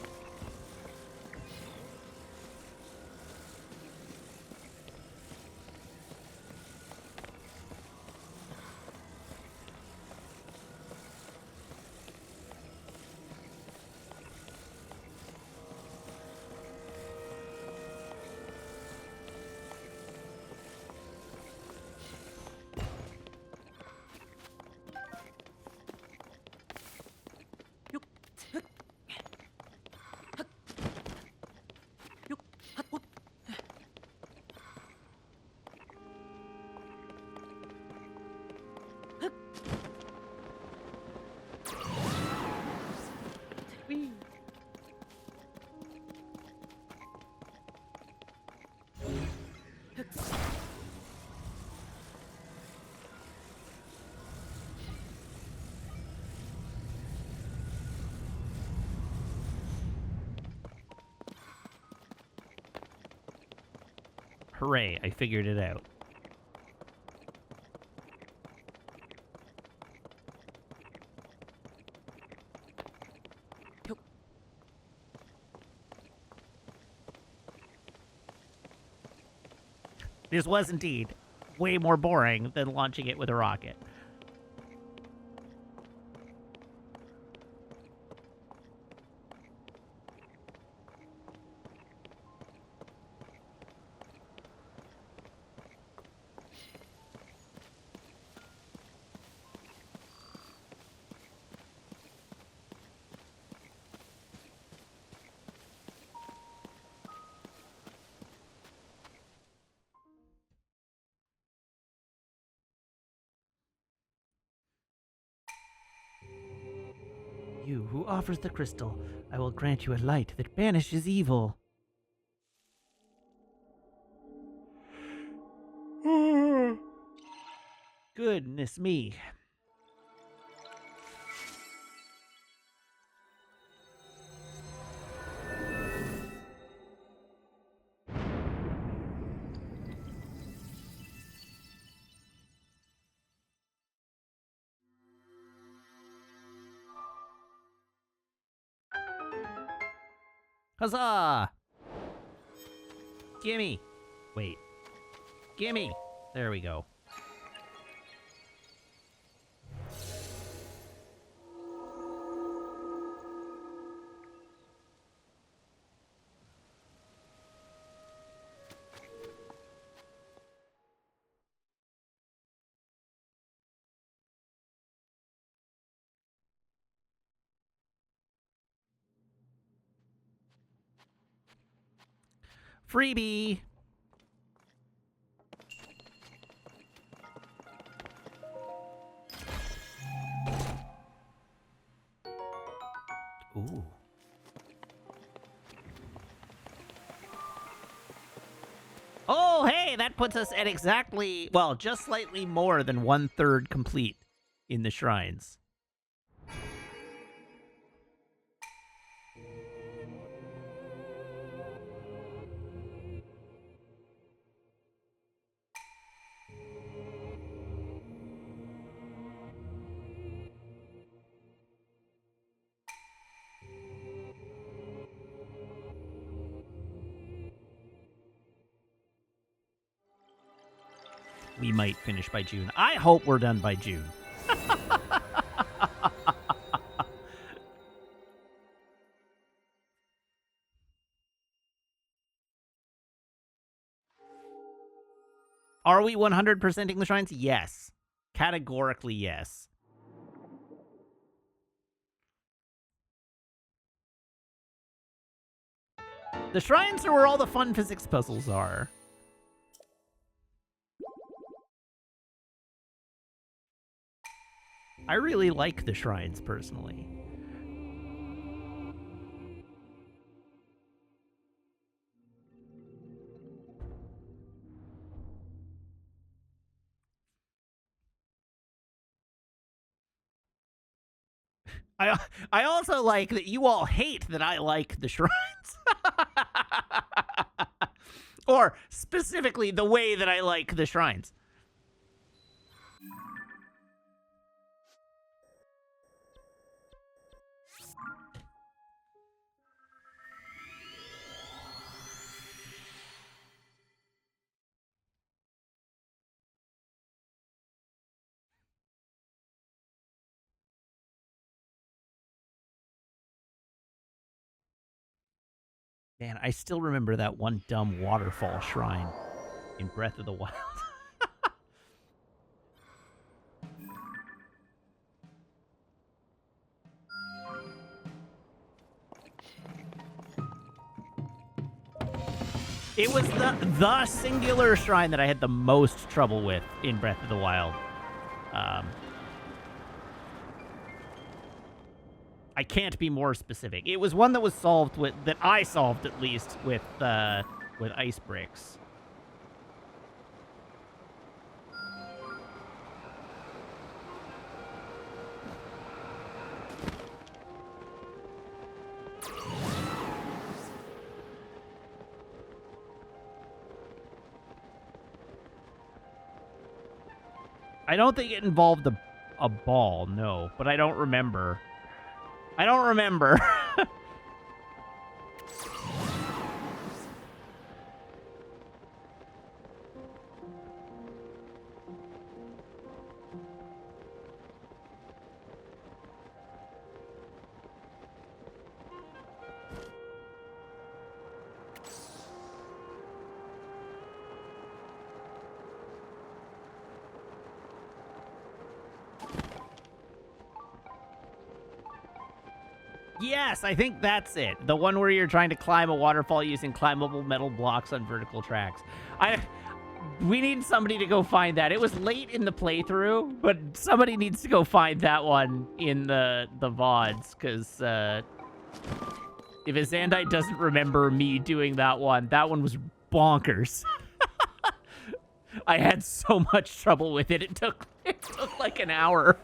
Hooray, I figured it out. This was indeed way more boring than launching it with a rocket. You who offers the crystal, I will grant you a light that banishes evil. Goodness me. Huzzah! Gimme! Wait. Gimme! There we go. Freebie! Ooh. Oh, hey, that puts us at exactly, well, just slightly more than 1/3 complete in the shrines. We might finish by June. I hope we're done by June. Are we 100%ing the shrines? Yes. Categorically, yes. The shrines are where all the fun physics puzzles are. I really like the shrines, personally. I also like that you all hate that I like the shrines. Or specifically the way that I like the shrines. Man, I still remember that one dumb waterfall shrine in Breath of the Wild. It was the singular shrine that I had the most trouble with in Breath of the Wild. I can't be more specific. It was one that was solved with, that I solved at least, with ice bricks. I don't think it involved a ball, no, but I don't remember. I don't remember. Yes, I think that's it. The one where you're trying to climb a waterfall using climbable metal blocks on vertical tracks. We need somebody to go find that. It was late in the playthrough, but somebody needs to go find that one in the VODs, because if Azandite doesn't remember me doing that one was bonkers. I had so much trouble with it. It took like an hour.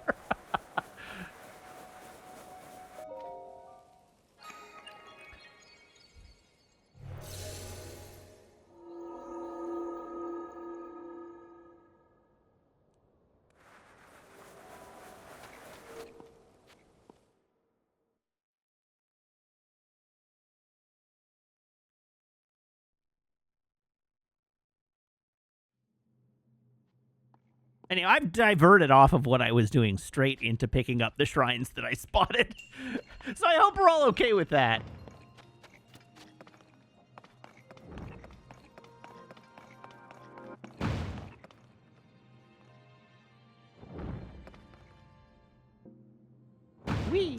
Anyway, I've diverted off of what I was doing straight into picking up the shrines that I spotted. So I hope we're all okay with that. Whee!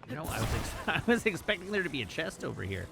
You know, I was expecting there to be a chest over here.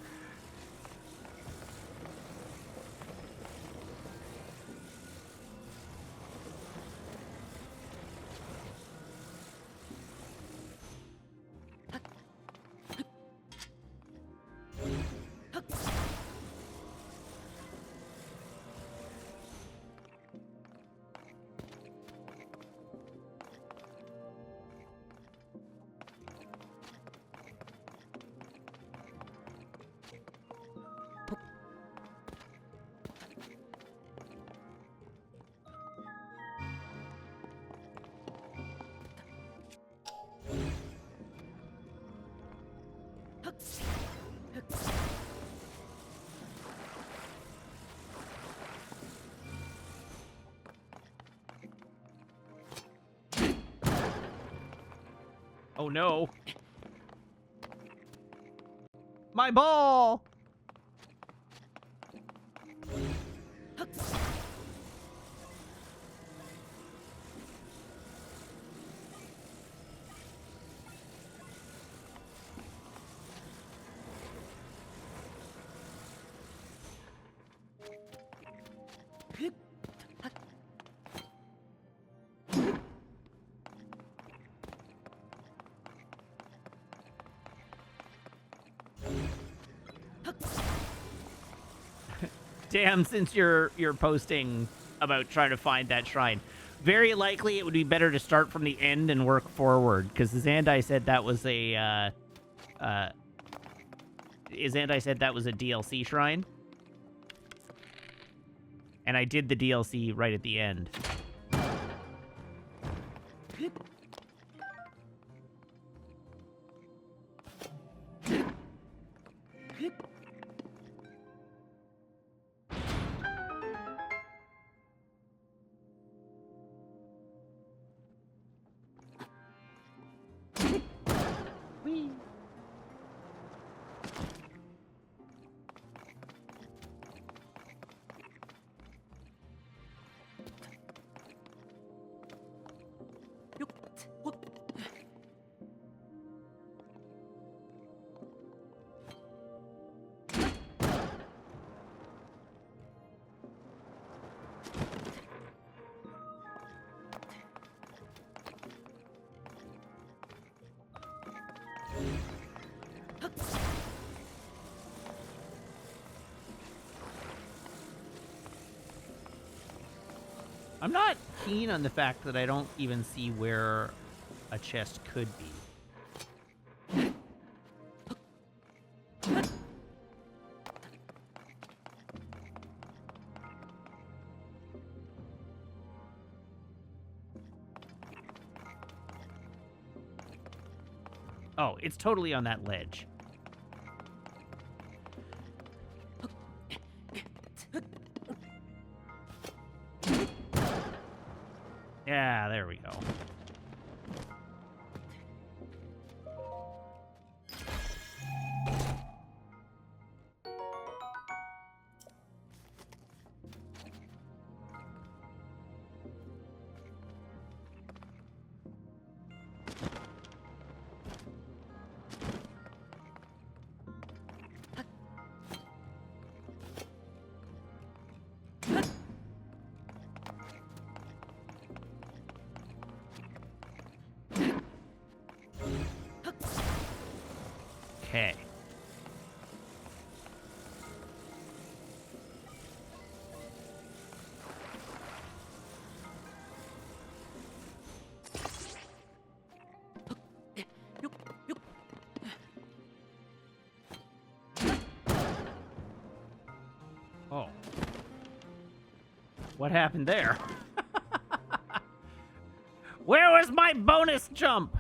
Oh no. My ball! Damn, since you're posting about trying to find that shrine, very likely it would be better to start from the end and work forward, because Zandai said that was a DLC shrine, and I did the DLC right at the end. I'm not keen on the fact that I don't even see where a chest could be. Oh, it's totally on that ledge. Yeah, there we go. Okay. Oh. What happened there? Where was my bonus jump?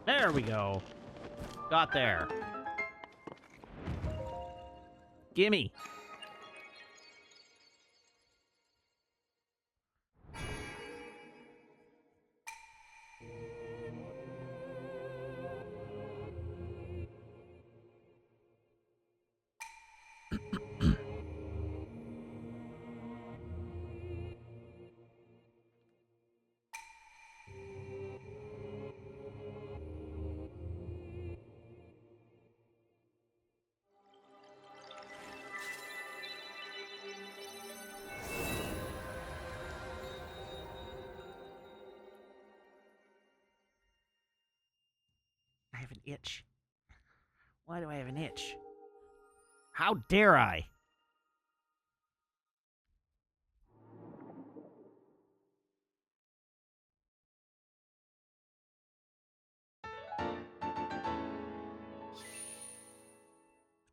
There we go. Got there. Gimme. I have an itch. Why do I have an itch? How dare I?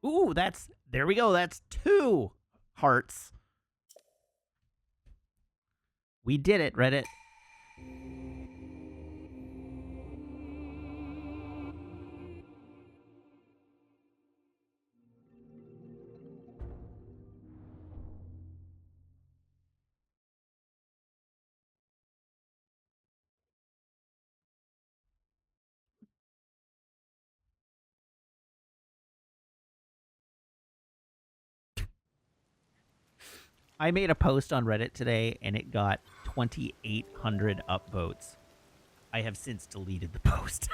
Ooh, there we go. That's 2 hearts. We did it, Reddit. I made a post on Reddit today, and it got 2,800 upvotes. I have since deleted the post.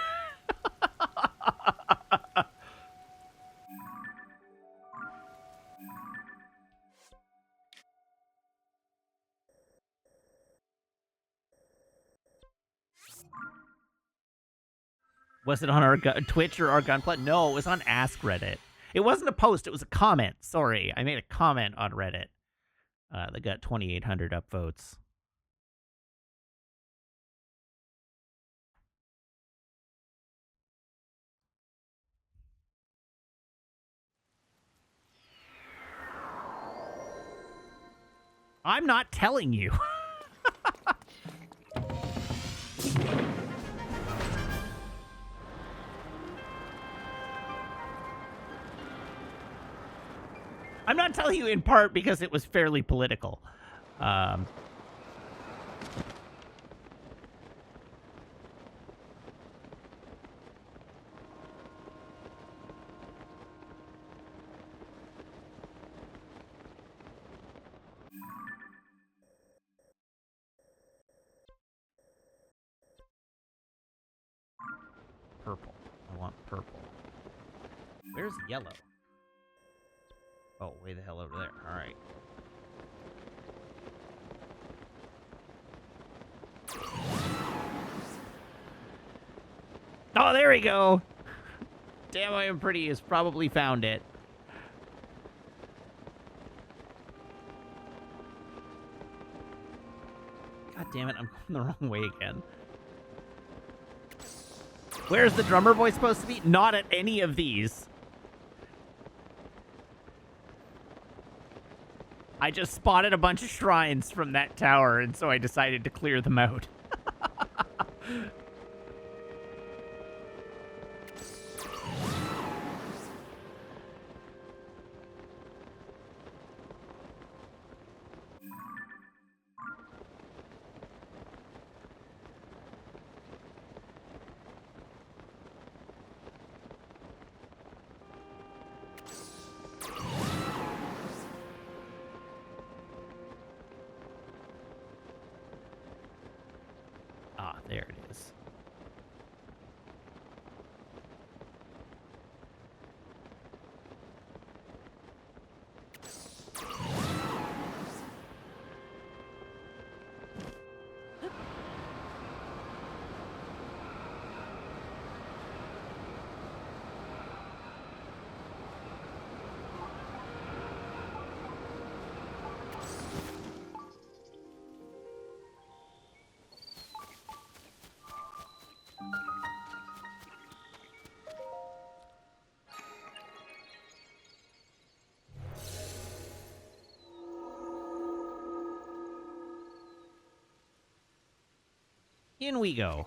Was it on our Twitch or our Gunpla? No, it was on Ask Reddit. It wasn't a post, it was a comment. Sorry, I made a comment on Reddit that got 2,800 upvotes. I'm not telling you. I'm not telling you in part because it was fairly political. Purple. I want purple. Where's yellow? Oh, way the hell over there. All right. Oh, there we go. Damn, I am pretty has probably found it. God damn it, I'm going the wrong way again. Where's the drummer boy supposed to be? Not at any of these. I just spotted a bunch of shrines from that tower, and so I decided to clear them out. Ah, there it is. In we go.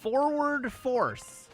Forward force.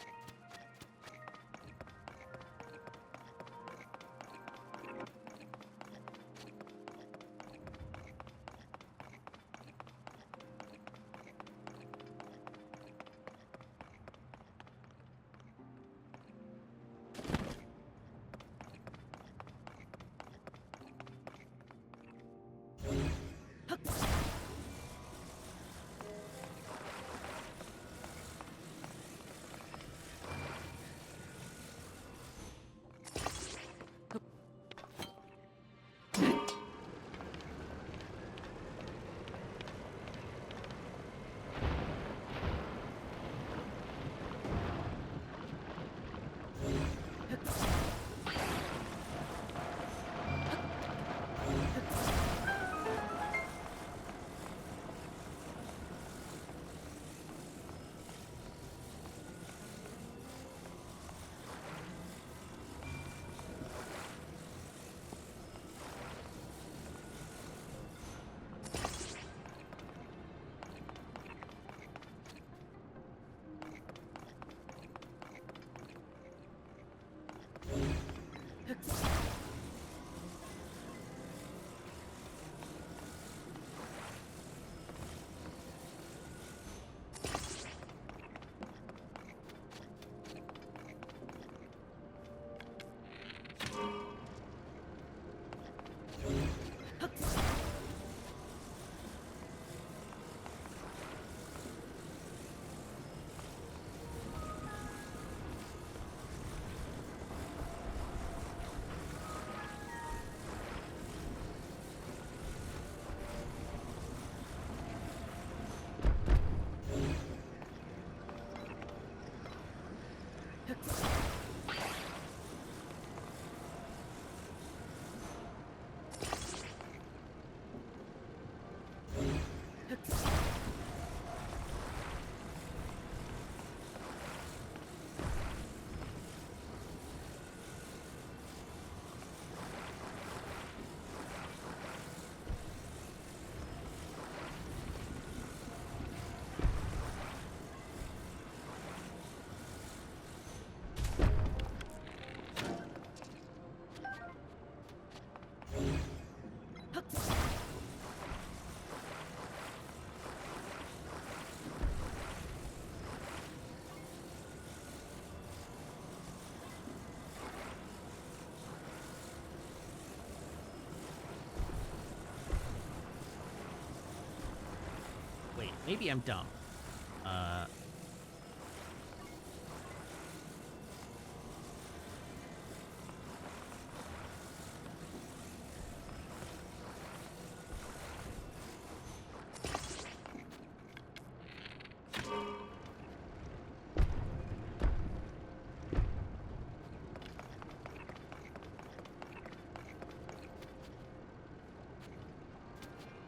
Maybe I'm dumb. Uh...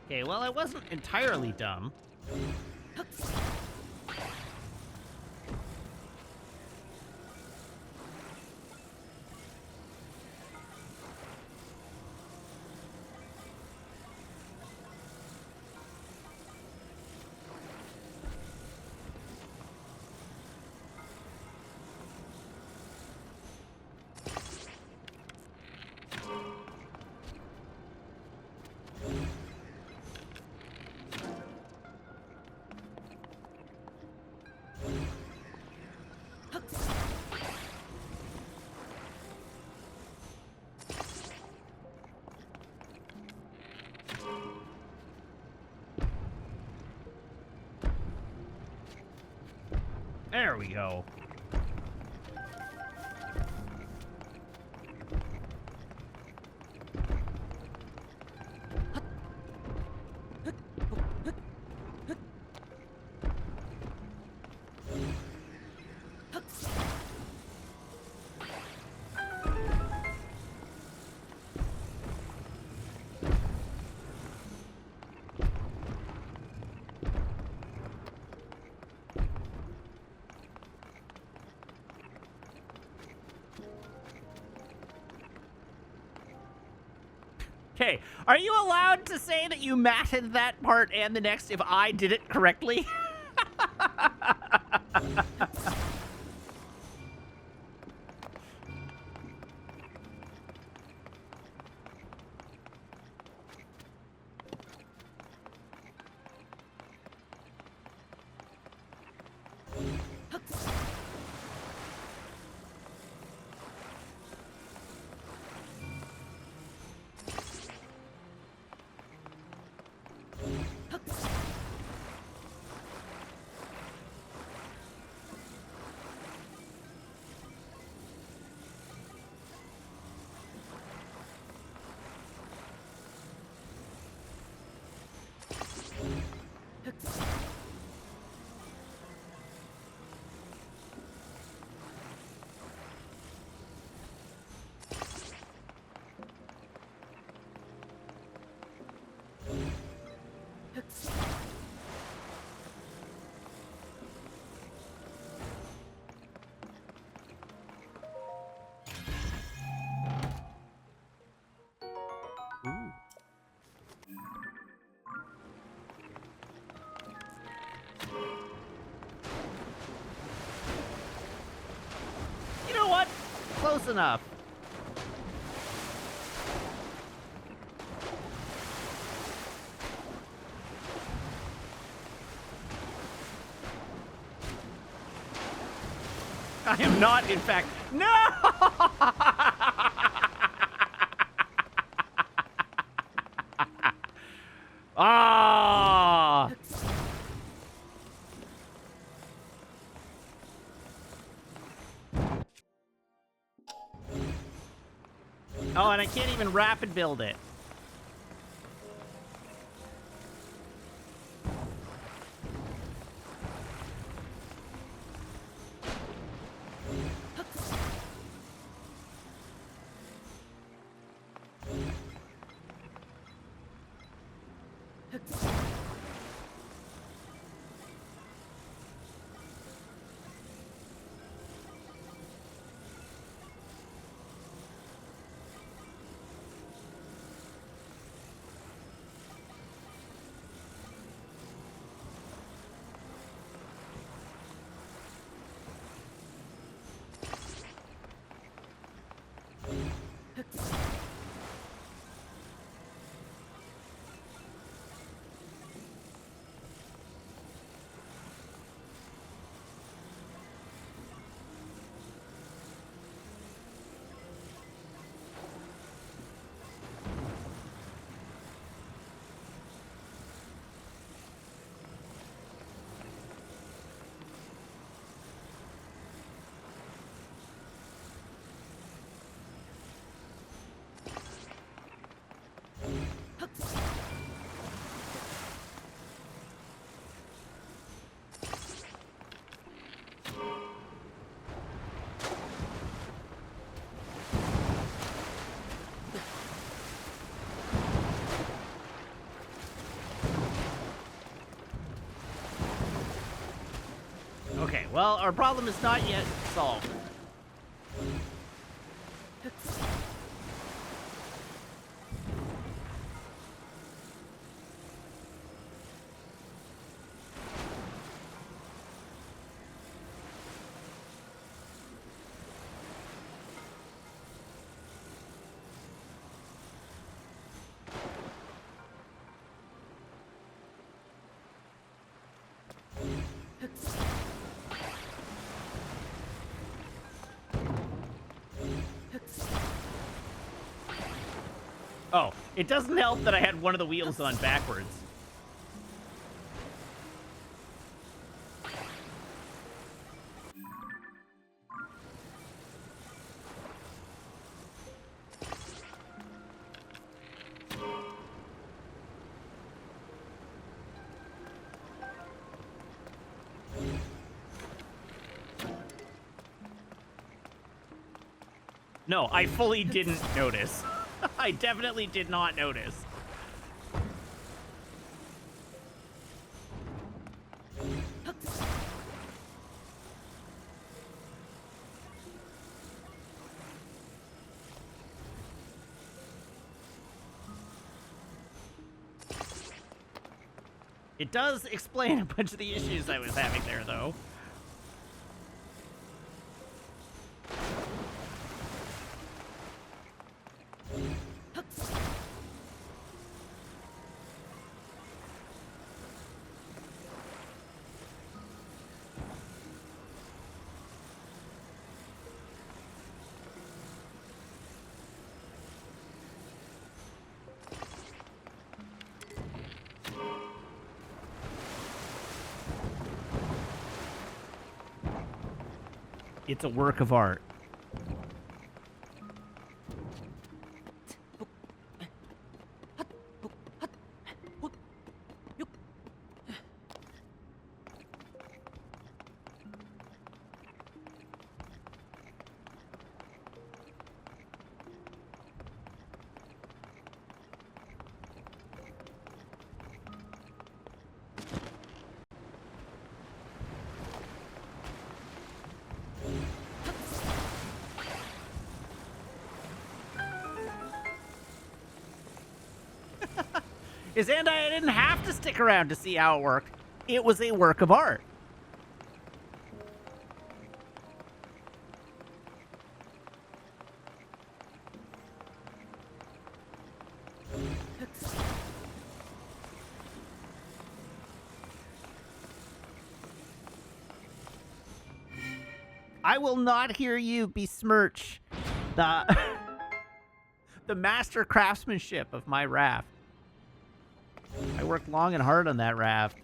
Okay, well, I wasn't entirely dumb. There we go. Okay, are you allowed to say that you matted that part and the next if I did it correctly? Ooh. You know what? Close enough. I am not, in fact. No! Ah! Oh, and I can't even rapid build it. well, our problem is not yet solved. Oh, it doesn't help that I had one of the wheels on backwards. No, I fully didn't notice. I definitely did not notice. It does explain a bunch of the issues I was having there, though. It's a work of art. And I didn't have to stick around to see how it worked. It was a work of art. I will not hear you besmirch the the master craftsmanship of my raft. I worked long and hard on that raft.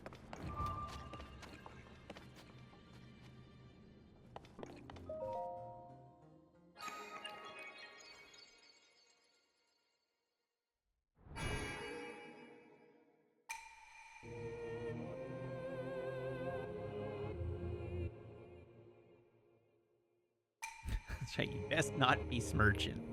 That's right, you best not besmirching.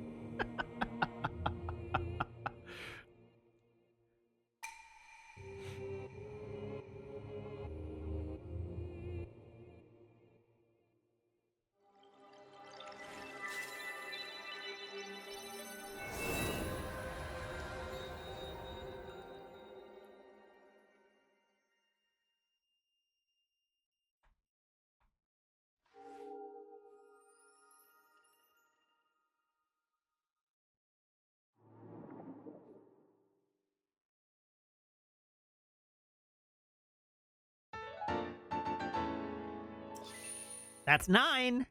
That's 9.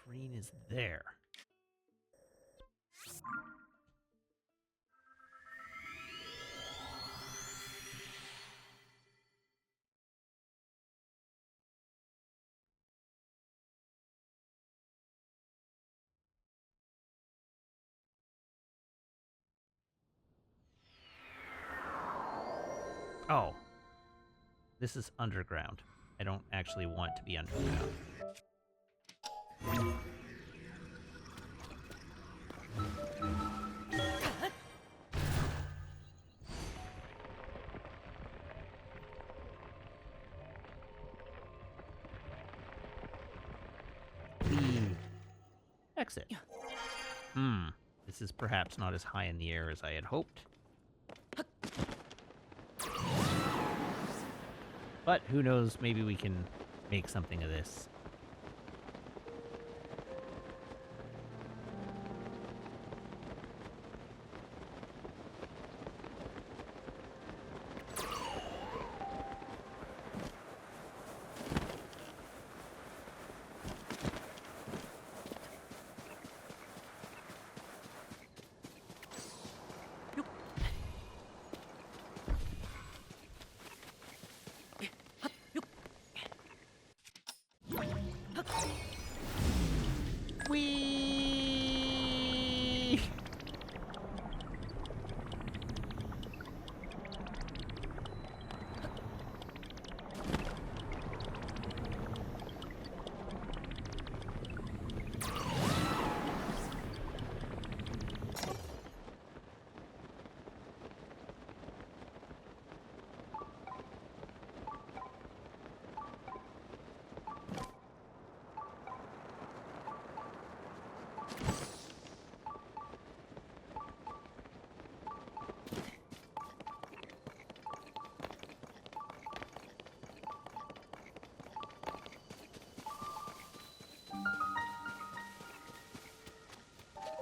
Green is there. Oh. This is underground. I don't actually want to be underground. Exit. This is perhaps not as high in the air as I had hoped. But who knows, maybe we can make something of this. Whee!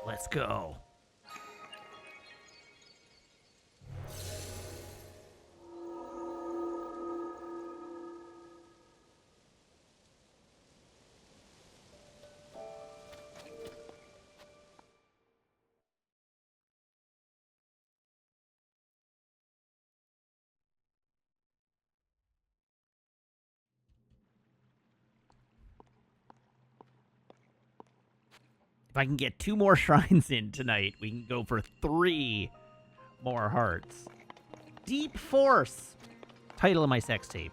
Let's go. If I can get 2 more shrines in tonight, we can go for 3 more hearts. Deep Force! Title of my sex tape.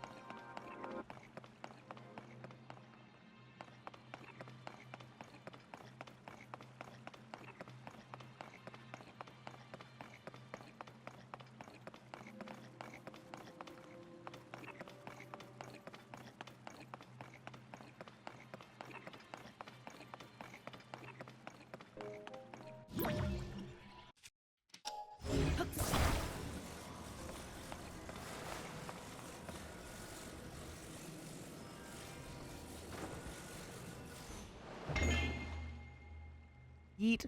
Yeet.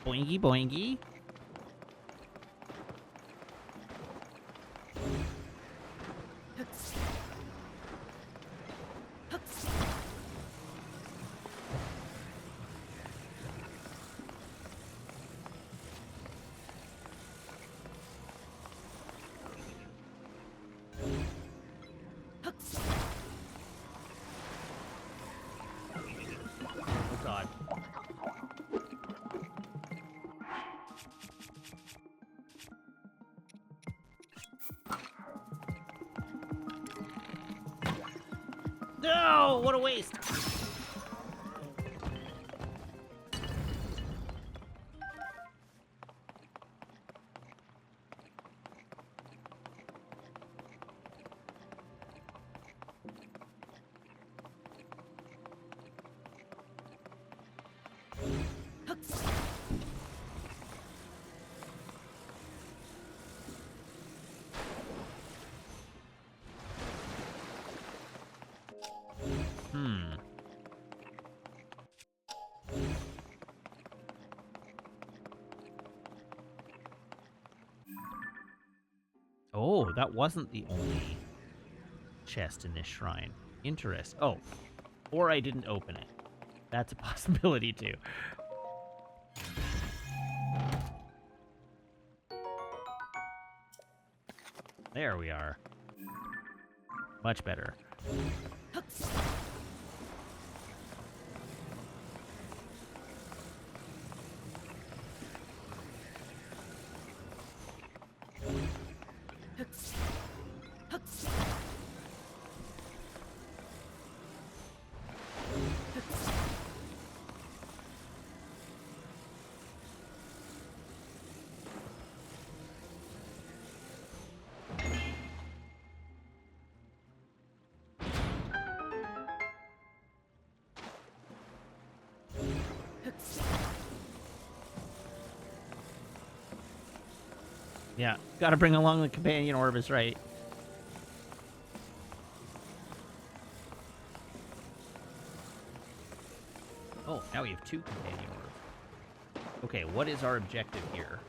Boingy boingy. Oh god. No, what a waste. Oh, that wasn't the only chest in this shrine. Interest. Oh, or I didn't open it. That's a possibility too. There we are. Much better. Yeah, gotta bring along the companion orb is right. Oh, now we have 2 companion orbs. Okay, what is our objective here?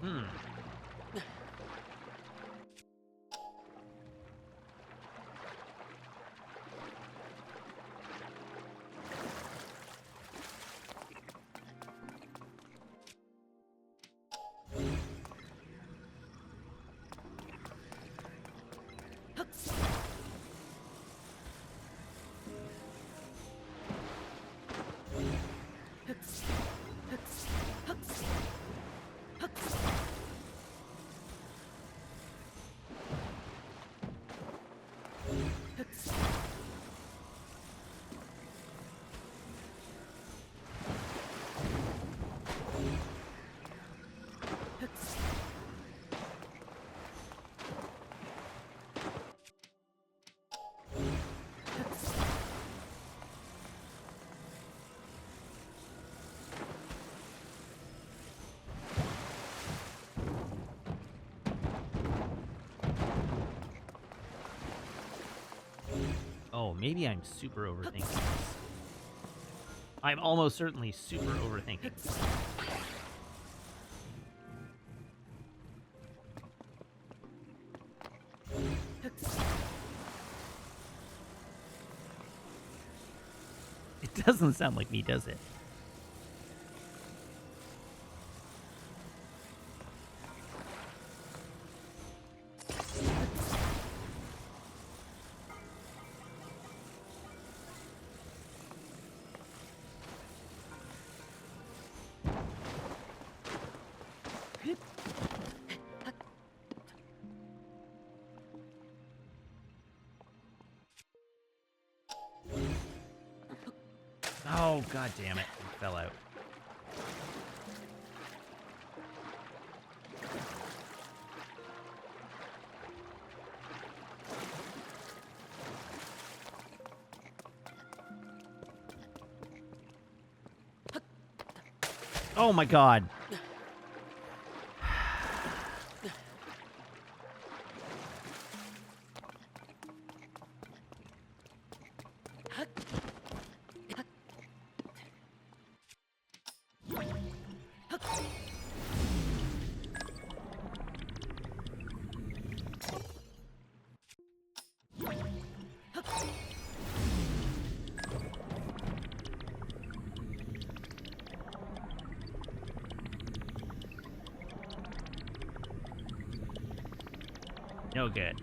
Hmm. Oh, maybe I'm super overthinking this. I'm almost certainly super overthinking this. It doesn't sound like me, does it? Oh, god damn it. It fell out. Oh my god. No good.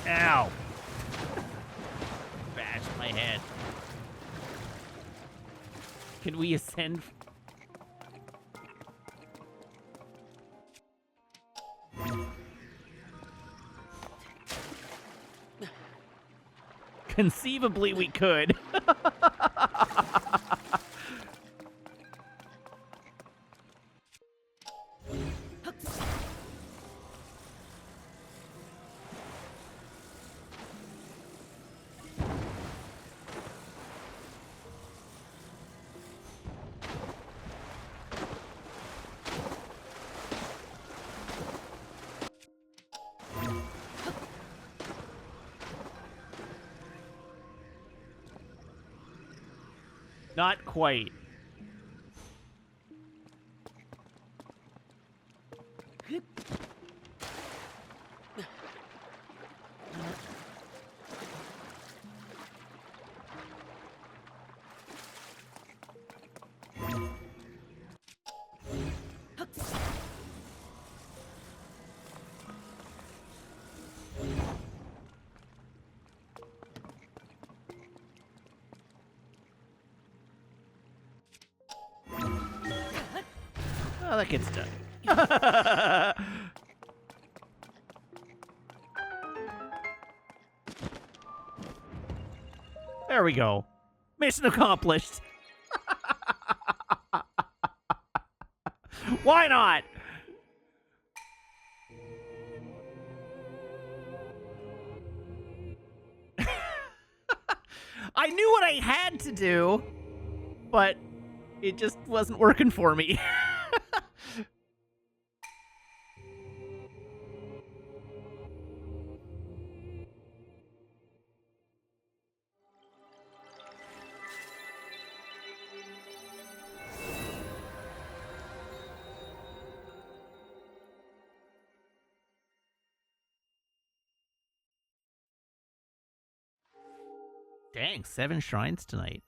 Ow. Bashed my head. Can we ascend? Conceivably, we could. Not quite. Oh, that gets done. There we go. Mission accomplished. Why not? I knew what I had to do, but it just wasn't working for me. Dang, 7 shrines tonight.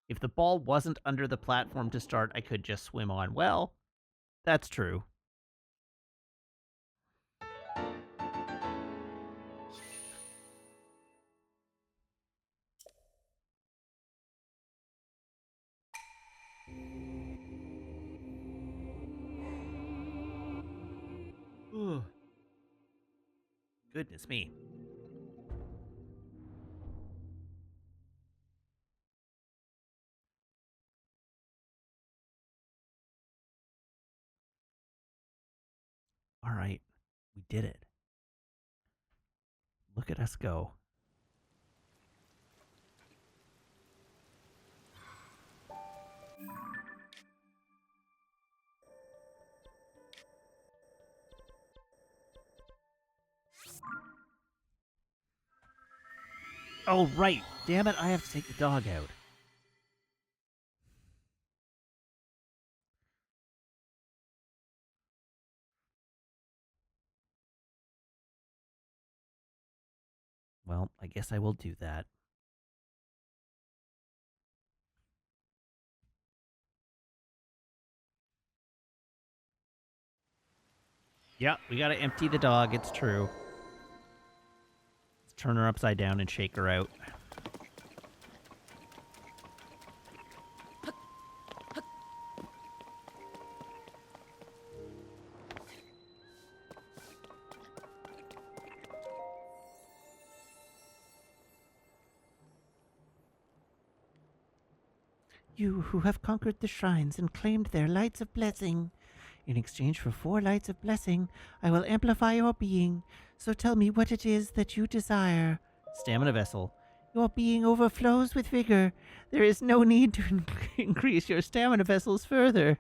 If the ball wasn't under the platform to start, I could just swim on. Well, that's true. Goodness me. All right, we did it. Look at us go. Oh, right. Damn it, I have to take the dog out. Well, I guess I will do that. Yeah, we gotta empty the dog, it's true. Let's turn her upside down and shake her out. You who have conquered the shrines and claimed their lights of blessing. In exchange for 4 lights of blessing, I will amplify your being. So tell me what it is that you desire. Stamina vessel. Your being overflows with vigor. There is no need to increase your stamina vessels further.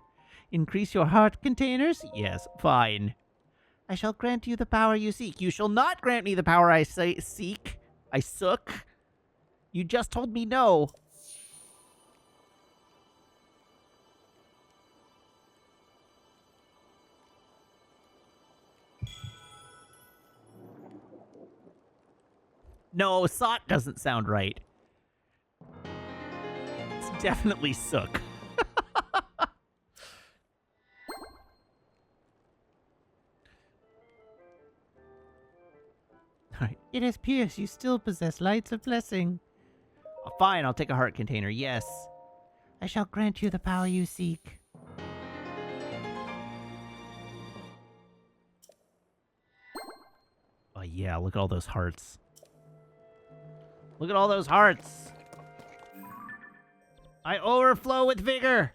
Increase your heart containers? Yes, fine. I shall grant you the power you seek. You shall not grant me the power I seek. I sook. You just told me no. No, Sot doesn't sound right. It's definitely Sook. It has pierced. You still possess lights of blessing. Fine, I'll take a heart container. Yes. I shall grant you the power you seek. Oh, yeah, look at all those hearts. Look at all those hearts. I overflow with vigor.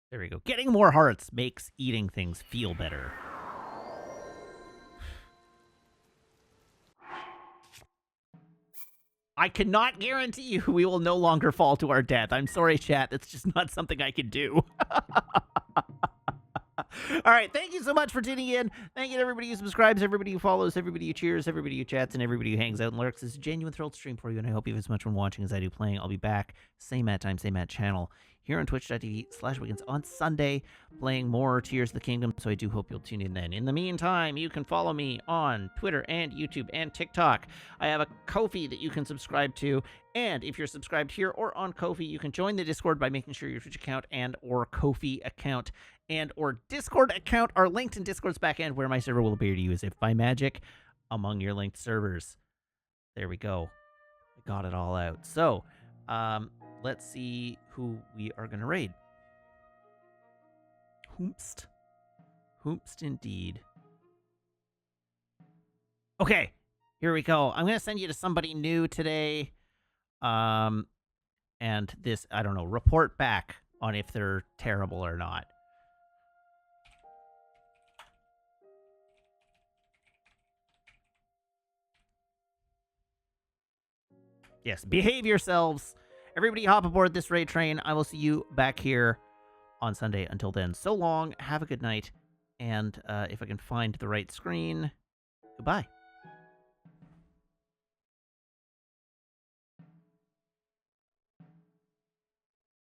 There we go. Getting more hearts makes eating things feel better. I cannot guarantee you we will no longer fall to our death. I'm sorry, chat. That's just not something I can do. All right. Thank you so much for tuning in. Thank you to everybody who subscribes, everybody who follows, everybody who cheers, everybody who chats, and everybody who hangs out and lurks. This is a genuine thrill to stream for you, and I hope you have as much fun watching as I do playing. I'll be back, same Matt time, same Matt channel, here on twitch.tv/weekends on Sunday, playing more Tears of the Kingdom, so I do hope you'll tune in then. In the meantime, you can follow me on Twitter and YouTube and TikTok. I have a Ko-fi that you can subscribe to, and if you're subscribed here or on Ko-fi, you can join the Discord by making sure your Twitch account and or Ko-fi account and or Discord account are linked in Discord's backend, where my server will appear to you as if by magic among your linked servers. There we go. I got it all out. So, let's see who we are going to raid. Hoomst. Hoomst indeed. Okay, here we go. I'm going to send you to somebody new today. And this, I don't know, report back on if they're terrible or not. Yes, behave yourselves. Everybody hop aboard this raid train. I will see you back here on Sunday. Until then, so long. Have a good night. And if I can find the right screen, goodbye.